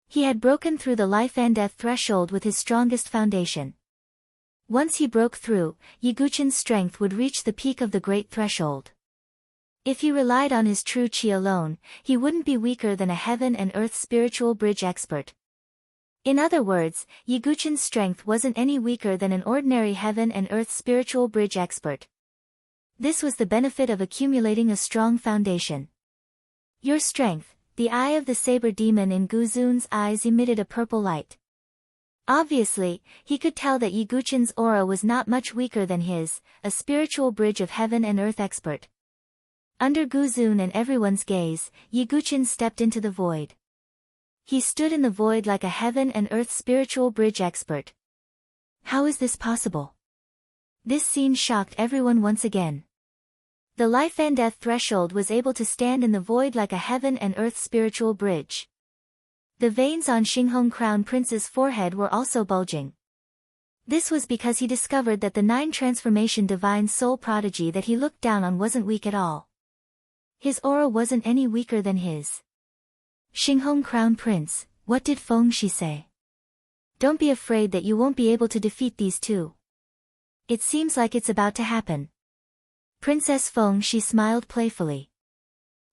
He had broken through the life and death threshold with his strongest foundation. Once he broke through, Yiguchen's strength would reach the peak of the great threshold. If he relied on his true chi alone, he wouldn't be weaker than a heaven and earth spiritual bridge expert. In other words, Yiguchen's strength wasn't any weaker than an ordinary heaven and earth spiritual bridge expert. This was the benefit of accumulating a strong foundation. Your strength, the eye of the saber demon in Gu Zun's eyes emitted a purple light. Obviously, he could tell that Yiguchen's aura was not much weaker than his, a spiritual bridge of heaven and earth expert. Under Gu Zun and everyone's gaze, Yiguchen stepped into the void. He stood in the void like a heaven and earth spiritual bridge expert. How is this possible? This scene shocked everyone once again. The life and death threshold was able to stand in the void like a heaven and earth spiritual bridge. The veins on Xinghong Crown Prince's forehead were also bulging. This was because he discovered that the 9 transformation divine soul prodigy that he looked down on wasn't weak at all. His aura wasn't any weaker than his. Xinghong Crown Prince, what did Feng Shi say? Don't be afraid that you won't be able to defeat these two. It seems like it's about to happen. Princess Feng Shi smiled playfully.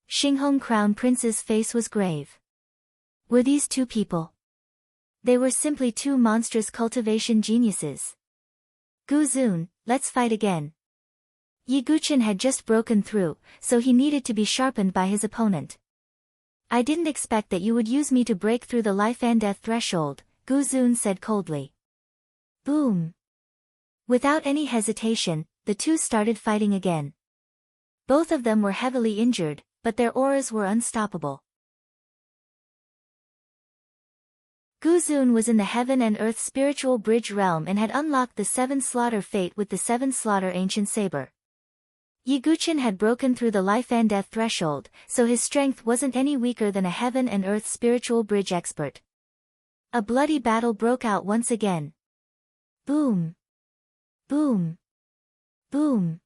Xinghong Crown Prince's face was grave. Were these two people? They were simply two monstrous cultivation geniuses. Gu Zun, let's fight again. Yiguchen had just broken through, so he needed to be sharpened by his opponent. I didn't expect that you would use me to break through the life and death threshold, Gu Zun said coldly. Boom! Without any hesitation, the two started fighting again. Both of them were heavily injured, but their auras were unstoppable. Gu Zun was in the heaven and earth spiritual bridge realm and had unlocked the 7 slaughter fate with the 7 slaughter ancient saber. Yiguchen had broken through the life and death threshold, so his strength wasn't any weaker than a heaven and earth spiritual bridge expert. A bloody battle broke out once again. Boom! Boom! Boom!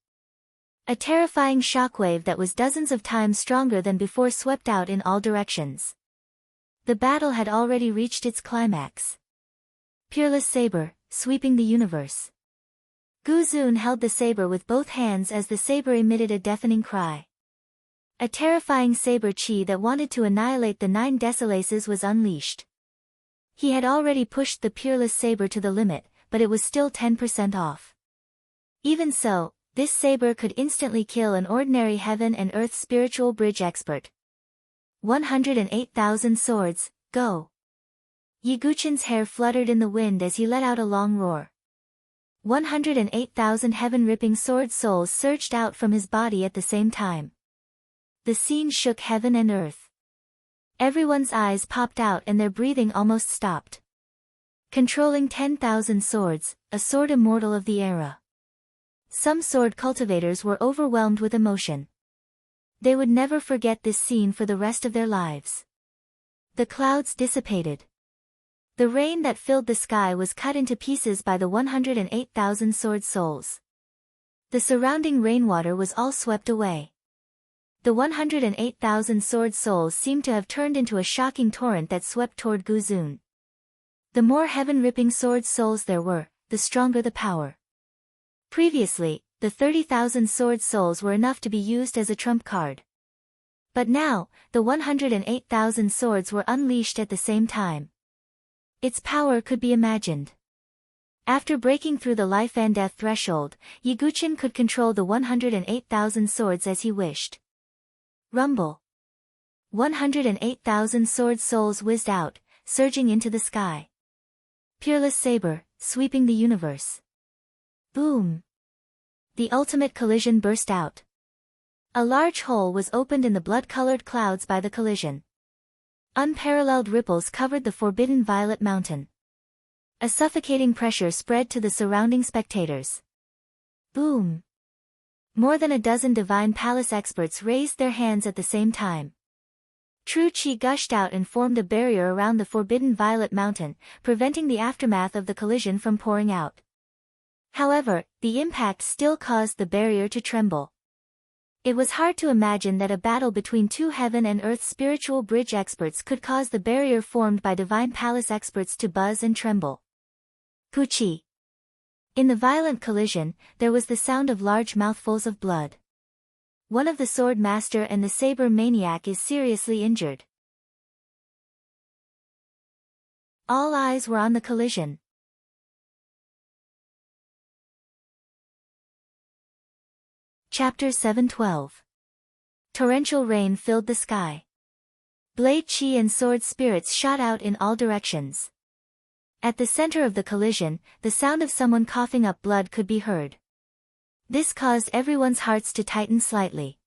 A terrifying shockwave that was dozens of times stronger than before swept out in all directions. The battle had already reached its climax. Peerless saber, sweeping the universe. Gu Zun held the saber with both hands as the saber emitted a deafening cry. A terrifying saber chi that wanted to annihilate the 9 Desolaces was unleashed. He had already pushed the peerless saber to the limit, but it was still 10% off. Even so, this saber could instantly kill an ordinary heaven and earth spiritual bridge expert. 108,000 swords, go! Yiguchen's hair fluttered in the wind as he let out a long roar. 108,000 heaven-ripping sword souls surged out from his body at the same time. The scene shook heaven and earth. Everyone's eyes popped out and their breathing almost stopped. Controlling 10,000 swords, a sword immortal of the era. Some sword cultivators were overwhelmed with emotion. They would never forget this scene for the rest of their lives. The clouds dissipated. The rain that filled the sky was cut into pieces by the 108,000 sword souls. The surrounding rainwater was all swept away. The 108,000 sword souls seemed to have turned into a shocking torrent that swept toward Guzun. The more heaven-ripping sword souls there were, the stronger the power. Previously, the 30,000 sword souls were enough to be used as a trump card. But now, the 108,000 swords were unleashed at the same time. Its power could be imagined. After breaking through the life and death threshold, Yiguchin could control the 108,000 swords as he wished. Rumble. 108,000 sword souls whizzed out, surging into the sky. Peerless saber, sweeping the universe. Boom! The ultimate collision burst out. A large hole was opened in the blood-colored clouds by the collision. Unparalleled ripples covered the forbidden violet mountain. A suffocating pressure spread to the surrounding spectators. Boom! More than a dozen divine palace experts raised their hands at the same time. True Qi gushed out and formed a barrier around the forbidden violet mountain, preventing the aftermath of the collision from pouring out. However, the impact still caused the barrier to tremble. It was hard to imagine that a battle between two heaven and earth spiritual bridge experts could cause the barrier formed by divine palace experts to buzz and tremble. Puchi. In the violent collision, there was the sound of large mouthfuls of blood. One of the sword master and the saber maniac is seriously injured. All eyes were on the collision. Chapter 7:12. Torrential rain filled the sky. Blade Qi and sword spirits shot out in all directions. At the center of the collision, the sound of someone coughing up blood could be heard. This caused everyone's hearts to tighten slightly.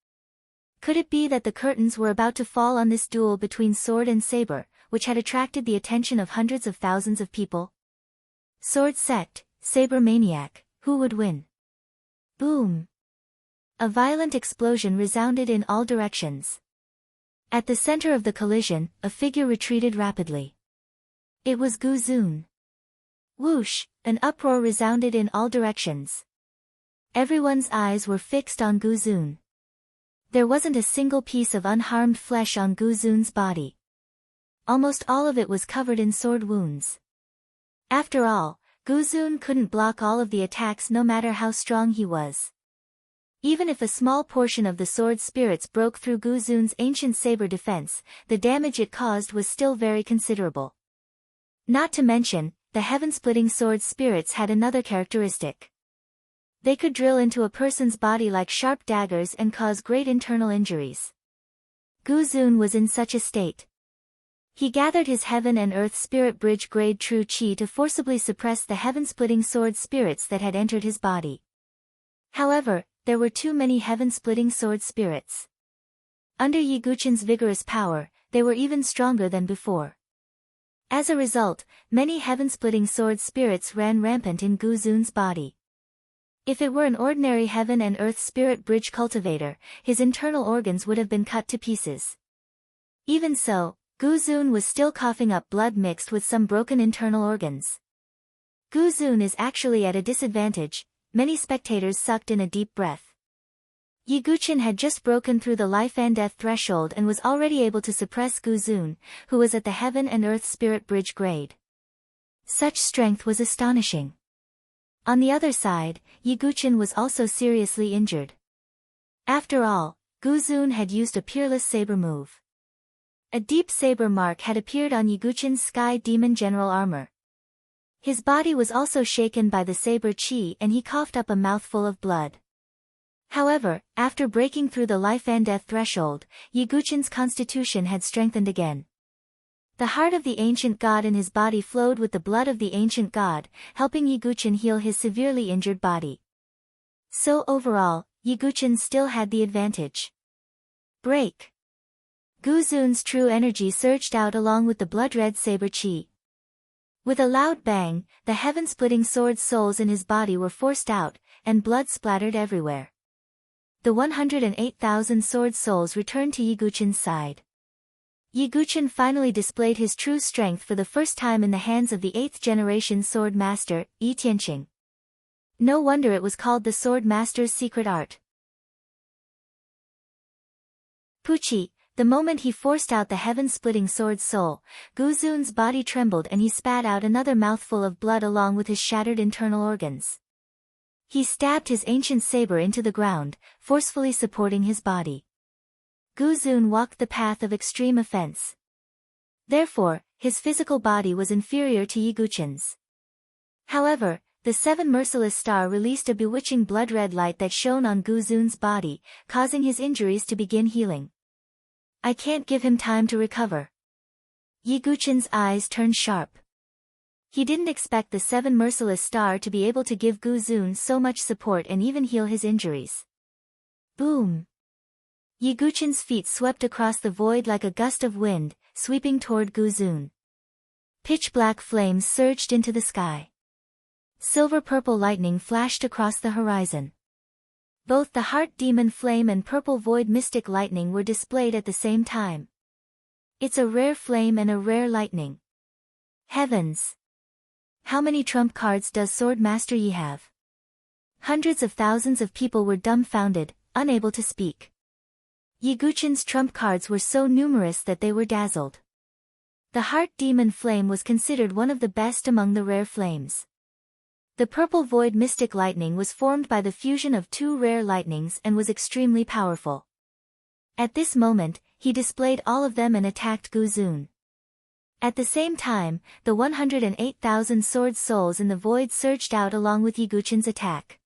Could it be that the curtains were about to fall on this duel between sword and saber, which had attracted the attention of hundreds of thousands of people? Sword sect, saber maniac, who would win? Boom! A violent explosion resounded in all directions. At the center of the collision, a figure retreated rapidly. It was Guzun. Whoosh! An uproar resounded in all directions. Everyone's eyes were fixed on Guzun. There wasn't a single piece of unharmed flesh on Guzun's body. Almost all of it was covered in sword wounds. After all, Guzun couldn't block all of the attacks no matter how strong he was. Even if a small portion of the sword spirits broke through Guzun's ancient saber defense, the damage it caused was still very considerable. Not to mention, the heaven-splitting sword spirits had another characteristic. They could drill into a person's body like sharp daggers and cause great internal injuries. Guzun was in such a state. He gathered his heaven and earth spirit bridge grade true Qi to forcibly suppress the heaven-splitting sword spirits that had entered his body. However, there were too many heaven-splitting sword spirits. Under Yiguchin's vigorous power, they were even stronger than before. As a result, many heaven-splitting sword spirits ran rampant in Guzun's body. If it were an ordinary heaven and earth spirit bridge cultivator, his internal organs would have been cut to pieces. Even so, Guzun was still coughing up blood mixed with some broken internal organs. Guzun is actually at a disadvantage. Many spectators sucked in a deep breath. Yiguchin had just broken through the life and death threshold and was already able to suppress Guzun, who was at the heaven and earth spirit bridge grade. Such strength was astonishing. On the other side, Yiguchin was also seriously injured. After all, Guzun had used a peerless saber move. A deep saber mark had appeared on Yiguchin's Sky Demon General armor. His body was also shaken by the saber Qi and he coughed up a mouthful of blood. However, after breaking through the life and death threshold, Yiguchin's constitution had strengthened again. The heart of the ancient god in his body flowed with the blood of the ancient god, helping Yiguchin heal his severely injured body. So overall, Yiguchin still had the advantage. Break. Guzun's true energy surged out along with the blood-red saber Qi. With a loud bang, the heaven-splitting sword souls in his body were forced out, and blood splattered everywhere. The 108,000 sword souls returned to Yiguchen's side. Yiguchen finally displayed his true strength for the first time in the hands of the 8th-generation sword master, Yi Tianqing. No wonder it was called the sword master's secret art. Puchi, the moment he forced out the heaven-splitting sword soul, Guzun's body trembled and he spat out another mouthful of blood along with his shattered internal organs. He stabbed his ancient saber into the ground, forcefully supporting his body. Guzun walked the path of extreme offense. Therefore, his physical body was inferior to Yiguchen's. However, the 7 merciless star released a bewitching blood-red light that shone on Guzun's body, causing his injuries to begin healing. I can't give him time to recover. Yiguchen's eyes turned sharp. He didn't expect the 7 merciless star to be able to give Guzun so much support and even heal his injuries. Boom! Yiguchen's feet swept across the void like a gust of wind, sweeping toward Guzun. Pitch-black flames surged into the sky. Silver-purple lightning flashed across the horizon. Both the heart demon flame and purple void mystic lightning were displayed at the same time. It's a rare flame and a rare lightning. Heavens! How many trump cards does Sword Master Yi have? Hundreds of thousands of people were dumbfounded, unable to speak. Yiguchen's trump cards were so numerous that they were dazzled. The heart demon flame was considered one of the best among the rare flames. The purple void mystic lightning was formed by the fusion of 2 rare lightnings and was extremely powerful. At this moment, he displayed all of them and attacked Guzun. At the same time, the 108,000 sword souls in the void surged out along with Yiguchen's attack.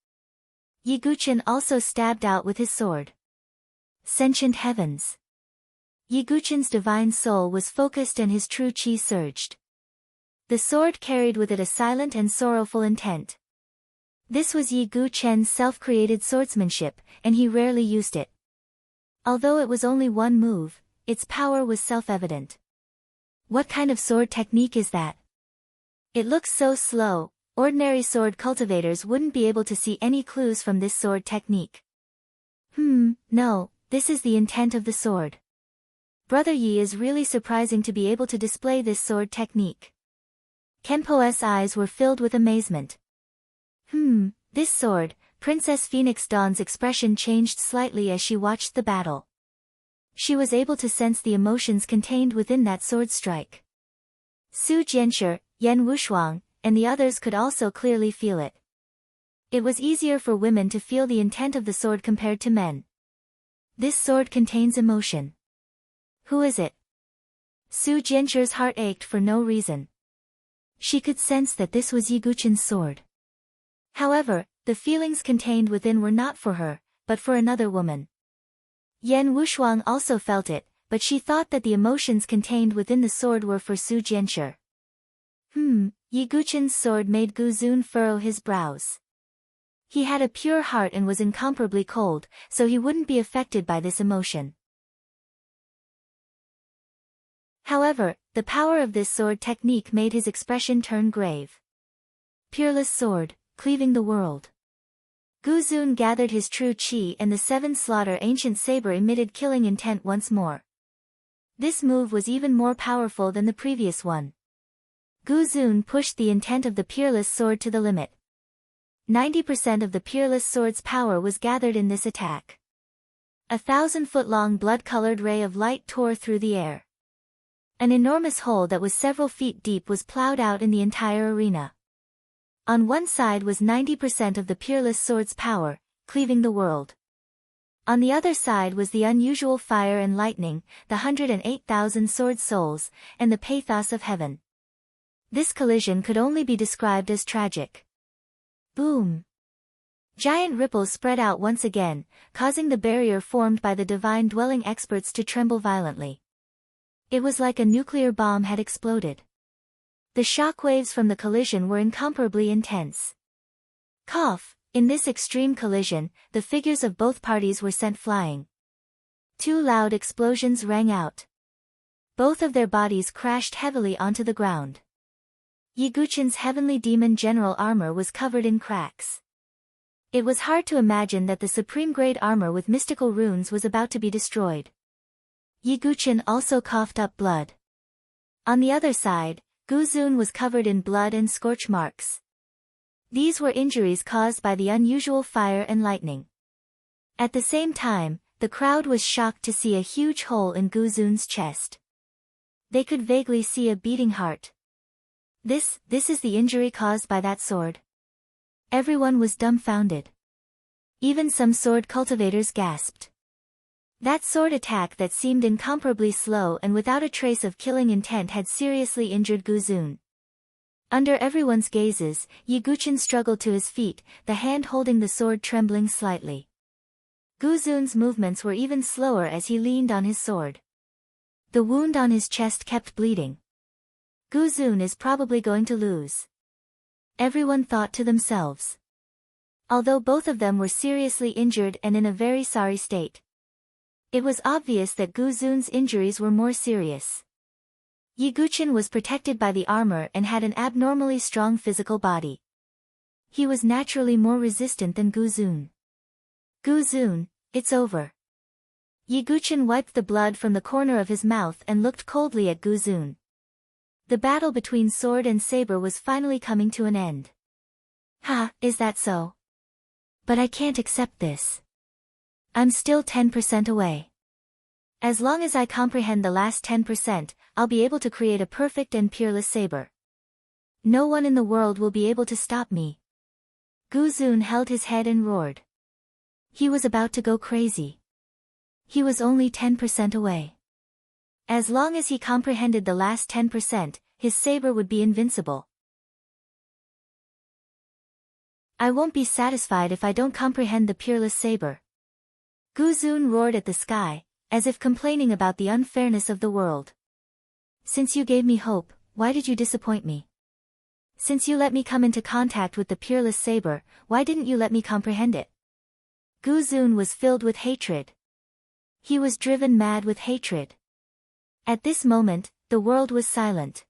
Yiguchen also stabbed out with his sword. Sentient heavens! Yiguchen's divine soul was focused and his true chi surged. The sword carried with it a silent and sorrowful intent. This was Yiguchen's self-created swordsmanship, and he rarely used it. Although it was only one move, its power was self-evident. What kind of sword technique is that? It looks so slow, ordinary sword cultivators wouldn't be able to see any clues from this sword technique. No, this is the intent of the sword. Brother Yi is really surprising to be able to display this sword technique. Kenpo's eyes were filled with amazement. This sword, Princess Phoenix Dawn's expression changed slightly as she watched the battle. She was able to sense the emotions contained within that sword strike. Su Jianshi, Yan Wushuang, and the others could also clearly feel it. It was easier for women to feel the intent of the sword compared to men. This sword contains emotion. Who is it? Su Jianshi's heart ached for no reason. She could sense that this was Yiguchen's sword. However, the feelings contained within were not for her, but for another woman. Yan Wushuang also felt it, but she thought that the emotions contained within the sword were for Su Jianshi. Yiguchen's sword made Guzun furrow his brows. He had a pure heart and was incomparably cold, so he wouldn't be affected by this emotion. However, the power of this sword technique made his expression turn grave. Peerless sword, cleaving the world. Guzun gathered his true chi and the 7 slaughter ancient saber emitted killing intent once more. This move was even more powerful than the previous one. Guzun pushed the intent of the peerless sword to the limit. 90% of the peerless sword's power was gathered in this attack. 1,000-foot-long blood-colored ray of light tore through the air. An enormous hole that was several feet deep was plowed out in the entire arena. On one side was 90% of the peerless sword's power, cleaving the world. On the other side was the unusual fire and lightning, the 108,000 sword souls, and the pathos of heaven. This collision could only be described as tragic. Boom! Giant ripples spread out once again, causing the barrier formed by the divine dwelling experts to tremble violently. It was like a nuclear bomb had exploded. The shockwaves from the collision were incomparably intense. Cough! In this extreme collision, the figures of both parties were sent flying. 2 loud explosions rang out. Both of their bodies crashed heavily onto the ground. Yiguchen's heavenly demon general armor was covered in cracks. It was hard to imagine that the supreme-grade armor with mystical runes was about to be destroyed. Yiguchen also coughed up blood. On the other side, Guzun was covered in blood and scorch marks. These were injuries caused by the unusual fire and lightning. At the same time, the crowd was shocked to see a huge hole in Guzun's chest. They could vaguely see a beating heart. This is the injury caused by that sword. Everyone was dumbfounded. Even some sword cultivators gasped. That sword attack that seemed incomparably slow and without a trace of killing intent had seriously injured Guzun. Under everyone's gazes, Yiguchen struggled to his feet, the hand holding the sword trembling slightly. Guzun's movements were even slower as he leaned on his sword. The wound on his chest kept bleeding. Guzun is probably going to lose. Everyone thought to themselves. Although both of them were seriously injured and in a very sorry state. It was obvious that Guzun's injuries were more serious. Yiguchen was protected by the armor and had an abnormally strong physical body. He was naturally more resistant than Guzun. Guzun, it's over. Yiguchen wiped the blood from the corner of his mouth and looked coldly at Guzun. The battle between sword and saber was finally coming to an end. Ha, is that so? But I can't accept this. I'm still 10% away. As long as I comprehend the last 10%, I'll be able to create a perfect and peerless saber. No one in the world will be able to stop me. Guzun held his head and roared. He was about to go crazy. He was only 10% away. As long as he comprehended the last 10%, his saber would be invincible. I won't be satisfied if I don't comprehend the peerless saber. Guzun roared at the sky, as if complaining about the unfairness of the world. Since you gave me hope, why did you disappoint me? Since you let me come into contact with the peerless saber, why didn't you let me comprehend it? Guzun was filled with hatred. He was driven mad with hatred. At this moment, the world was silent.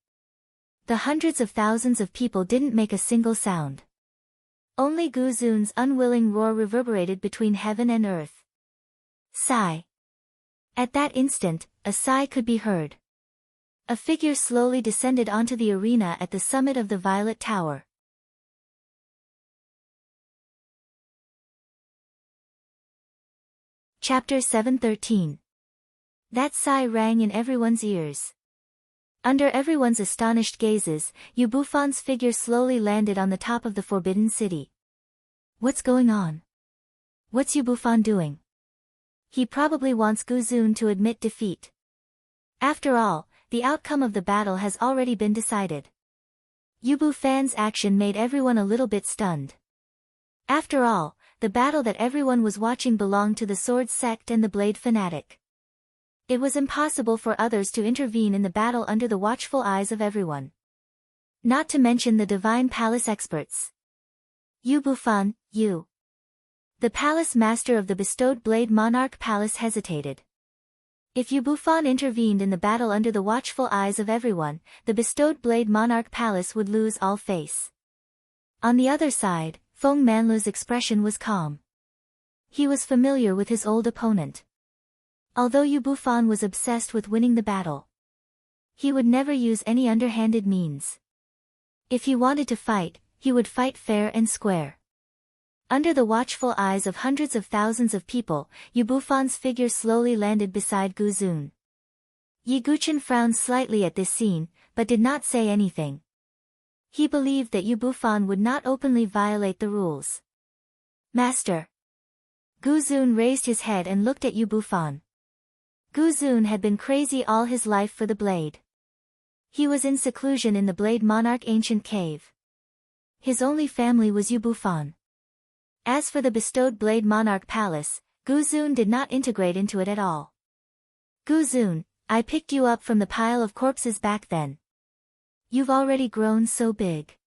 The hundreds of thousands of people didn't make a single sound. Only Guzun's unwilling roar reverberated between heaven and earth. Sigh. At that instant, a sigh could be heard. A figure slowly descended onto the arena at the summit of the Violet Tower. Chapter 713. That sigh rang in everyone's ears. Under everyone's astonished gazes, Yu Bufan's figure slowly landed on the top of the Forbidden City. What's going on? What's Yu Bufan doing? He probably wants Guzun to admit defeat. After all, the outcome of the battle has already been decided. Yu Bufan's action made everyone a little bit stunned. After all, the battle that everyone was watching belonged to the Sword Sect and the Blade Fanatic. It was impossible for others to intervene in the battle under the watchful eyes of everyone. Not to mention the Divine Palace experts. Yu Bufan, you. The palace master of the bestowed Blade Monarch Palace hesitated. If Yu Bufan intervened in the battle under the watchful eyes of everyone, the bestowed Blade Monarch Palace would lose all face. On the other side, Feng Manlu's expression was calm. He was familiar with his old opponent. Although Yu Bufan was obsessed with winning the battle, he would never use any underhanded means. If he wanted to fight, he would fight fair and square. Under the watchful eyes of hundreds of thousands of people, Yu Bufan's figure slowly landed beside Guzun. Yiguchen frowned slightly at this scene, but did not say anything. He believed that Yu Bufan would not openly violate the rules. Master. Guzun raised his head and looked at Yu Bufan. Guzun had been crazy all his life for the blade. He was in seclusion in the Blade Monarch ancient cave. His only family was Yu Bufan. As for the bestowed Blade Monarch Palace, Guzun did not integrate into it at all. Guzun, I picked you up from the pile of corpses back then. You've already grown so big.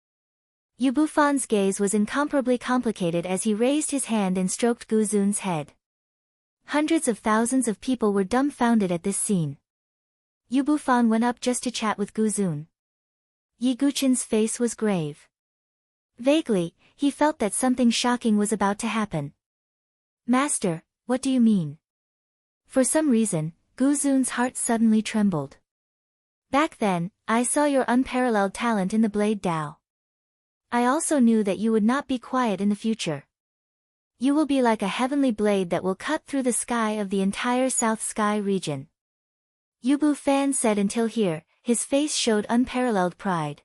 Yu Bufan's gaze was incomparably complicated as he raised his hand and stroked Guzun's head. Hundreds of thousands of people were dumbfounded at this scene. Yu Bufan went up just to chat with Guzun. Yi Guqin's face was grave. Vaguely, he felt that something shocking was about to happen. Master, what do you mean? For some reason, Gu Zun's heart suddenly trembled. Back then, I saw your unparalleled talent in the Blade Dao. I also knew that you would not be quiet in the future. You will be like a heavenly blade that will cut through the sky of the entire South Sky region. Yu Bufan said until here, his face showed unparalleled pride.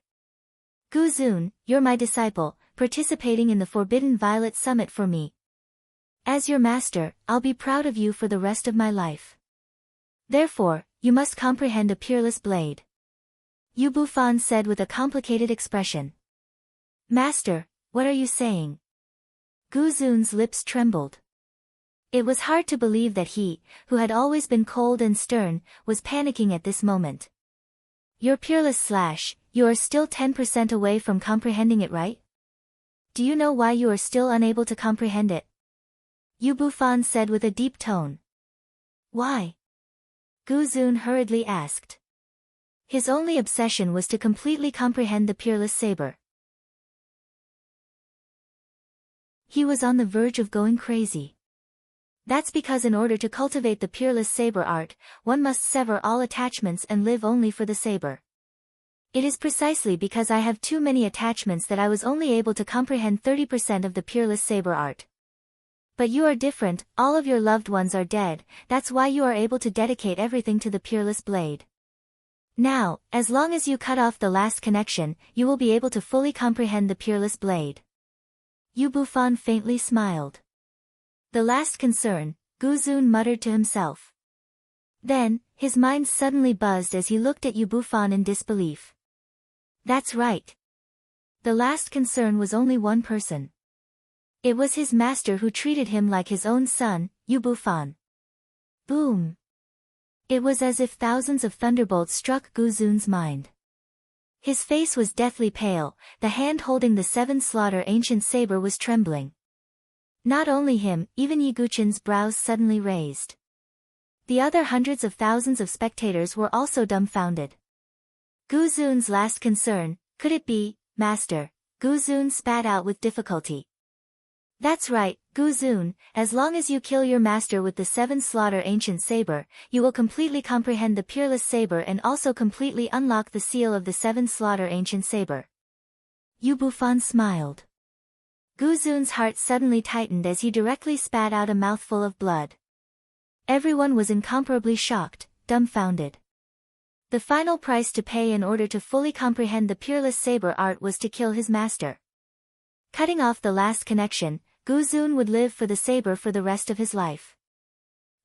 Gu Zun, you're my disciple, participating in the Forbidden Violet Summit for me. As your master, I'll be proud of you for the rest of my life. Therefore, you must comprehend a peerless blade. Yu Bufan said with a complicated expression. Master, what are you saying? Gu Zun's lips trembled. It was hard to believe that he, who had always been cold and stern, was panicking at this moment. You're peerless / you are still 10% away from comprehending it, right? Do you know why you are still unable to comprehend it? Yu Bufan said with a deep tone. Why? Gu Zun hurriedly asked. His only obsession was to completely comprehend the peerless saber. He was on the verge of going crazy. That's because in order to cultivate the peerless saber art, one must sever all attachments and live only for the saber. It is precisely because I have too many attachments that I was only able to comprehend 30% of the peerless saber art. But you are different, all of your loved ones are dead, that's why you are able to dedicate everything to the peerless blade. Now, as long as you cut off the last connection, you will be able to fully comprehend the peerless blade. Yu Bufan faintly smiled. The last concern, Gu Zun muttered to himself. Then, his mind suddenly buzzed as he looked at Yu Bufan in disbelief. That's right. The last concern was only one person. It was his master who treated him like his own son, Yu Bufan. Boom! It was as if thousands of thunderbolts struck Gu Zun's mind. His face was deathly pale, the hand holding the seven slaughter ancient saber was trembling. Not only him, even Yi Guqin's brows suddenly raised. The other hundreds of thousands of spectators were also dumbfounded. Gu Zun's last concern, could it be, Master? Gu Zun spat out with difficulty. That's right, Gu Zun, as long as you kill your master with the seven slaughter ancient saber, you will completely comprehend the peerless saber and also completely unlock the seal of the seven slaughter ancient saber. Yu Bufan smiled. Gu Zun's heart suddenly tightened as he directly spat out a mouthful of blood. Everyone was incomparably shocked, dumbfounded. The final price to pay in order to fully comprehend the peerless saber art was to kill his master. Cutting off the last connection, Gu Zun would live for the saber for the rest of his life.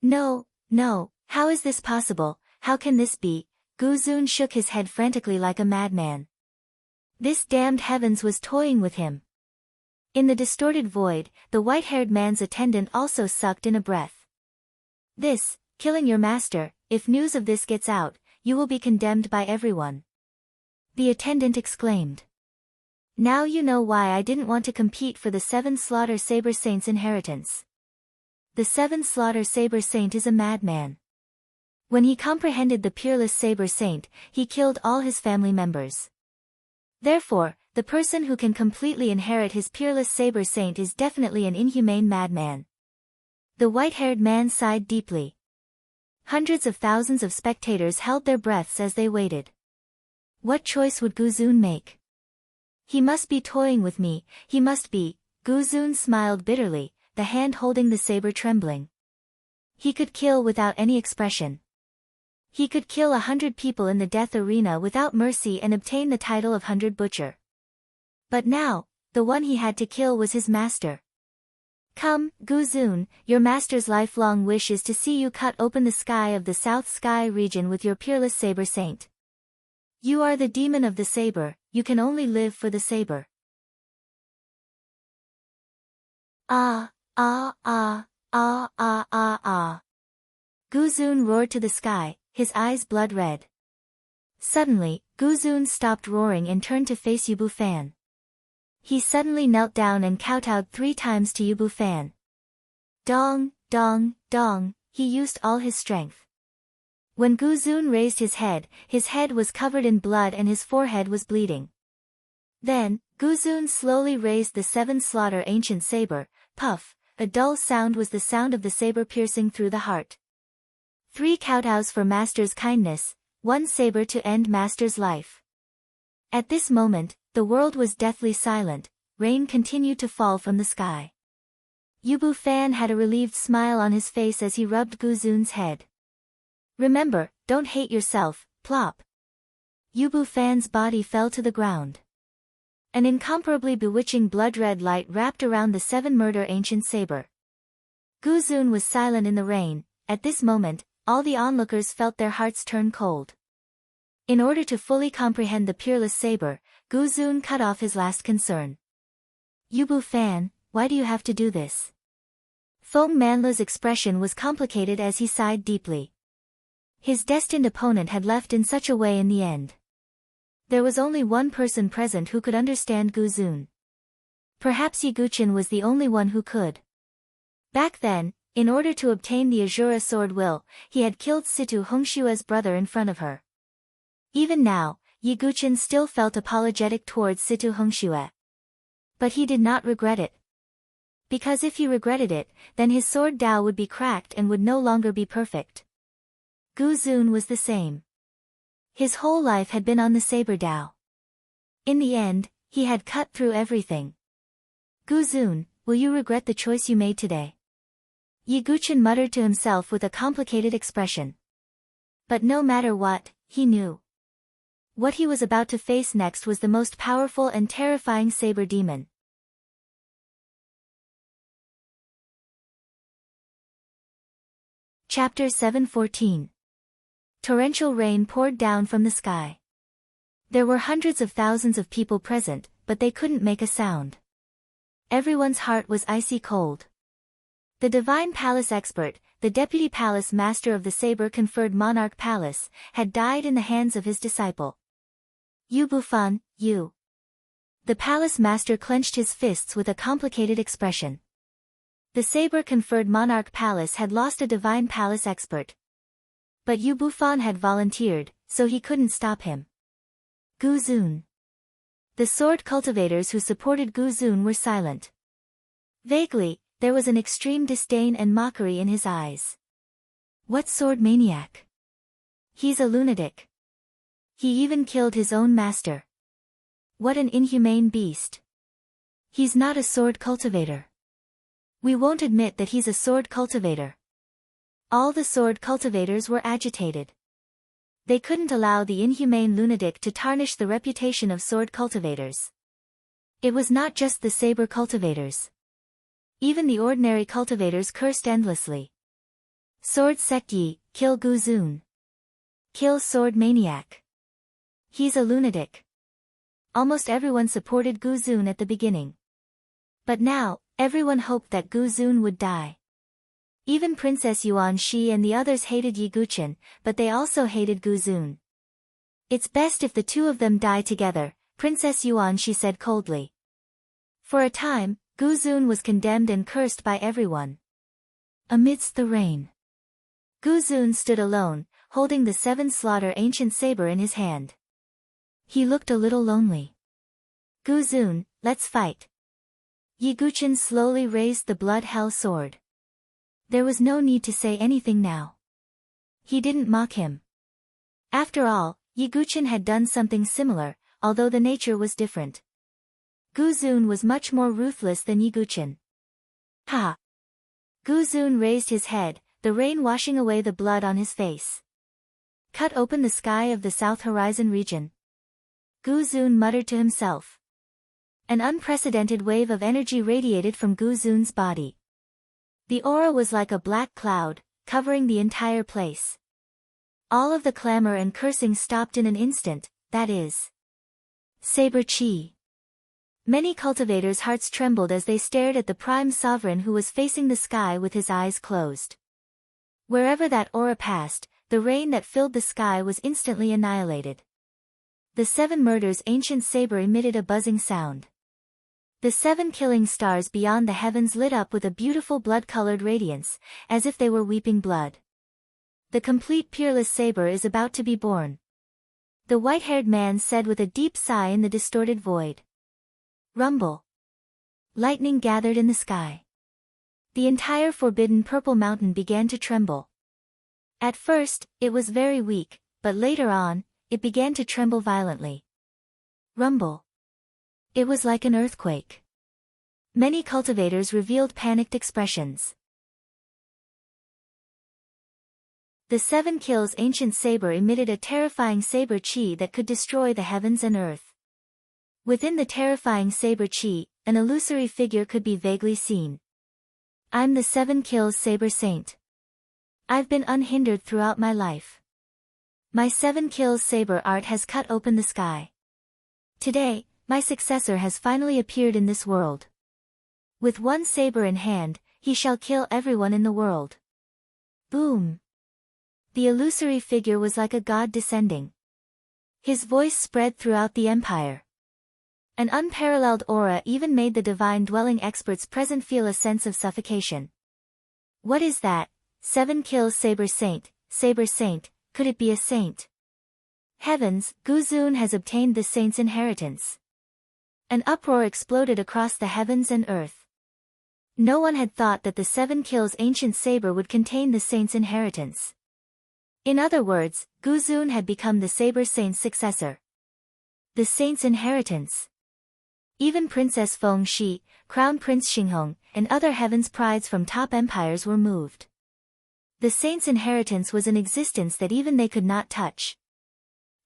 No, how is this possible, how can this be? Gu Zun shook his head frantically like a madman. This damned heavens was toying with him. In the distorted void, the white-haired man's attendant also sucked in a breath. This, killing your master, if news of this gets out, you will be condemned by everyone. The attendant exclaimed. Now you know why I didn't want to compete for the Seven Slaughter Saber Saint's inheritance. The Seven Slaughter Saber Saint is a madman. When he comprehended the peerless Saber Saint, he killed all his family members. Therefore, the person who can completely inherit his peerless Saber Saint is definitely an inhumane madman. The white-haired man sighed deeply. Hundreds of thousands of spectators held their breaths as they waited. What choice would Gu Zun make? He must be toying with me, he must be. Gu Zun smiled bitterly, the hand holding the saber trembling. He could kill without any expression. He could kill 100 people in the death arena without mercy and obtain the title of 100 Butcher. But now, the one he had to kill was his master. Come, Gu Zun, your master's lifelong wish is to see you cut open the sky of the South Sky region with your peerless Saber Saint. You are the demon of the saber, you can only live for the saber. Ah. Gu Zun roared to the sky, his eyes blood red. Suddenly, Gu Zun stopped roaring and turned to face Yu Bufan. He suddenly knelt down and kowtowed 3 times to Yu Bufan. Dong, dong, dong, he used all his strength. When Guzun raised his head was covered in blood and his forehead was bleeding. Then, Guzun slowly raised the 7-slaughter ancient saber. Puff, a dull sound was the sound of the saber piercing through the heart. 3 kowtows for master's kindness, 1 saber to end master's life. At this moment, the world was deathly silent, rain continued to fall from the sky. Yubu Fan had a relieved smile on his face as he rubbed Guzun's head. Remember, don't hate yourself, plop. Yubu Fan's body fell to the ground. An incomparably bewitching blood-red light wrapped around the 7-murder ancient saber. Guzun was silent in the rain. At this moment, all the onlookers felt their hearts turn cold. In order to fully comprehend the peerless saber, Guzun cut off his last concern. Yubu Fan, why do you have to do this? Feng Manlu's expression was complicated as he sighed deeply. His destined opponent had left in such a way in the end. There was only one person present who could understand Guzun. Perhaps Yiguchen was the only one who could. Back then, in order to obtain the Azura sword will, he had killed Situ Hongshue's brother in front of her. Even now, Yiguchen still felt apologetic towards Situ Hongxue. But he did not regret it. Because if he regretted it, then his sword Dao would be cracked and would no longer be perfect. Guzun was the same. His whole life had been on the saber Dao. In the end, he had cut through everything. Guzun, will you regret the choice you made today? Yiguchen muttered to himself with a complicated expression. But no matter what, he knew. What he was about to face next was the most powerful and terrifying saber demon. Chapter 714. Torrential rain poured down from the sky. There were hundreds of thousands of people present, but they couldn't make a sound. Everyone's heart was icy cold. The Divine Palace expert, the Deputy Palace Master of the Saber-conferred Monarch Palace, had died in the hands of his disciple. Yu Bufan, you. The Palace Master clenched his fists with a complicated expression. The Saber-conferred Monarch Palace had lost a Divine Palace expert. But Yu Bufan had volunteered, so he couldn't stop him. Guzun. The sword cultivators who supported Guzun were silent. Vaguely, there was an extreme disdain and mockery in his eyes. What sword maniac? He's a lunatic. He even killed his own master. What an inhumane beast. He's not a sword cultivator. We won't admit that he's a sword cultivator. All the sword cultivators were agitated. They couldn't allow the inhumane lunatic to tarnish the reputation of sword cultivators. It was not just the saber cultivators. Even the ordinary cultivators cursed endlessly. Sword Sekyi, kill Guzun. Kill sword maniac. He's a lunatic. Almost everyone supported Guzun at the beginning. But now, everyone hoped that Guzun would die. Even Princess Yuan Shi and the others hated Yiguchen, but they also hated Guzun. It's best if the two of them die together, Princess Yuan Shi said coldly. For a time, Guzun was condemned and cursed by everyone. Amidst the rain, Guzun stood alone, holding the 7-slaughter ancient saber in his hand. He looked a little lonely. Guzun, let's fight. Yiguchen slowly raised the blood hell sword. There was no need to say anything now. He didn't mock him. After all, Yiguchen had done something similar, although the nature was different. Guzun was much more ruthless than Yiguchen. Ha! Guzun raised his head, the rain washing away the blood on his face. Cut open the sky of the South Horizon region. Guzun muttered to himself. An unprecedented wave of energy radiated from Guzun's body. The aura was like a black cloud, covering the entire place. All of the clamor and cursing stopped in an instant, that is. Saber Chi. Many cultivators' hearts trembled as they stared at the prime sovereign who was facing the sky with his eyes closed. Wherever that aura passed, the rain that filled the sky was instantly annihilated. The 7 murders ancient saber emitted a buzzing sound. The 7 killing stars beyond the heavens lit up with a beautiful blood-colored radiance, as if they were weeping blood. the complete peerless saber is about to be born. The white-haired man said with a deep sigh in the distorted void. Rumble. Lightning gathered in the sky. The entire forbidden purple mountain began to tremble. At first, it was very weak, but later on, it began to tremble violently. Rumble. It was like an earthquake. Many cultivators revealed panicked expressions. The 7 kills ancient saber emitted a terrifying saber chi that could destroy the heavens and earth. Within the terrifying saber chi, an illusory figure could be vaguely seen. I'm the 7 kills saber saint. I've been unhindered throughout my life. My 7 kills saber art has cut open the sky. Today, my successor has finally appeared in this world. With one saber in hand, he shall kill everyone in the world. Boom. The illusory figure was like a god descending. His voice spread throughout the empire. An unparalleled aura even made the divine dwelling experts present feel a sense of suffocation. What is that? 7 kills saber saint, could it be a saint? Heavens, Guzun has obtained the saint's inheritance. An uproar exploded across the heavens and earth. No one had thought that the 7 kills ancient saber would contain the saint's inheritance. In other words, Guzun had become the saber saint's successor. The saint's inheritance. Even Princess Feng Shi, Crown Prince Xinghong, and other heaven's prides from top empires were moved. The saint's inheritance was an existence that even they could not touch.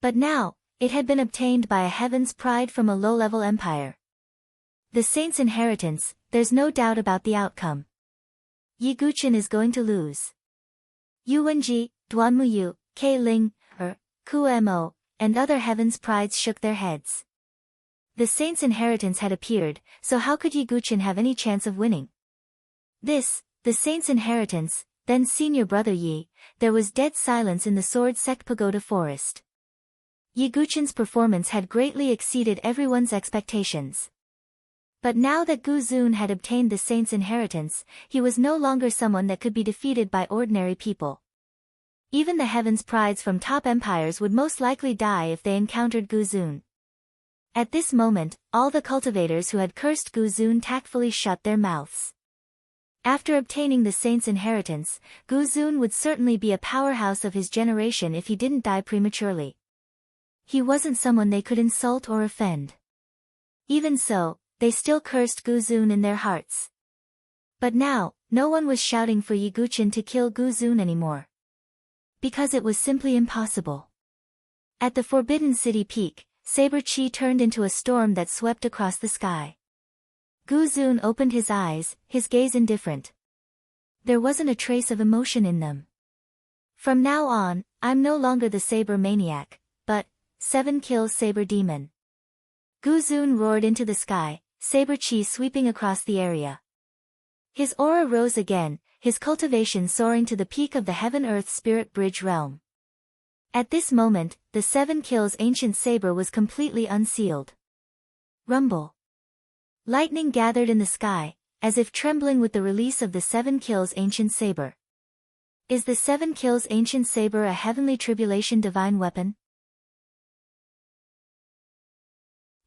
But now, it had been obtained by a heaven's pride from a low-level empire. The saint's inheritance, there's no doubt about the outcome. Yi Guqin is going to lose. Yu Wenji, Duanmuyu, Ke Ling, Ku Mo, and other heaven's prides shook their heads. The saint's inheritance had appeared, so how could Yi Guqin have any chance of winning? This, the saint's inheritance, then senior brother Yi, there was dead silence in the Sword Sect Pagoda Forest. Yi Guqin's performance had greatly exceeded everyone's expectations. But now that Guzun had obtained the saint's inheritance, he was no longer someone that could be defeated by ordinary people. Even the heaven's prides from top empires would most likely die if they encountered Guzun. At this moment, all the cultivators who had cursed Guzun tactfully shut their mouths. After obtaining the saint's inheritance, Guzun would certainly be a powerhouse of his generation if he didn't die prematurely. He wasn't someone they could insult or offend. Even so, they still cursed Guzun in their hearts. But now, no one was shouting for Yi Guqin to kill Guzun anymore. Because it was simply impossible. At the Forbidden City peak, Saber Chi turned into a storm that swept across the sky. Guzun opened his eyes, his gaze indifferent. There wasn't a trace of emotion in them. From now on, I'm no longer the Saber Maniac, but 7 kills Saber Demon. Guzun roared into the sky, Saber Chi sweeping across the area. His aura rose again, his cultivation soaring to the peak of the Heaven-Earth Spirit Bridge realm. At this moment, the 7 kills ancient saber was completely unsealed. Rumble. Lightning gathered in the sky, as if trembling with the release of the 7 kills ancient saber. Is the 7 kills ancient saber a heavenly tribulation divine weapon?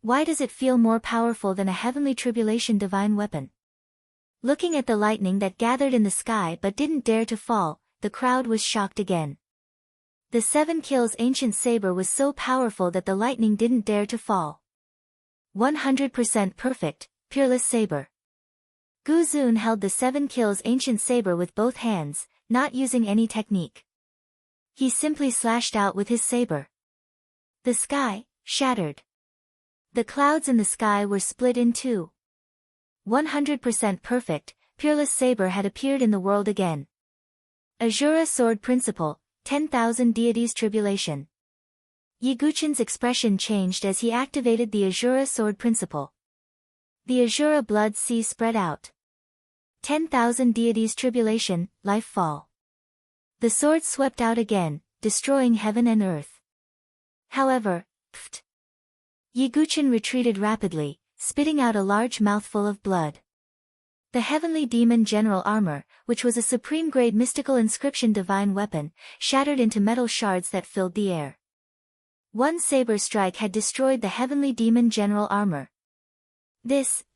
Why does it feel more powerful than a heavenly tribulation divine weapon? Looking at the lightning that gathered in the sky but didn't dare to fall, the crowd was shocked again. The 7 kills ancient saber was so powerful that the lightning didn't dare to fall. 100% perfect, peerless saber. Guzun held the 7 kills ancient saber with both hands, not using any technique. He simply slashed out with his saber. The sky shattered. The clouds in the sky were split in two. 100% perfect, peerless saber had appeared in the world again. Azura Sword Principle, 10,000 Deities Tribulation. Yi Guqin's expression changed as he activated the Azura Sword Principle. The Azura Blood Sea spread out. 10,000 Deities Tribulation, Life Fall. The sword swept out again, destroying heaven and earth. However, Yi Guqin retreated rapidly, spitting out a large mouthful of blood. The heavenly demon general armor, which was a supreme-grade mystical inscription divine weapon, shattered into metal shards that filled the air. One saber strike had destroyed the heavenly demon general armor.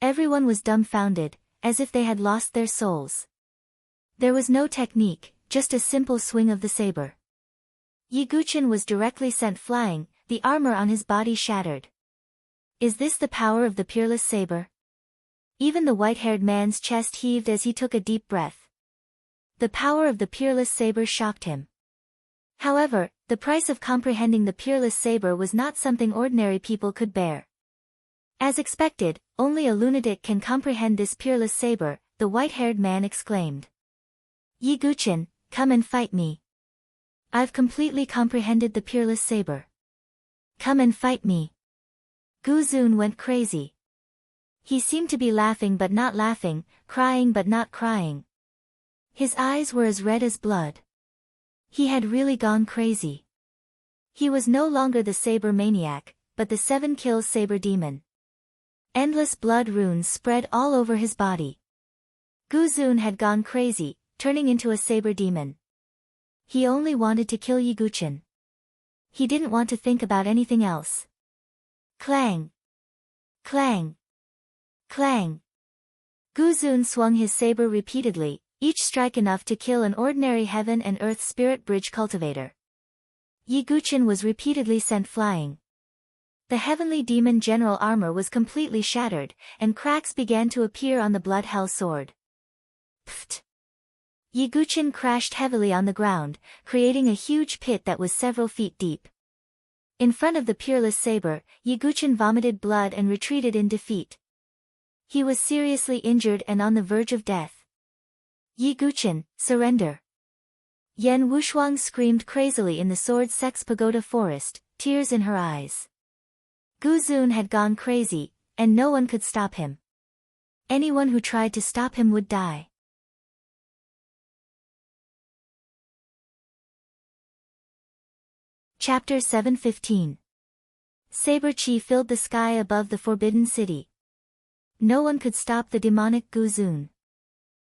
Everyone was dumbfounded, as if they had lost their souls. There was no technique, just a simple swing of the saber. Yiguchen was directly sent flying, the armor on his body shattered. Is this the power of the peerless saber? Even the white-haired man's chest heaved as he took a deep breath. The power of the peerless saber shocked him. However, the price of comprehending the peerless saber was not something ordinary people could bear. As expected, only a lunatic can comprehend this peerless saber, the white-haired man exclaimed. Yiguchen, come and fight me. I've completely comprehended the peerless saber. Come and fight me. Guzun went crazy. He seemed to be laughing but not laughing, crying but not crying. His eyes were as red as blood. He had really gone crazy. He was no longer the saber maniac, but the 7 kills saber demon. Endless blood runes spread all over his body. Guzun had gone crazy, turning into a saber demon. He only wanted to kill Yiguchen. He didn't want to think about anything else. Clang! Clang! Clang! Guzun swung his saber repeatedly, each strike enough to kill an ordinary heaven and earth spirit bridge cultivator. Yiguchen was repeatedly sent flying. The heavenly demon general armor was completely shattered, and cracks began to appear on the blood hell sword. Pfft! Yiguchen crashed heavily on the ground, creating a huge pit that was several feet deep. In front of the peerless saber, Yiguchen vomited blood and retreated in defeat. He was seriously injured and on the verge of death. Yiguchen, surrender! Yan Wushuang screamed crazily in the Sword Sex Pagoda forest, tears in her eyes. Guzun had gone crazy, and no one could stop him. Anyone who tried to stop him would die. Chapter 7:15. Saber Chi filled the sky above the Forbidden City. No one could stop the demonic Guzun.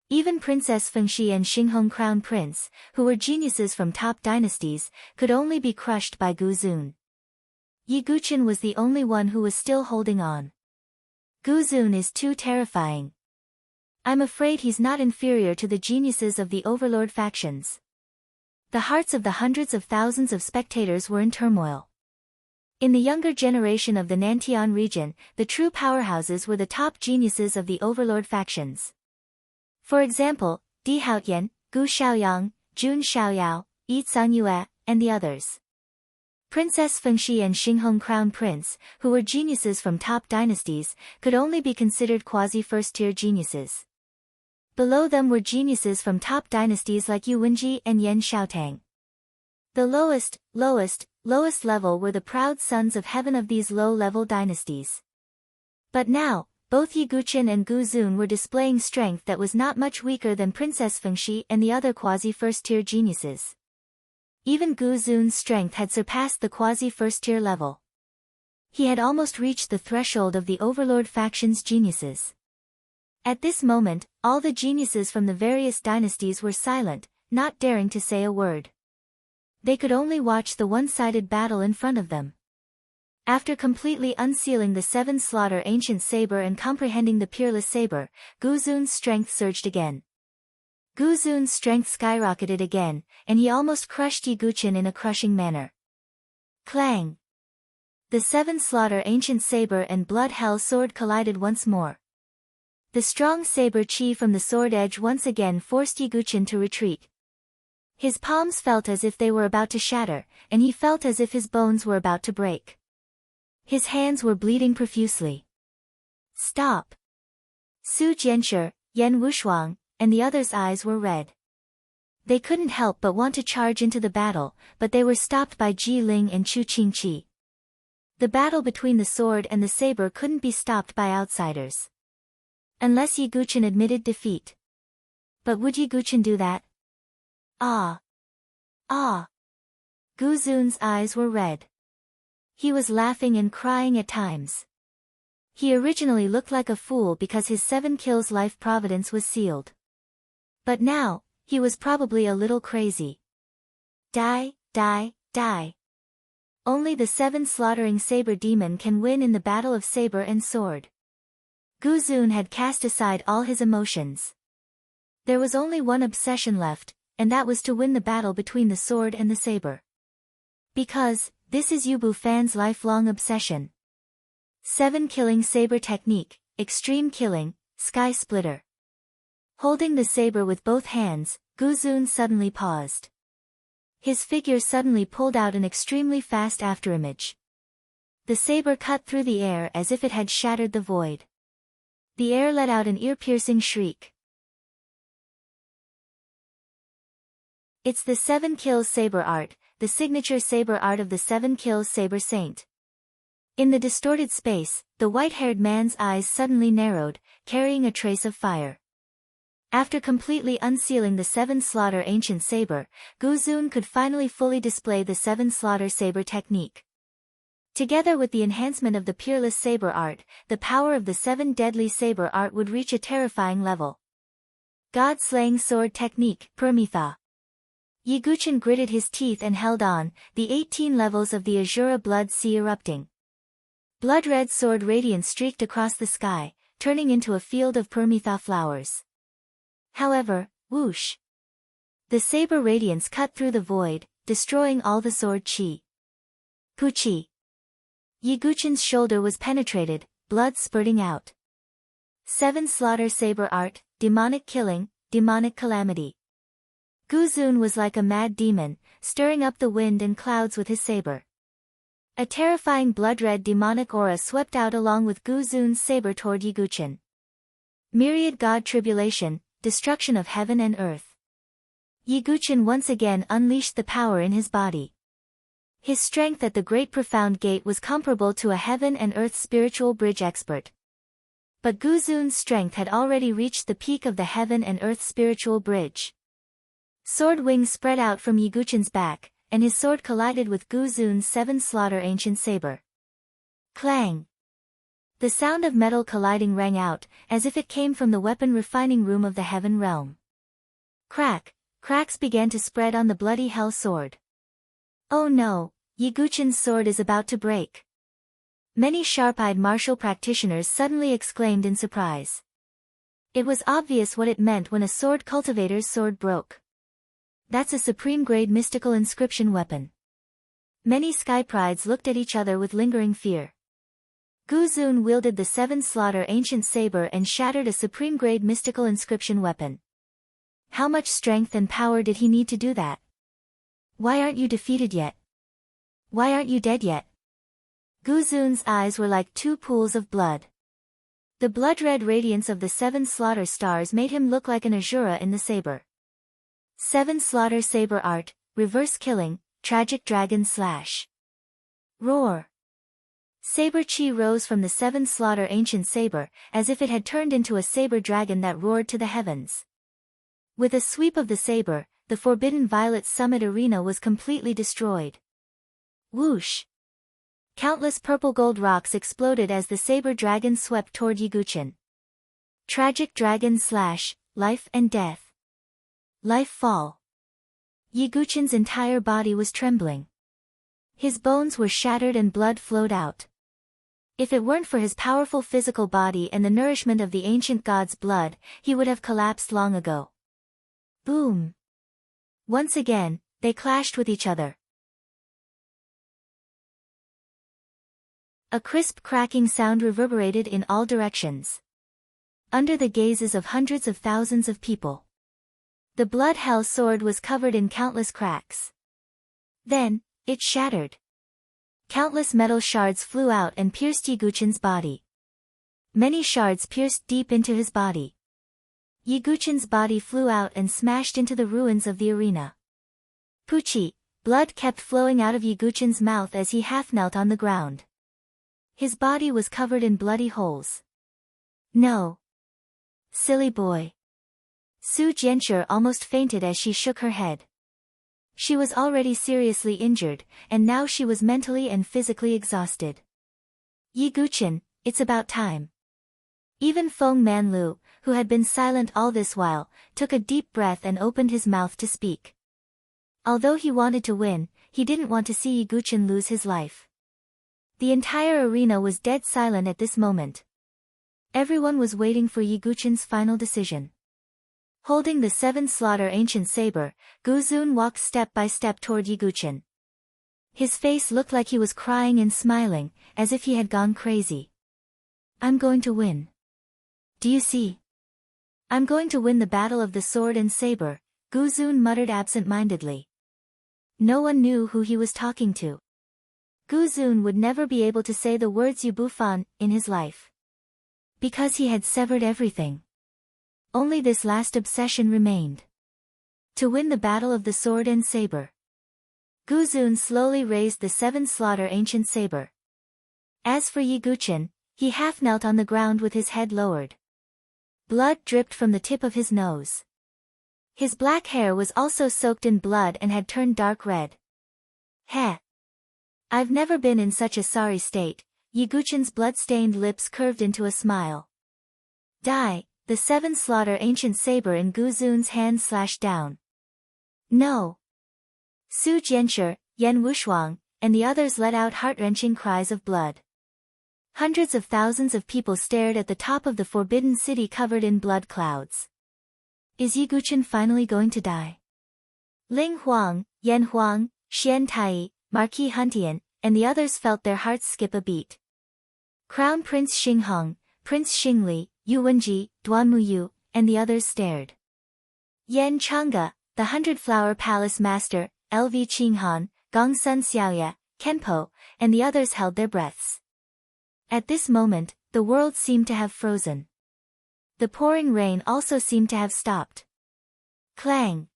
Even Princess Fengxi and Xinghong Crown Prince, who were geniuses from top dynasties, could only be crushed by Guzun. Yiguchen was the only one who was still holding on. Guzun is too terrifying. I'm afraid he's not inferior to the geniuses of the overlord factions. The hearts of the hundreds of thousands of spectators were in turmoil. In the younger generation of the Nantian region, the true powerhouses were the top geniuses of the overlord factions. For example, Di Haotian, Gu Xiaoyang, Jun Xiaoyao, Yi Cangyue, and the others. Princess Fengxi and Xinghong Crown Prince, who were geniuses from top dynasties, could only be considered quasi-first-tier geniuses. Below them were geniuses from top dynasties like Yu Wenji and Yan Xiaotang. The lowest level were the proud sons of heaven of these low-level dynasties. But now, both Yiguchen and Guzun were displaying strength that was not much weaker than Princess Fengxi and the other quasi-first-tier geniuses. Even Guzun's strength had surpassed the quasi-first-tier level. He had almost reached the threshold of the overlord faction's geniuses. At this moment, all the geniuses from the various dynasties were silent, not daring to say a word. They could only watch the one-sided battle in front of them. After completely unsealing the 7 slaughter ancient saber and comprehending the peerless saber, Guzun's strength surged again. Guzun's strength skyrocketed again, and he almost crushed Yiguchen in a crushing manner. Clang! The 7 slaughter ancient saber and blood hell sword collided once more. The strong saber chi from the sword edge once again forced Yiguchen to retreat. His palms felt as if they were about to shatter, and he felt as if his bones were about to break. His hands were bleeding profusely. Stop! Su Jianshi, Yan Wushuang, and the others' eyes were red. They couldn't help but want to charge into the battle, but they were stopped by Ji Ling and Chu Qingqi. The battle between the sword and the saber couldn't be stopped by outsiders. Unless Yiguchen admitted defeat. But would Yiguchen do that? Ah! Ah! Guzun's eyes were red. He was laughing and crying at times. He originally looked like a fool because his 7 kills life providence was sealed. But now, he was probably a little crazy. Die, die, die. Only the 7 slaughtering saber demon can win in the battle of saber and sword. Guzun had cast aside all his emotions. There was only one obsession left, and that was to win the battle between the sword and the saber. Because, this is Yubu Fan's lifelong obsession. 7 killing saber technique, extreme killing, sky splitter. Holding the saber with both hands, Guzun suddenly paused. His figure suddenly pulled out an extremely fast afterimage. The saber cut through the air as if it had shattered the void. The air let out an ear-piercing shriek. It's the 7 kills saber art, the signature saber art of the 7 kills saber saint. In the distorted space, the white-haired man's eyes suddenly narrowed, carrying a trace of fire. After completely unsealing the 7 slaughter ancient saber, Guzun could finally fully display the 7 slaughter saber technique. Together with the enhancement of the peerless saber art, the power of the 7 deadly saber art would reach a terrifying level. God-slaying sword technique, Permitha. Yiguchen gritted his teeth and held on, the 18 levels of the Azura blood sea erupting. Blood-red sword radiance streaked across the sky, turning into a field of Permitha flowers. However, whoosh! The saber radiance cut through the void, destroying all the sword chi. Puchi! Yiguchen's shoulder was penetrated, blood spurting out. 7 slaughter saber art, demonic killing, demonic calamity. Guzun was like a mad demon, stirring up the wind and clouds with his saber. A terrifying blood-red demonic aura swept out along with Guzun's saber toward Yiguchen. Myriad god tribulation, destruction of heaven and earth. Yiguchen once again unleashed the power in his body. His strength at the Great Profound Gate was comparable to a heaven and earth spiritual bridge expert. But Guzun's strength had already reached the peak of the heaven and earth spiritual bridge. Sword wings spread out from Yiguchen's back, and his sword collided with Guzun's 7 slaughter ancient saber. Clang! The sound of metal colliding rang out, as if it came from the weapon refining room of the heaven realm. Crack! Cracks began to spread on the bloody hell sword. Oh no, Yiguchen's sword is about to break. Many sharp-eyed martial practitioners suddenly exclaimed in surprise. It was obvious what it meant when a sword cultivator's sword broke. That's a supreme-grade mystical inscription weapon. Many sky prides looked at each other with lingering fear. Guzun wielded the 7 slaughter ancient saber and shattered a supreme-grade mystical inscription weapon. How much strength and power did he need to do that? Why aren't you defeated yet? Why aren't you dead yet? Guzun's eyes were like 2 pools of blood. The blood-red radiance of the 7 slaughter stars made him look like an Azura in the saber. 7 slaughter saber art, reverse killing, tragic dragon slash. Roar! Saber chi rose from the 7 slaughter ancient saber, as if it had turned into a saber dragon that roared to the heavens. With a sweep of the saber, the forbidden violet summit arena was completely destroyed. Whoosh! Countless purple gold rocks exploded as the saber dragon swept toward Yiguchen. Tragic dragon slash, life and death. Life fall. Yiguchen's entire body was trembling. His bones were shattered and blood flowed out. If it weren't for his powerful physical body and the nourishment of the ancient god's blood, he would have collapsed long ago. Boom! Once again, they clashed with each other. A crisp cracking sound reverberated in all directions. Under the gazes of hundreds of thousands of people. The blood hell sword was covered in countless cracks. Then, it shattered. Countless metal shards flew out and pierced Yiguchen's body. Many shards pierced deep into his body. Yiguchen's body flew out and smashed into the ruins of the arena. Puchi, blood kept flowing out of Yiguchen's mouth as he half-knelt on the ground. His body was covered in bloody holes. No. Silly boy. Su Jianshi almost fainted as she shook her head. She was already seriously injured, and now she was mentally and physically exhausted. Yiguchen, it's about time. Even Feng Manlu, who had been silent all this while, took a deep breath and opened his mouth to speak. Although he wanted to win, he didn't want to see Yi Guqin lose his life. The entire arena was dead silent at this moment. Everyone was waiting for Yi Guqin's final decision. Holding the 7 slaughter ancient saber, Gu Zun walked step by step toward Yi Guqin. His face looked like he was crying and smiling, as if he had gone crazy. I'm going to win. Do you see? I'm going to win the battle of the sword and saber, Gu Zun muttered absent-mindedly. No one knew who he was talking to. Gu Zun would never be able to say the words Yu Bufan in his life. Because he had severed everything. Only this last obsession remained. To win the battle of the sword and saber. Gu Zun slowly raised the 7 slaughter ancient saber. As for Yi Guqin, he half knelt on the ground with his head lowered. Blood dripped from the tip of his nose. His black hair was also soaked in blood and had turned dark red. Heh! I've never been in such a sorry state. Yi Guqin's blood-stained lips curved into a smile. Die! The 7 slaughter ancient saber in Gu Zun's hand slashed down. No! Su Jianshi, Yan Wushuang, and the others let out heart-wrenching cries of blood. Hundreds of thousands of people stared at the top of the forbidden city covered in blood clouds. Is Yi Guqin finally going to die? Ling Huang, Yan Huang, Xian Tai, Marquis Huntian, and the others felt their hearts skip a beat. Crown Prince Xinghong, Prince Xingli, Yu Wenji, Duan Muyu, and the others stared. Yan Changge, the 100-Flower Palace Master, LV Qinghan, Gongsun Xiaoya, Kenpo, and the others held their breaths. At this moment, the world seemed to have frozen. The pouring rain also seemed to have stopped. Clang!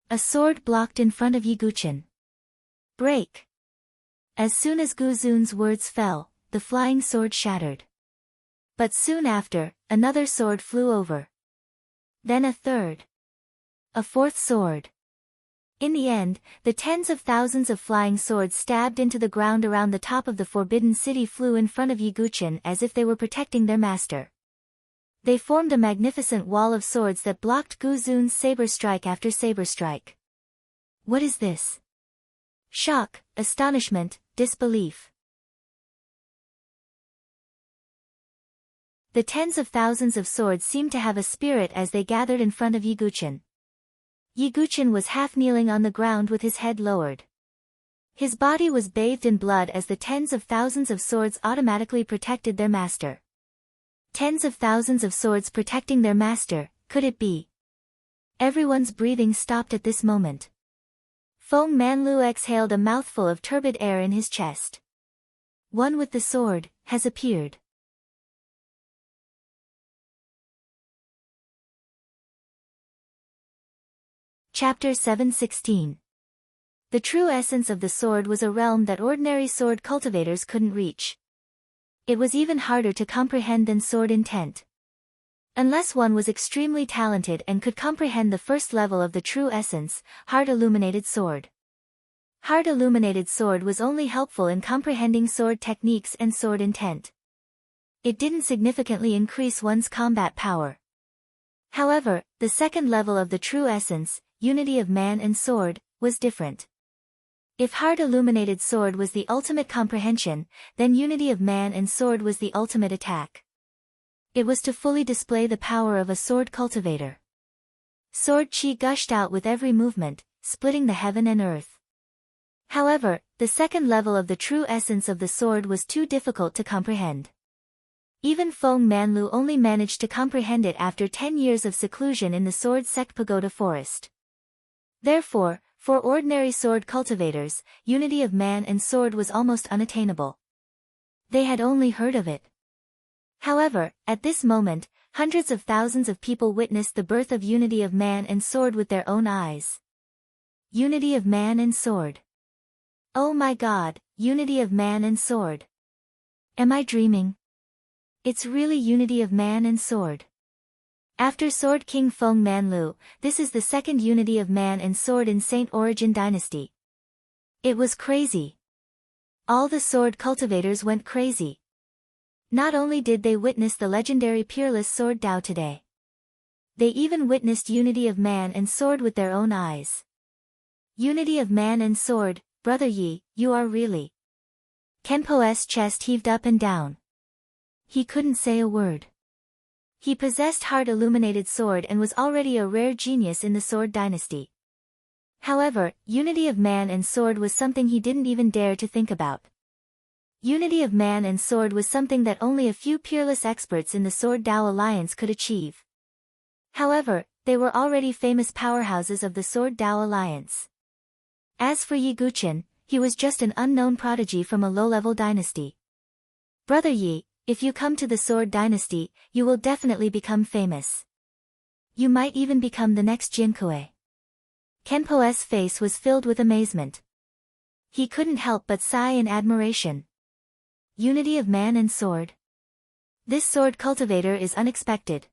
A sword blocked in front of Yi Guqin. Break! As soon as Gu Zun's words fell, the flying sword shattered. But soon after, another sword flew over. Then a third. A fourth sword. In the end, the tens of thousands of flying swords stabbed into the ground around the top of the forbidden city flew in front of Yi Guqin as if they were protecting their master. They formed a magnificent wall of swords that blocked Gu Zun's saber strike after saber strike. What is this? Shock, astonishment, disbelief. The tens of thousands of swords seemed to have a spirit as they gathered in front of Yi Guqin. Yi Guqin was half kneeling on the ground with his head lowered. His body was bathed in blood as the tens of thousands of swords automatically protected their master. Tens of thousands of swords protecting their master, could it be? Everyone's breathing stopped at this moment. Feng Manlu exhaled a mouthful of turbid air in his chest. One with the sword has appeared. Chapter 716. The true essence of the sword was a realm that ordinary sword cultivators couldn't reach. It was even harder to comprehend than sword intent. Unless one was extremely talented and could comprehend the first level of the true essence, Heart Illuminated Sword. Heart Illuminated Sword was only helpful in comprehending sword techniques and sword intent. It didn't significantly increase one's combat power. However, the second level of the true essence, Unity of Man and Sword, was different. If Heart Illuminated Sword was the ultimate comprehension, then Unity of Man and Sword was the ultimate attack. It was to fully display the power of a sword cultivator. Sword chi gushed out with every movement, splitting the heaven and earth. However, the second level of the true essence of the sword was too difficult to comprehend. Even Feng Manlu only managed to comprehend it after 10 years of seclusion in the Sword Sect Pagoda Forest. Therefore, for ordinary sword cultivators, Unity of Man and Sword was almost unattainable. They had only heard of it. However, at this moment, hundreds of thousands of people witnessed the birth of Unity of Man and Sword with their own eyes. Unity of Man and Sword. Oh my God, Unity of Man and Sword. Am I dreaming? It's really Unity of Man and Sword. After Sword King Feng Manlu, this is the second Unity of Man and Sword in Saint Origin Dynasty. It was crazy. All the sword cultivators went crazy. Not only did they witness the legendary peerless sword Dao today, they even witnessed unity of man and sword with their own eyes. Unity of man and sword, Brother Yi, you are really... Kenpo's chest heaved up and down. He couldn't say a word. He possessed heart-illuminated sword and was already a rare genius in the sword dynasty. However, unity of man and sword was something he didn't even dare to think about. Unity of man and sword was something that only a few peerless experts in the Sword Dao Alliance could achieve. However, they were already famous powerhouses of the Sword Dao Alliance. As for Yi Guqin, he was just an unknown prodigy from a low-level dynasty. Brother Yi, if you come to the Sword Dynasty, you will definitely become famous. You might even become the next Jinkue. Kenpo's face was filled with amazement. He couldn't help but sigh in admiration. Unity of man and sword. This sword cultivator is unexpected.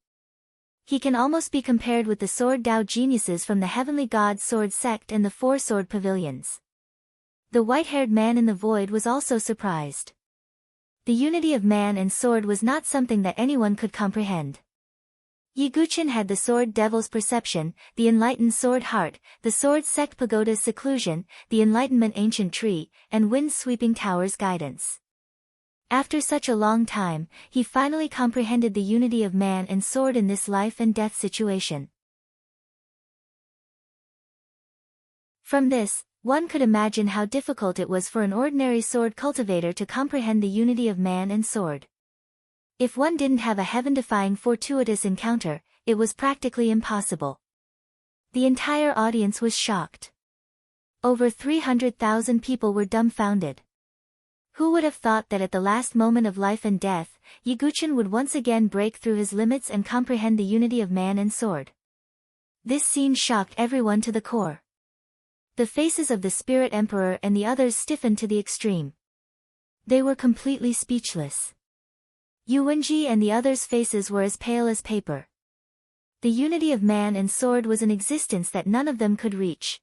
He can almost be compared with the Sword Dao geniuses from the Heavenly God Sword Sect and the Four Sword Pavilions. The white-haired man in the void was also surprised. The unity of man and sword was not something that anyone could comprehend. Yi Guqin had the Sword Devil's perception, the enlightened Sword Heart, the Sword Sect Pagoda's seclusion, the Enlightenment Ancient Tree, and Wind-Sweeping Tower's guidance. After such a long time, he finally comprehended the unity of man and sword in this life and death situation. From this, one could imagine how difficult it was for an ordinary sword cultivator to comprehend the unity of man and sword. If one didn't have a heaven-defying fortuitous encounter, it was practically impossible. The entire audience was shocked. Over 300,000 people were dumbfounded. Who would have thought that at the last moment of life and death, Yi Guqin would once again break through his limits and comprehend the unity of man and sword? This scene shocked everyone to the core. The faces of the Spirit Emperor and the others stiffened to the extreme. They were completely speechless. Yu Wenji and the others' faces were as pale as paper. The unity of man and sword was an existence that none of them could reach.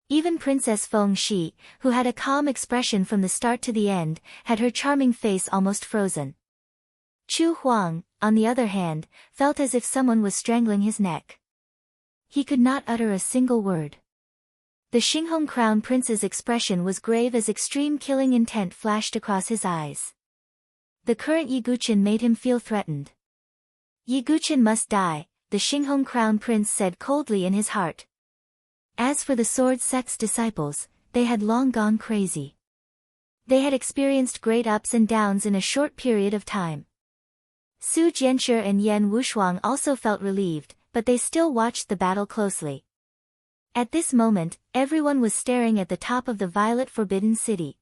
Even Princess Feng Shi, who had a calm expression from the start to the end, had her charming face almost frozen. Chu Huang, on the other hand, felt as if someone was strangling his neck. He could not utter a single word. The Xinghong Crown Prince's expression was grave as extreme killing intent flashed across his eyes. The current Yi Guqin made him feel threatened. Yi Guqin must die, the Xinghong Crown Prince said coldly in his heart. As for the Sword Sect's disciples, they had long gone crazy. They had experienced great ups and downs in a short period of time. Su Jianshi and Yan Wushuang also felt relieved, but they still watched the battle closely. At this moment, everyone was staring at the top of the Violet Forbidden City.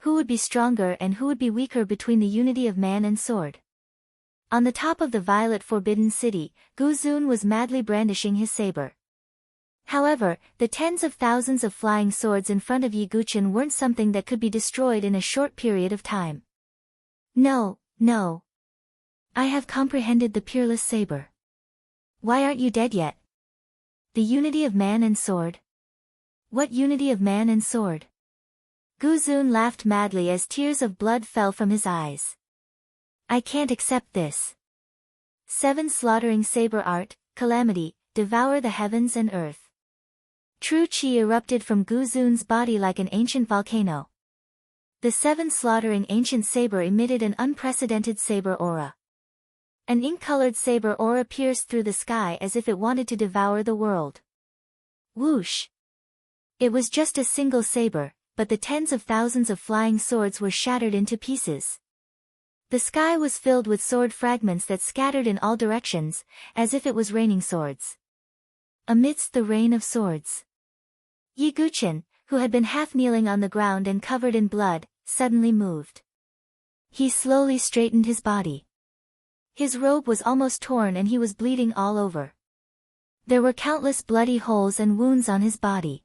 Who would be stronger and who would be weaker between the unity of man and sword? On the top of the Violet Forbidden City, Gu Zun was madly brandishing his saber. However, the tens of thousands of flying swords in front of Yi Guqin weren't something that could be destroyed in a short period of time. No, no. I have comprehended the peerless saber. Why aren't you dead yet? The unity of man and sword? What unity of man and sword? Gu Zun laughed madly as tears of blood fell from his eyes. I can't accept this. 7 slaughtering saber art, calamity, devour the heavens and earth. True chi erupted from Gu Zun's body like an ancient volcano. The 7 slaughtering ancient saber emitted an unprecedented saber aura. An ink-colored saber aura pierced through the sky as if it wanted to devour the world. Whoosh! It was just a single saber, but the tens of thousands of flying swords were shattered into pieces. The sky was filled with sword fragments that scattered in all directions, as if it was raining swords. Amidst the rain of swords, Yi Guqin, who had been half kneeling on the ground and covered in blood, suddenly moved. He slowly straightened his body. His robe was almost torn and he was bleeding all over. There were countless bloody holes and wounds on his body.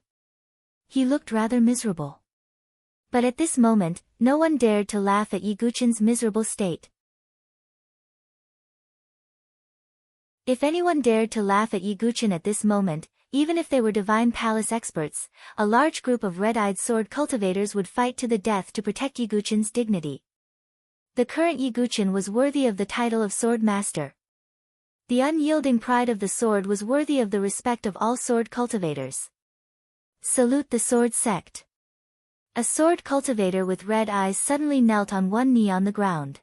He looked rather miserable. But at this moment, no one dared to laugh at Yi Guqin's miserable state. If anyone dared to laugh at Yi Guqin at this moment, even if they were Divine Palace experts, a large group of red-eyed sword cultivators would fight to the death to protect Yi Guqin's dignity. The current Yiguchen was worthy of the title of Sword Master. The unyielding pride of the sword was worthy of the respect of all sword cultivators. Salute the sword sect. A sword cultivator with red eyes suddenly knelt on one knee on the ground.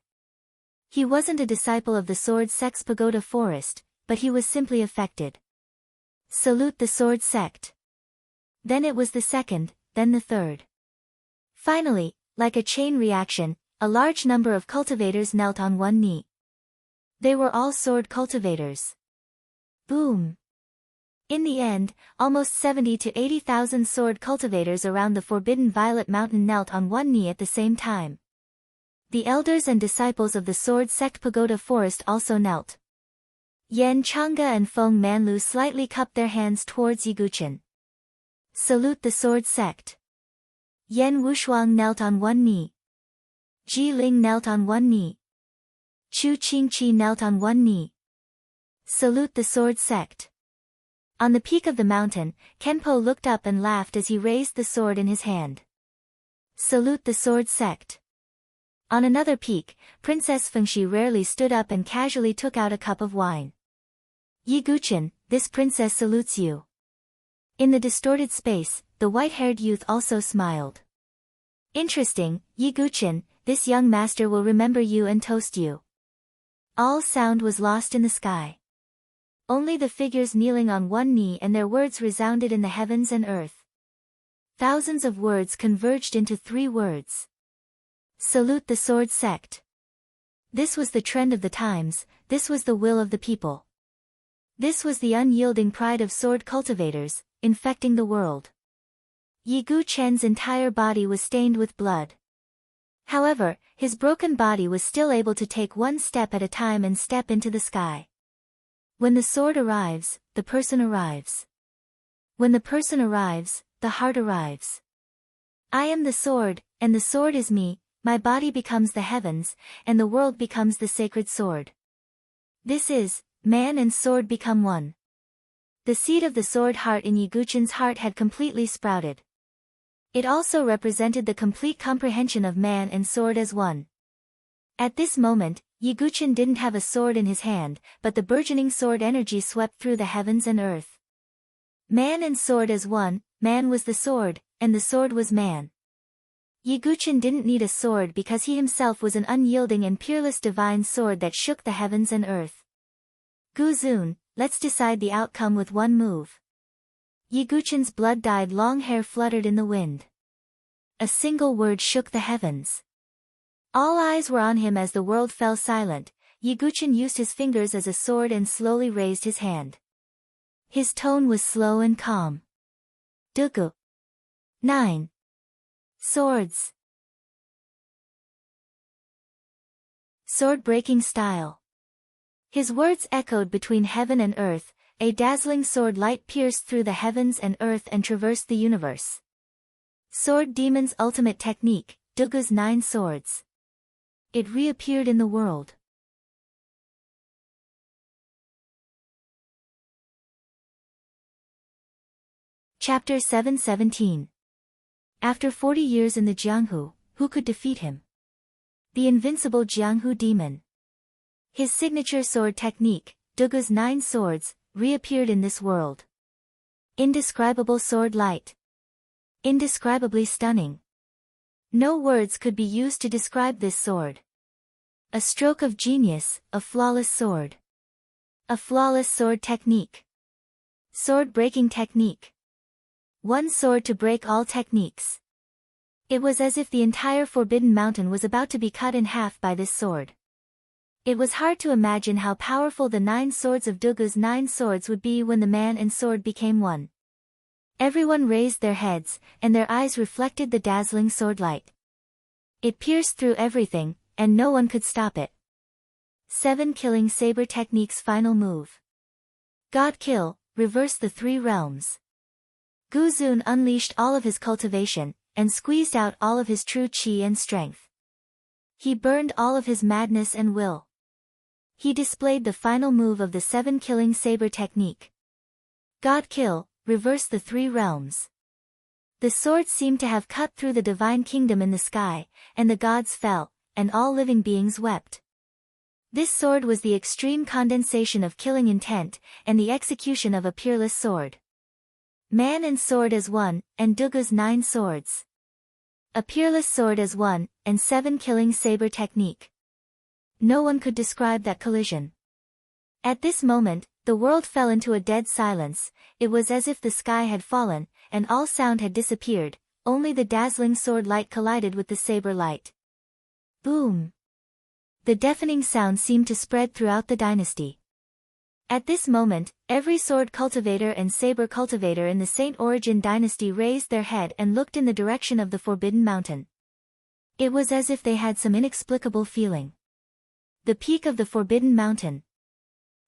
He wasn't a disciple of the sword sect's pagoda forest, but he was simply affected. Salute the sword sect. Then it was the second, then the third. Finally, like a chain reaction, a large number of cultivators knelt on one knee. They were all sword cultivators. Boom! In the end, almost 70 to 80,000 sword cultivators around the Forbidden Violet Mountain knelt on one knee at the same time. The elders and disciples of the Sword Sect Pagoda Forest also knelt. Yan Chang'e and Feng Manlu slightly cupped their hands towards Yiguchen. Salute the Sword Sect. Yan Wushuang knelt on one knee. Ji Ling knelt on one knee. Chu Qingqi knelt on one knee. Salute the Sword Sect. On the peak of the mountain, Kenpo looked up and laughed as he raised the sword in his hand. Salute the Sword Sect. On another peak, Princess Fengxi rarely stood up and casually took out a cup of wine. Yiguchen, this princess salutes you. In the distorted space, the white-haired youth also smiled. Interesting, Yiguchen, this young master will remember you and toast you. All sound was lost in the sky. Only the figures kneeling on one knee and their words resounded in the heavens and earth. Thousands of words converged into 3 words. Salute the Sword Sect. This was the trend of the times, this was the will of the people. This was the unyielding pride of sword cultivators, infecting the world. Yigu Chen's entire body was stained with blood. However, his broken body was still able to take one step at a time and step into the sky. When the sword arrives, the person arrives. When the person arrives, the heart arrives. I am the sword, and the sword is me, my body becomes the heavens, and the world becomes the sacred sword. This is, man and sword become one. The seed of the sword heart in Yiguchen's heart had completely sprouted. It also represented the complete comprehension of man and sword as one. At this moment, Yiguchen didn't have a sword in his hand, but the burgeoning sword energy swept through the heavens and earth. Man and sword as one, man was the sword, and the sword was man. Yiguchen didn't need a sword because he himself was an unyielding and peerless divine sword that shook the heavens and earth. Guzun, let's decide the outcome with one move. Yiguchen's blood-dyed long hair fluttered in the wind. A single word shook the heavens. All eyes were on him as the world fell silent. Yiguchen used his fingers as a sword and slowly raised his hand. His tone was slow and calm. Dugu. 9. Swords. Sword-breaking style. His words echoed between heaven and earth, a dazzling sword light pierced through the heavens and earth and traversed the universe. Sword Demon's ultimate technique, Dugu's 9 swords. It reappeared in the world. Chapter 717. After 40 years in the Jianghu, who could defeat him? The invincible Jianghu demon. His signature sword technique, Dugu's 9 swords, reappeared in this world. Indescribable sword light. Indescribably stunning. No words could be used to describe this sword. A stroke of genius, a flawless sword. A flawless sword technique. Sword-breaking technique. One sword to break all techniques. It was as if the entire Forbidden Mountain was about to be cut in half by this sword. It was hard to imagine how powerful the 9 swords of Dugu's 9 swords would be when the man and sword became one. Everyone raised their heads, and their eyes reflected the dazzling sword light. It pierced through everything, and no one could stop it. 7 Killing Saber Technique's final move. God Kill, reverse the 3 realms. Guzun unleashed all of his cultivation, and squeezed out all of his true qi and strength. He burned all of his madness and will. He displayed the final move of the 7 Killing Saber Technique. God Kill, reverse the 3 realms. The sword seemed to have cut through the divine kingdom in the sky, and the gods fell, and all living beings wept. This sword was the extreme condensation of killing intent, and the execution of a peerless sword. Man and sword as one, and Dugu's 9 swords. A peerless sword as one, and 7 killing saber technique. No one could describe that collision. At this moment, the world fell into a dead silence. It was as if the sky had fallen, and all sound had disappeared, only the dazzling sword light collided with the saber light. Boom! The deafening sound seemed to spread throughout the dynasty. At this moment, every sword cultivator and saber cultivator in the Saint Origin dynasty raised their head and looked in the direction of the Forbidden Mountain. It was as if they had some inexplicable feeling. The peak of the Forbidden Mountain.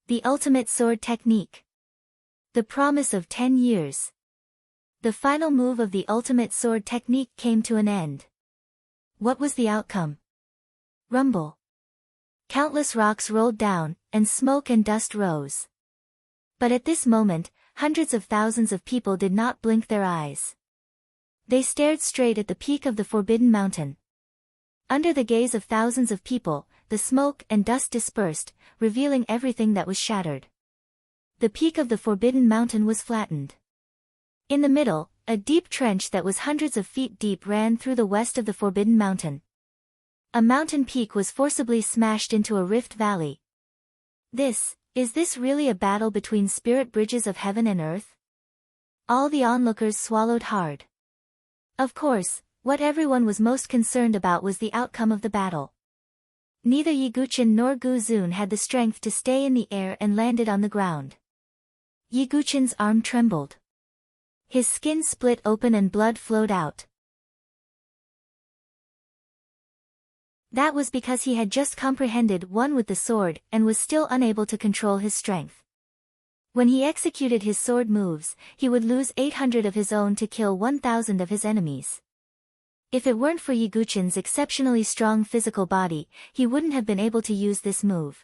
The ultimate sword technique. The promise of 10 years. The final move of the ultimate sword technique came to an end. What was the outcome? Rumble. Countless rocks rolled down, and smoke and dust rose. But at this moment, hundreds of thousands of people did not blink their eyes. They stared straight at the peak of the Forbidden Mountain. Under the gaze of thousands of people, the smoke and dust dispersed, revealing everything that was shattered. The peak of the Forbidden Mountain was flattened. In the middle, a deep trench that was hundreds of feet deep ran through the west of the Forbidden Mountain. A mountain peak was forcibly smashed into a rift valley. Is this really a battle between spirit bridges of heaven and earth? All the onlookers swallowed hard. Of course, what everyone was most concerned about was the outcome of the battle. Neither Yiguchen nor Gu Zun had the strength to stay in the air and landed on the ground. Yiguchen's arm trembled. His skin split open and blood flowed out. That was because he had just comprehended one with the sword and was still unable to control his strength. When he executed his sword moves, he would lose 800 of his own to kill 1,000 of his enemies. If it weren't for Yiguchen's exceptionally strong physical body, he wouldn't have been able to use this move.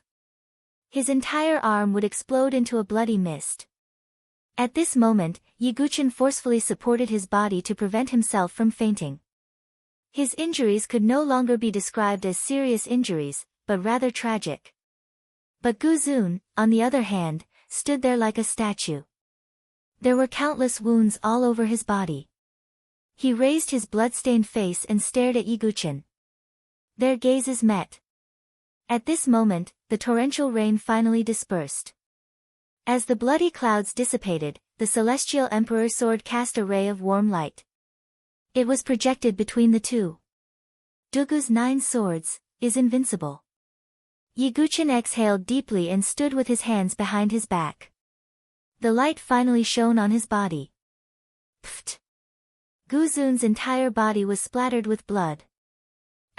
His entire arm would explode into a bloody mist. At this moment, Yiguchen forcefully supported his body to prevent himself from fainting. His injuries could no longer be described as serious injuries, but rather tragic. But Gu Zun, on the other hand, stood there like a statue. There were countless wounds all over his body. He raised his blood-stained face and stared at Yiguchen. Their gazes met. At this moment, the torrential rain finally dispersed. As the bloody clouds dissipated, the Celestial Emperor's sword cast a ray of warm light. It was projected between the two. Dugu's 9 swords is invincible. Yiguchen exhaled deeply and stood with his hands behind his back. The light finally shone on his body. Pfft! Gu Zun's entire body was splattered with blood.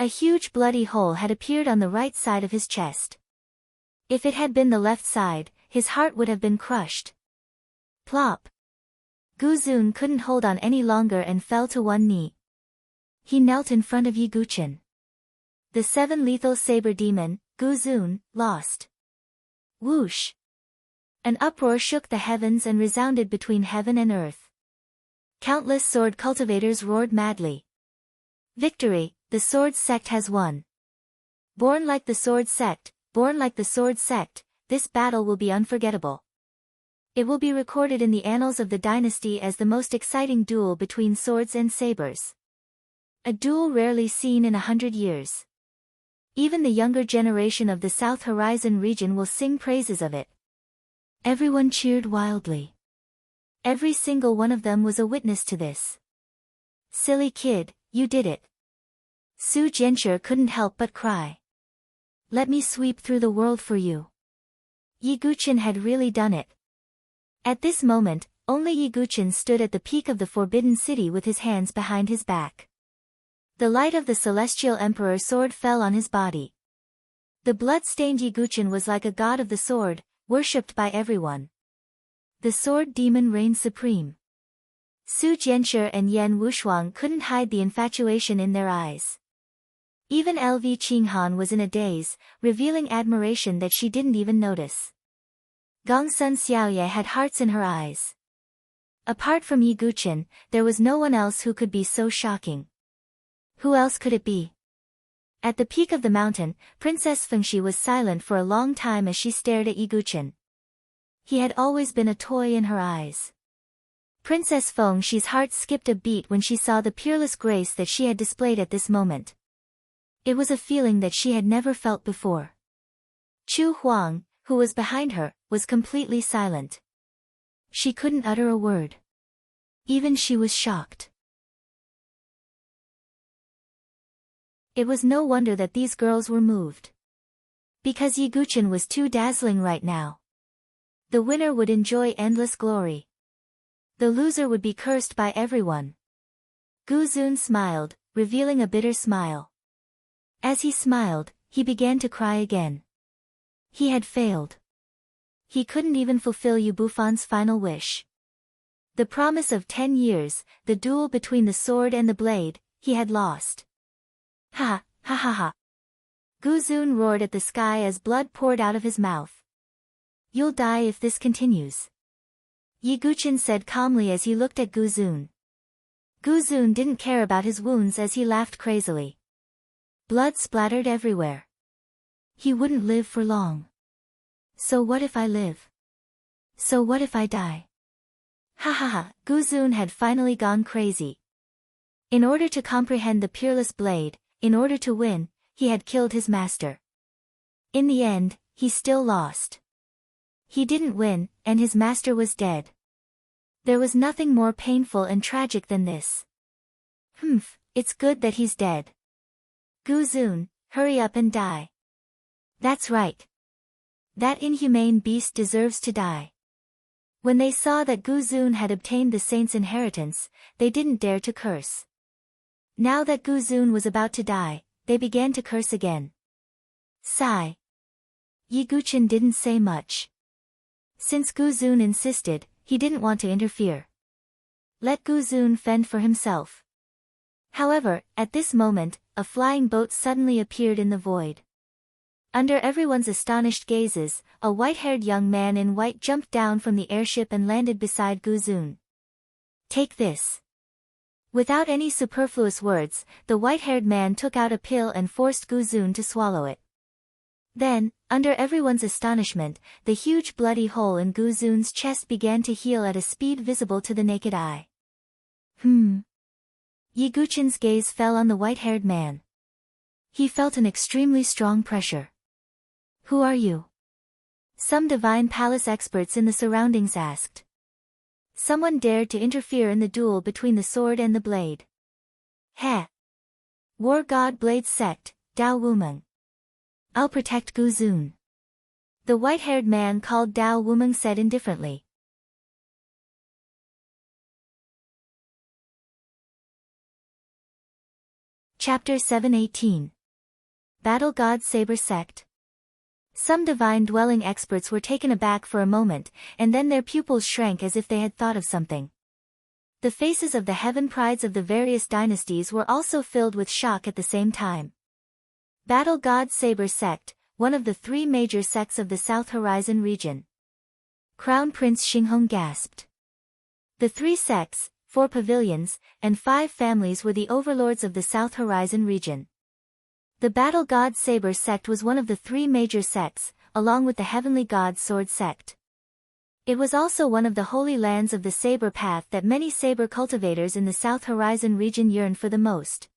A huge bloody hole had appeared on the right side of his chest. If it had been the left side, his heart would have been crushed. Plop! Gu Zun couldn't hold on any longer and fell to one knee. He knelt in front of Yiguchen. The 7 lethal saber demon, Gu Zun, lost. Whoosh! An uproar shook the heavens and resounded between heaven and earth. Countless sword cultivators roared madly. Victory, the sword sect has won. Born like the sword sect, born like the sword sect, this battle will be unforgettable. It will be recorded in the annals of the dynasty as the most exciting duel between swords and sabers. A duel rarely seen in 100 years. Even the younger generation of the South Horizon region will sing praises of it. Everyone cheered wildly. Every single one of them was a witness to this. Silly kid, you did it. Su Jianshi couldn't help but cry. Let me sweep through the world for you. Yiguchen had really done it. At this moment, only Yiguchen stood at the peak of the Forbidden City with his hands behind his back. The light of the Celestial Emperor's sword fell on his body. The blood-stained Yiguchen was like a god of the sword, worshipped by everyone. The sword demon reigned supreme. Su Jianshi and Yan Wushuang couldn't hide the infatuation in their eyes. Even LV Qinghan was in a daze, revealing admiration that she didn't even notice. Gongsun Xiaoye had hearts in her eyes. Apart from Yiguchen, there was no one else who could be so shocking. Who else could it be? At the peak of the mountain, Princess Fengxi was silent for a long time as she stared at Yi Guqin. He had always been a toy in her eyes. Princess Fengxi's heart skipped a beat when she saw the peerless grace that she had displayed at this moment. It was a feeling that she had never felt before. Chu Huang, who was behind her, was completely silent. She couldn't utter a word. Even she was shocked. It was no wonder that these girls were moved. Because Yi Guqin was too dazzling right now. The winner would enjoy endless glory. The loser would be cursed by everyone. Gu Zun smiled, revealing a bitter smile. As he smiled, he began to cry again. He had failed. He couldn't even fulfill Yu Bufan's final wish. The promise of 10 years, the duel between the sword and the blade, he had lost. Ha, ha ha ha. Gu Zun roared at the sky as blood poured out of his mouth. You'll die if this continues. Yi Guqin said calmly as he looked at Gu Zun. Gu Zun didn't care about his wounds as he laughed crazily. Blood splattered everywhere. He wouldn't live for long. So what if I live? So what if I die? Ha ha ha, Gu Zun had finally gone crazy. In order to comprehend the peerless blade, in order to win, he had killed his master. In the end, he still lost. He didn't win, and his master was dead. There was nothing more painful and tragic than this. It's good that he's dead. Gu Zun, hurry up and die. That's right. That inhumane beast deserves to die. When they saw that Gu Zun had obtained the saint's inheritance, they didn't dare to curse. Now that Gu Zun was about to die, they began to curse again. Sigh. Yi Guqin didn't say much. Since Gu Zun insisted, he didn't want to interfere. Let Gu Zun fend for himself. However, at this moment, a flying boat suddenly appeared in the void. Under everyone's astonished gazes, a white-haired young man in white jumped down from the airship and landed beside Gu Zun. Take this. Without any superfluous words, the white-haired man took out a pill and forced Gu Zun to swallow it. Then, under everyone's astonishment, the huge bloody hole in Gu Zun's chest began to heal at a speed visible to the naked eye. Yi Guqin's gaze fell on the white-haired man. He felt an extremely strong pressure. Who are you? Some divine palace experts in the surroundings asked. Someone dared to interfere in the duel between the sword and the blade. Heh. War God Blade Sect, Dao Wumeng. I'll protect Gu Zun. The white-haired man called Dao Wumeng said indifferently. Chapter 718. Battle God Saber Sect. Some divine-dwelling experts were taken aback for a moment, and then their pupils shrank as if they had thought of something. The faces of the heaven prides of the various dynasties were also filled with shock at the same time. Battle God Saber Sect, one of the 3 major sects of the South Horizon region. Crown Prince Xinghong gasped. The 3 sects, 4 pavilions, and 5 families were the overlords of the South Horizon region. The Battle God Saber Sect was one of the 3 major sects, along with the Heavenly God Sword Sect. It was also one of the holy lands of the saber path that many saber cultivators in the South Horizon region yearned for the most.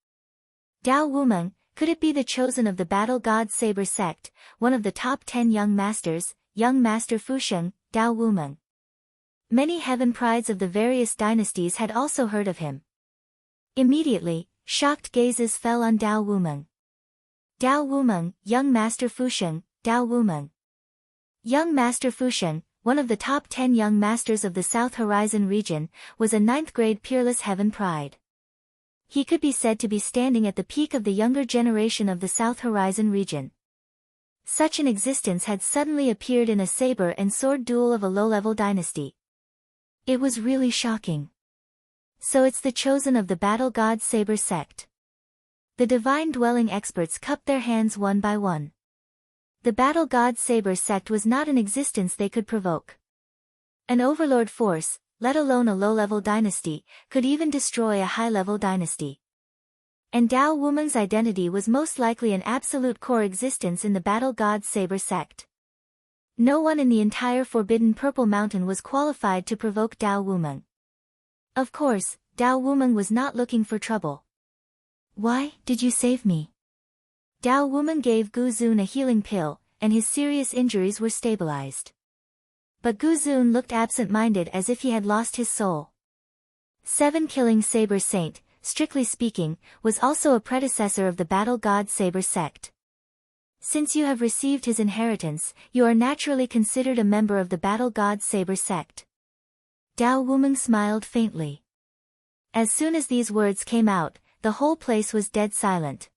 Dao Wumeng, could it be the chosen of the Battle God Saber Sect, one of the top 10 young masters, young master Fusheng, Dao Wumeng? Many heaven prides of the various dynasties had also heard of him. Immediately, shocked gazes fell on Dao Wumeng. Dao Wumeng, young master Fusheng, Dao Wumeng. Young master Fusheng, one of the top 10 young masters of the South Horizon region, was a 9th-grade peerless heaven pride. He could be said to be standing at the peak of the younger generation of the South Horizon region. Such an existence had suddenly appeared in a saber and sword duel of a low-level dynasty. It was really shocking. So it's the chosen of the Battle God Saber Sect. The divine-dwelling experts cupped their hands one by one. The Battle God Saber Sect was not an existence they could provoke. An overlord force, let alone a low-level dynasty, could even destroy a high-level dynasty. And Dao Wumen's identity was most likely an absolute core existence in the Battle God Saber sect. No one in the entire Forbidden Purple Mountain was qualified to provoke Dao Wumen. Of course, Dao Wumen was not looking for trouble. Why did you save me? Dao Wumen gave Gu Zun a healing pill, and his serious injuries were stabilized. But Gu Zun looked absent-minded as if he had lost his soul. 7 Killing Saber Saint, strictly speaking, was also a predecessor of the Battle God Saber sect. Since you have received his inheritance, you are naturally considered a member of the Battle God Saber sect. Dao Wumen smiled faintly. As soon as these words came out, the whole place was dead silent.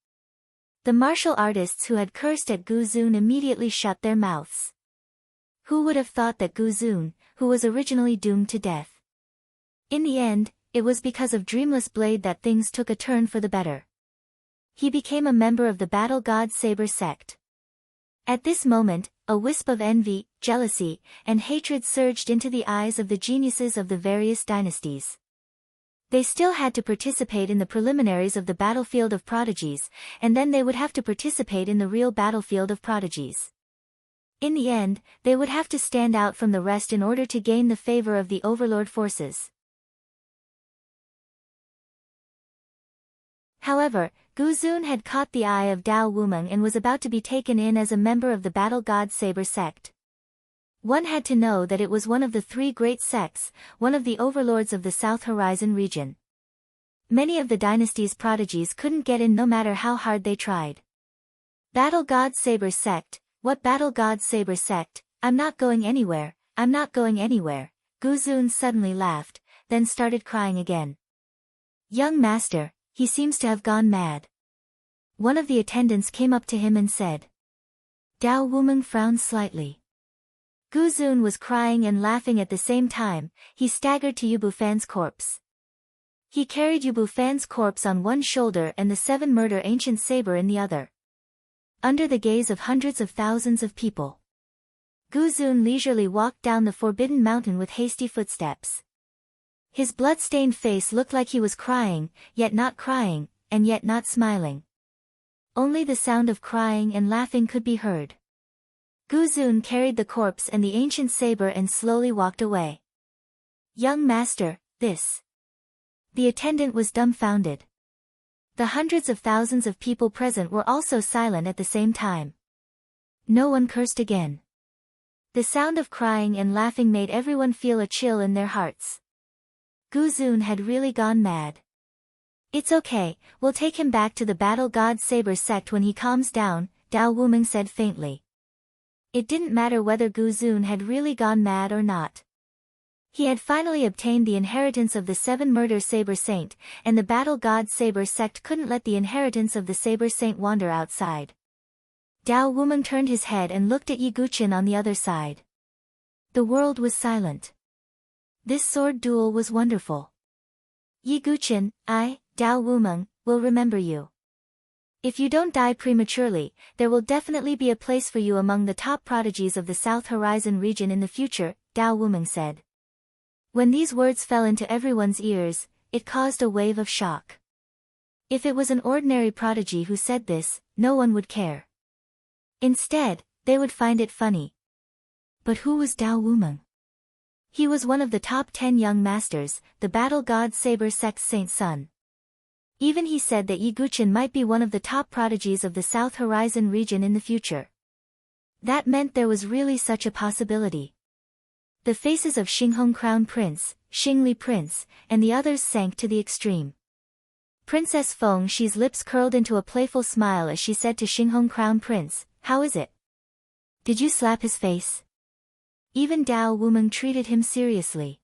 The martial artists who had cursed at Gu Zun immediately shut their mouths. Who would have thought that Gu Zun, who was originally doomed to death? In the end, it was because of Dreamless Blade that things took a turn for the better. He became a member of the Battle God Saber sect. At this moment, a wisp of envy, jealousy, and hatred surged into the eyes of the geniuses of the various dynasties. They still had to participate in the preliminaries of the Battlefield of Prodigies, and then they would have to participate in the real Battlefield of Prodigies. In the end, they would have to stand out from the rest in order to gain the favor of the Overlord forces. However, Gu Zun had caught the eye of Dao Wumen and was about to be taken in as a member of the Battle God Saber sect. One had to know that it was one of the 3 great sects, one of the overlords of the South Horizon region. Many of the dynasty's prodigies couldn't get in no matter how hard they tried. Battle God Saber sect, what Battle God Saber sect? I'm not going anywhere, I'm not going anywhere. Gu Zun suddenly laughed, then started crying again. Young master, he seems to have gone mad. One of the attendants came up to him and said. Dao Wumen frowned slightly. Gu Zun was crying and laughing at the same time. He staggered to Yu Bufan's corpse. He carried Yu Bufan's corpse on one shoulder and the 7 Murder Ancient Saber in the other. Under the gaze of hundreds of thousands of people, Gu Zun leisurely walked down the Forbidden Mountain with hasty footsteps. His blood-stained face looked like he was crying, yet not crying, and yet not smiling. Only the sound of crying and laughing could be heard. Gu Zun carried the corpse and the ancient saber and slowly walked away. Young master, this. The attendant was dumbfounded. The hundreds of thousands of people present were also silent at the same time. No one cursed again. The sound of crying and laughing made everyone feel a chill in their hearts. Gu Zun had really gone mad. It's okay, we'll take him back to the Battle God Saber sect when he calms down, Dao Wumen said faintly. It didn't matter whether Gu Zun had really gone mad or not. He had finally obtained the inheritance of the 7 Murder Saber Saint, and the Battle God Saber sect couldn't let the inheritance of the Saber Saint wander outside. Dao Wumen turned his head and looked at Yi Guqin on the other side. The world was silent. This sword duel was wonderful. Yi Guqin, I, Dao Wumen, will remember you. If you don't die prematurely, there will definitely be a place for you among the top prodigies of the South Horizon region in the future, Dao Wumen said. When these words fell into everyone's ears, it caused a wave of shock. If it was an ordinary prodigy who said this, no one would care. Instead, they would find it funny. But who was Dao Wumen? He was one of the top 10 young masters, the Battle God Saber sect's Saint Son. Even he said that Yi Guqin might be one of the top prodigies of the South Horizon region in the future. That meant there was really such a possibility. The faces of Xinghong Crown Prince, Xingli Prince, and the others sank to the extreme. Princess Feng Shi's lips curled into a playful smile as she said to Xinghong Crown Prince, "How is it? Did you slap his face?" Even Dao Wumen treated him seriously.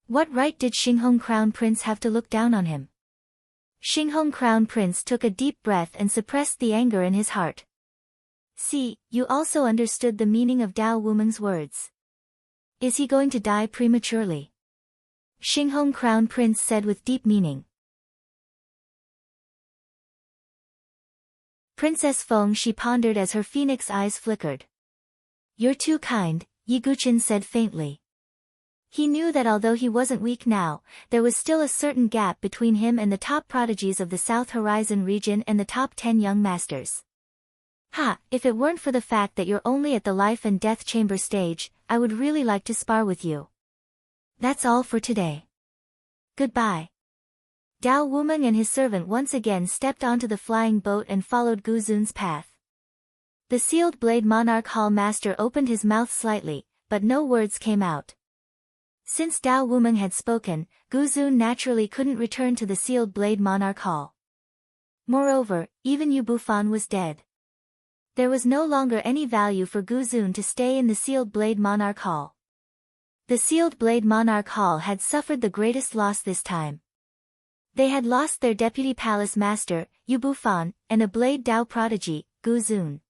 What right did Xinghong Crown Prince have to look down on him? Xinghong Crown Prince took a deep breath and suppressed the anger in his heart. See, you also understood the meaning of Dao Wumen's words. Is he going to die prematurely? Xinghong Crown Prince said with deep meaning. Princess Feng Shi pondered as her phoenix eyes flickered. You're too kind, Yi Guqin said faintly. He knew that although he wasn't weak now, there was still a certain gap between him and the top prodigies of the South Horizon region and the top 10 young masters. Ha, if it weren't for the fact that you're only at the life and death chamber stage, I would really like to spar with you. That's all for today. Goodbye. Dao Wumeng and his servant once again stepped onto the flying boat and followed Gu Zun's path. The sealed blade monarch hall master opened his mouth slightly, but no words came out. Since Dao Wumeng had spoken, Gu Zun naturally couldn't return to the sealed blade monarch hall. Moreover, even Yu Bufan was dead. There was no longer any value for Gu Zun to stay in the sealed blade monarch hall. The sealed blade monarch hall had suffered the greatest loss this time. They had lost their deputy palace master, Yu Bufan, and a blade Dao prodigy, Gu Zun.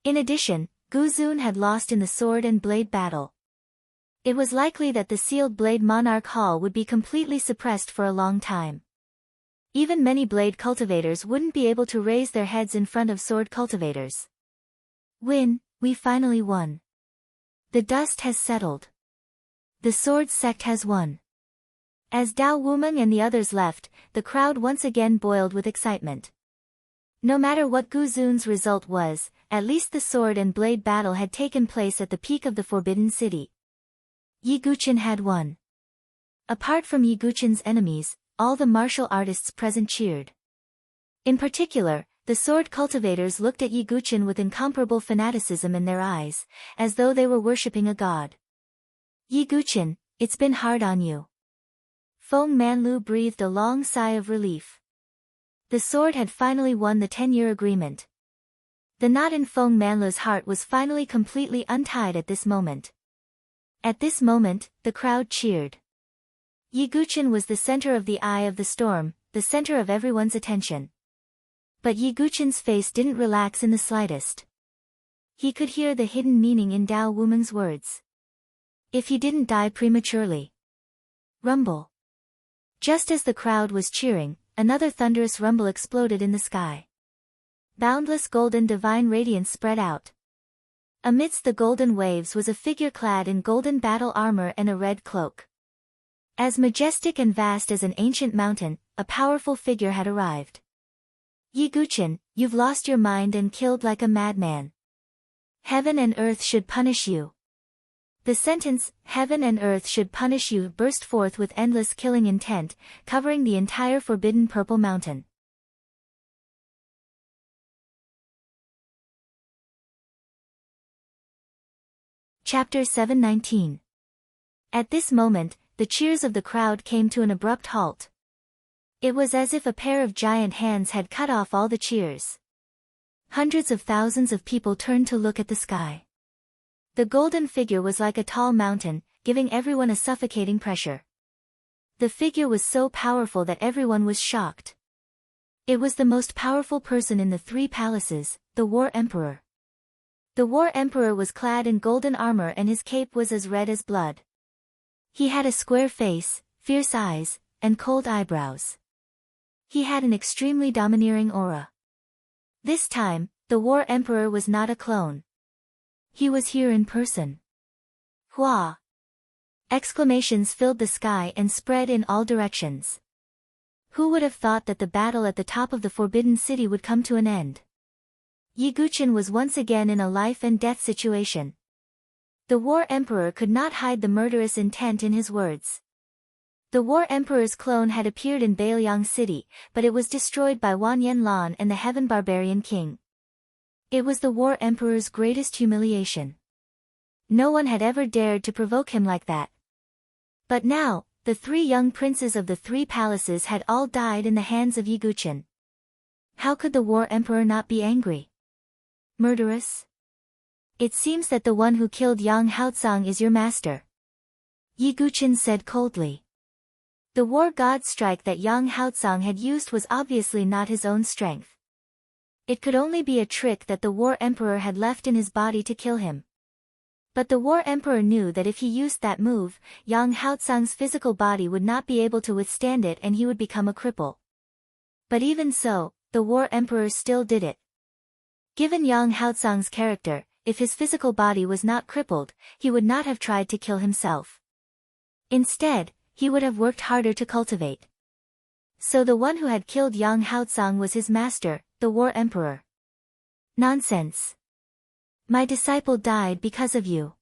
In addition, Gu Zun had lost in the sword and blade battle. It was likely that the sealed blade monarch hall would be completely suppressed for a long time. Even many blade cultivators wouldn't be able to raise their heads in front of sword cultivators. We finally won. The dust has settled. The sword sect has won. As Dao Wumeng and the others left, the crowd once again boiled with excitement. No matter what Gu Zun's result was, at least the sword and blade battle had taken place at the peak of the Forbidden City. Yi Guqin had won. Apart from Yi Guqin's enemies, all the martial artists present cheered. In particular, the sword cultivators looked at Yi Guqin with incomparable fanaticism in their eyes, as though they were worshipping a god. Yi Guqin, it's been hard on you. Feng Manlu breathed a long sigh of relief. The sword had finally won the 10-year agreement. The knot in Feng Manlu's heart was finally completely untied at this moment. At this moment, the crowd cheered. Yi Guqin was the center of the eye of the storm, the center of everyone's attention. But Yi Guqin's face didn't relax in the slightest. He could hear the hidden meaning in Dao Wumeng's words. If he didn't die prematurely. Rumble. Just as the crowd was cheering, another thunderous rumble exploded in the sky. Boundless golden divine radiance spread out. Amidst the golden waves was a figure clad in golden battle armor and a red cloak. As majestic and vast as an ancient mountain, a powerful figure had arrived. Yi Guqin, you've lost your mind and killed like a madman. Heaven and earth should punish you. The sentence, heaven and earth should punish you, burst forth with endless killing intent, covering the entire forbidden Purple Mountain. Chapter 719. At this moment, the cheers of the crowd came to an abrupt halt. It was as if a pair of giant hands had cut off all the cheers. Hundreds of thousands of people turned to look at the sky. The golden figure was like a tall mountain, giving everyone a suffocating pressure. The figure was so powerful that everyone was shocked. It was the most powerful person in the three palaces, the War Emperor. The War Emperor was clad in golden armor and his cape was as red as blood. He had a square face, fierce eyes, and cold eyebrows. He had an extremely domineering aura. This time, the War Emperor was not a clone. He was here in person. Hua! Exclamations filled the sky and spread in all directions. Who would have thought that the battle at the top of the Forbidden City would come to an end? Yi Guqin was once again in a life and death situation. The War Emperor could not hide the murderous intent in his words. The War Emperor's clone had appeared in Bailiang City, but it was destroyed by Wan Yanlan and the Heaven Barbarian King. It was the War Emperor's greatest humiliation. No one had ever dared to provoke him like that. But now, the three young princes of the three palaces had all died in the hands of Yi Guqin. How could the War Emperor not be angry? Murderous? It seems that the one who killed Yang Haotsang is your master. Yi Guqin said coldly. The war god strike that Yang Haotsang had used was obviously not his own strength. It could only be a trick that the War Emperor had left in his body to kill him. But the War Emperor knew that if he used that move, Yang Haotsang's physical body would not be able to withstand it and he would become a cripple. But even so, the War Emperor still did it. Given Yang Haotsang's character, if his physical body was not crippled, he would not have tried to kill himself. Instead, he would have worked harder to cultivate. So the one who had killed Yang Haozang was his master, the War Emperor. Nonsense. My disciple died because of you.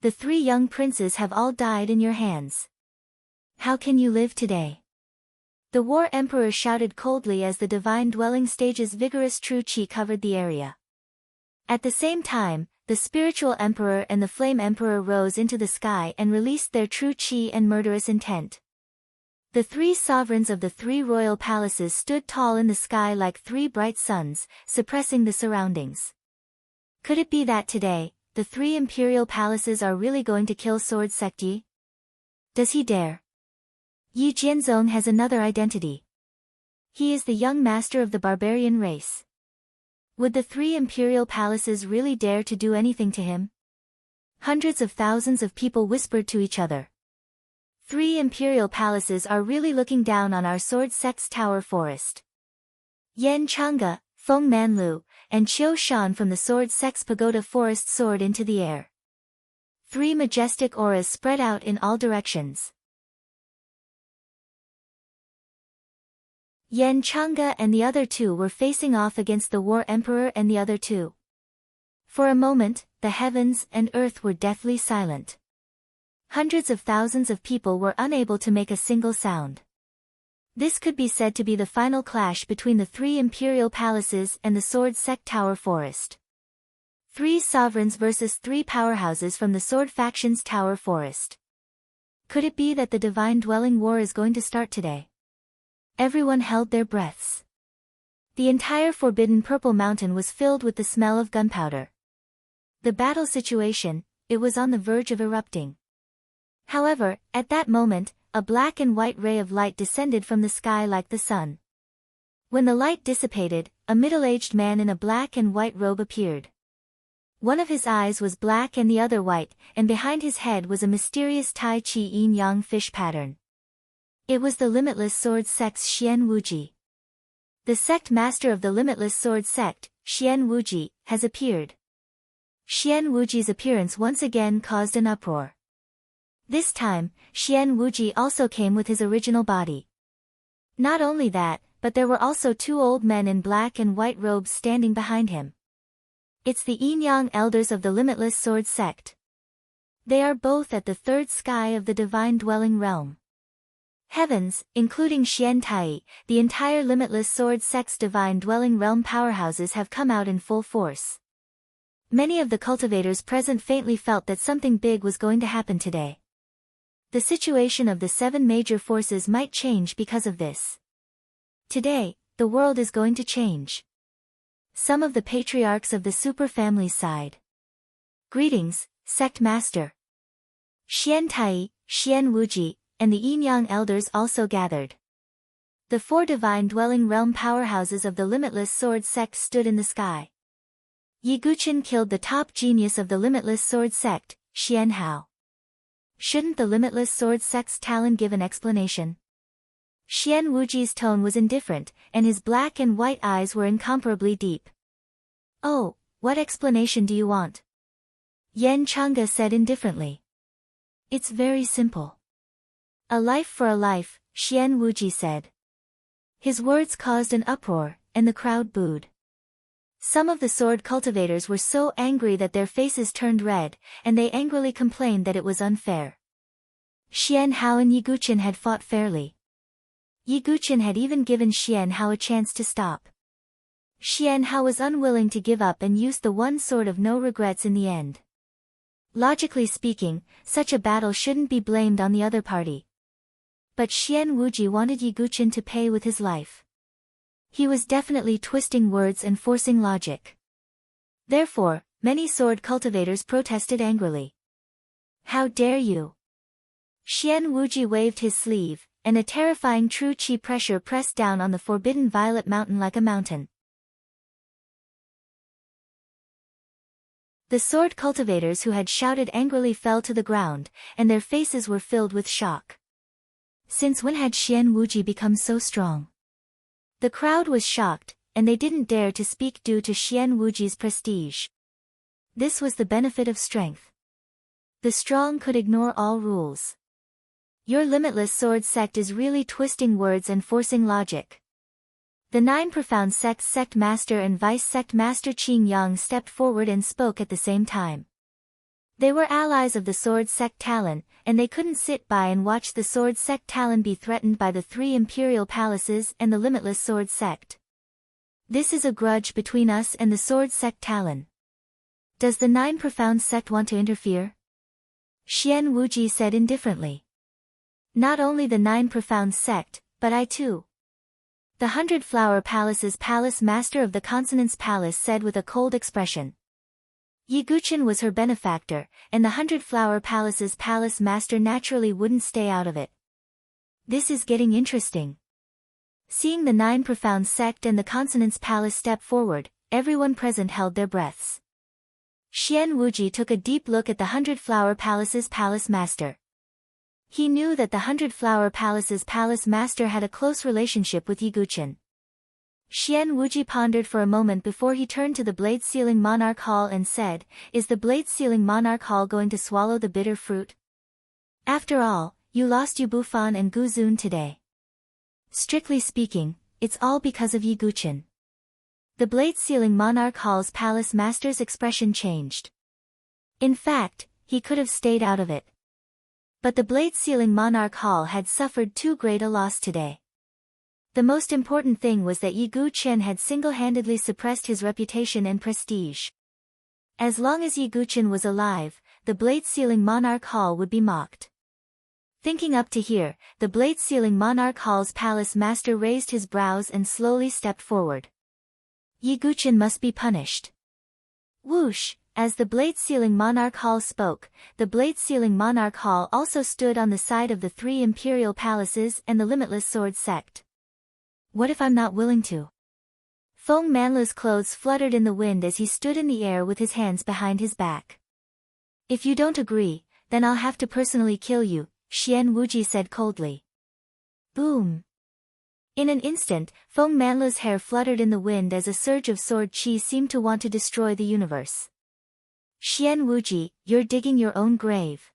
The 3 young princes have all died in your hands. How can you live today? The War Emperor shouted coldly as the divine dwelling stage's vigorous true qi covered the area. At the same time, the spiritual emperor and the flame emperor rose into the sky and released their true qi and murderous intent. The 3 sovereigns of the 3 royal palaces stood tall in the sky like 3 bright suns, suppressing the surroundings. Could it be that today, the 3 imperial palaces are really going to kill Sword Sect Yi? Does he dare? Yi Jianzong has another identity. He is the young master of the barbarian race. Would the 3 imperial palaces really dare to do anything to him? Hundreds of thousands of people whispered to each other. 3 imperial palaces are really looking down on our Sword Sect's tower forest. Yan Chang'e, Feng Manlu, and Qiu Shan from the Sword Sect's pagoda forest soared into the air. 3 majestic auras spread out in all directions. Yan Chang'e and the other 2 were facing off against the War Emperor and the other 2. For a moment, the heavens and earth were deathly silent. Hundreds of thousands of people were unable to make a single sound. This could be said to be the final clash between the 3 imperial palaces and the Sword Sect Tower Forest. 3 sovereigns versus 3 powerhouses from the Sword Faction's Tower Forest. Could it be that the Divine Dwelling War is going to start today? Everyone held their breaths. The entire Forbidden Purple Mountain was filled with the smell of gunpowder. The battle situation, it was on the verge of erupting. However, at that moment, a black and white ray of light descended from the sky like the sun. When the light dissipated, a middle-aged man in a black and white robe appeared. One of his eyes was black and the other white, and behind his head was a mysterious Tai Chi yin-yang fish pattern. It was the Limitless Sword Sect's Xian Wuji. The sect master of the Limitless Sword Sect, Xian Wuji, has appeared. Xian Wuji's appearance once again caused an uproar. This time, Xian Wuji also came with his original body. Not only that, but there were also 2 old men in black and white robes standing behind him. It's the Yin-Yang elders of the Limitless Sword Sect. They are both at the 3rd sky of the Divine Dwelling Realm. Heavens, including Xian Tai, the entire Limitless Sword Sect's Divine Dwelling Realm powerhouses have come out in full force. Many of the cultivators present faintly felt that something big was going to happen today. The situation of the 7 major forces might change because of this. Today, the world is going to change. Some of the patriarchs of the super family sighed. Greetings, Sect Master. Xian Tai, Xian Wuji, and the Yin-Yang elders also gathered. The 4 Divine Dwelling Realm powerhouses of the Limitless Sword Sect stood in the sky. Yi Guqin killed the top genius of the Limitless Sword Sect, Xian Hao. Shouldn't the Limitless Sword Sect's Talon give an explanation? Xian Wuji's tone was indifferent, and his black and white eyes were incomparably deep. Oh, what explanation do you want? Yan Chang'e said indifferently. It's very simple. A life for a life, Xian Wuji said. His words caused an uproar, and the crowd booed. Some of the sword cultivators were so angry that their faces turned red, and they angrily complained that it was unfair. Xian Hao and Yi Guqin had fought fairly. Yi Guqin had even given Xian Hao a chance to stop. Xian Hao was unwilling to give up and used the one sword of no regrets in the end. Logically speaking, such a battle shouldn't be blamed on the other party. But Xian Wuji wanted Yi Guqin to pay with his life. He was definitely twisting words and forcing logic. Therefore, many sword cultivators protested angrily. How dare you? Xian Wuji waved his sleeve, and a terrifying true qi pressure pressed down on the forbidden violet mountain like a mountain. The sword cultivators who had shouted angrily fell to the ground, and their faces were filled with shock. Since when had Xian Wuji become so strong? The crowd was shocked, and they didn't dare to speak due to Xian Wuji's prestige. This was the benefit of strength. The strong could ignore all rules. Your limitless sword sect is really twisting words and forcing logic. The 9 profound sects sect master and vice sect master Qing Yang stepped forward and spoke at the same time. They were allies of the sword sect Talon, and they couldn't sit by and watch the sword sect Talon be threatened by the 3 imperial palaces and the limitless sword sect. This is a grudge between us and the sword sect Talon. Does the 9 profound sect want to interfere? Xian Wuji said indifferently. Not only the 9 profound sect, but I too. The 100 Flower Palace's palace master of the Consonance Palace said with a cold expression. Yi Guqin was her benefactor, and the 100 Flower Palace's palace master naturally wouldn't stay out of it. This is getting interesting. Seeing the 9 profound sect and the Consonance Palace step forward, everyone present held their breaths. Xian Wuji took a deep look at the 100 Flower Palace's palace master. He knew that the 100 Flower Palace's palace master had a close relationship with Yi Guqin. Xian Wuji pondered for a moment before he turned to the Blade Sealing Monarch Hall and said, "Is the Blade Sealing Monarch Hall going to swallow the bitter fruit? After all, you lost Yu Bufan and Gu Zun today. Strictly speaking, it's all because of Yi Guqin." The Blade Sealing Monarch Hall's palace master's expression changed. In fact, he could have stayed out of it. But the Blade Sealing Monarch Hall had suffered too great a loss today. The most important thing was that Yi Guqin had single-handedly suppressed his reputation and prestige. As long as Yi Guqin was alive, the Blade Sealing Monarch Hall would be mocked. Thinking up to here, the Blade Sealing Monarch Hall's palace master raised his brows and slowly stepped forward. Yi Guqin must be punished. Whoosh! As the Blade Sealing Monarch Hall spoke, the Blade Sealing Monarch Hall also stood on the side of the 3 imperial palaces and the limitless sword sect. What if I'm not willing to? Feng Manlu's clothes fluttered in the wind as he stood in the air with his hands behind his back. If you don't agree, then I'll have to personally kill you, Xian Wuji said coldly. Boom! In an instant, Feng Manlu's hair fluttered in the wind as a surge of sword chi seemed to want to destroy the universe. Xian Wuji, you're digging your own grave.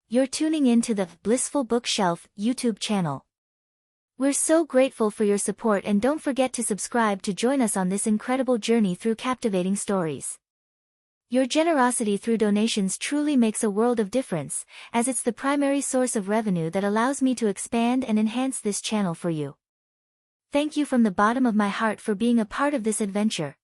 You're tuning in to the Blissful Bookshelf YouTube channel. We're so grateful for your support, and don't forget to subscribe to join us on this incredible journey through captivating stories. Your generosity through donations truly makes a world of difference, as it's the primary source of revenue that allows me to expand and enhance this channel for you. Thank you from the bottom of my heart for being a part of this adventure.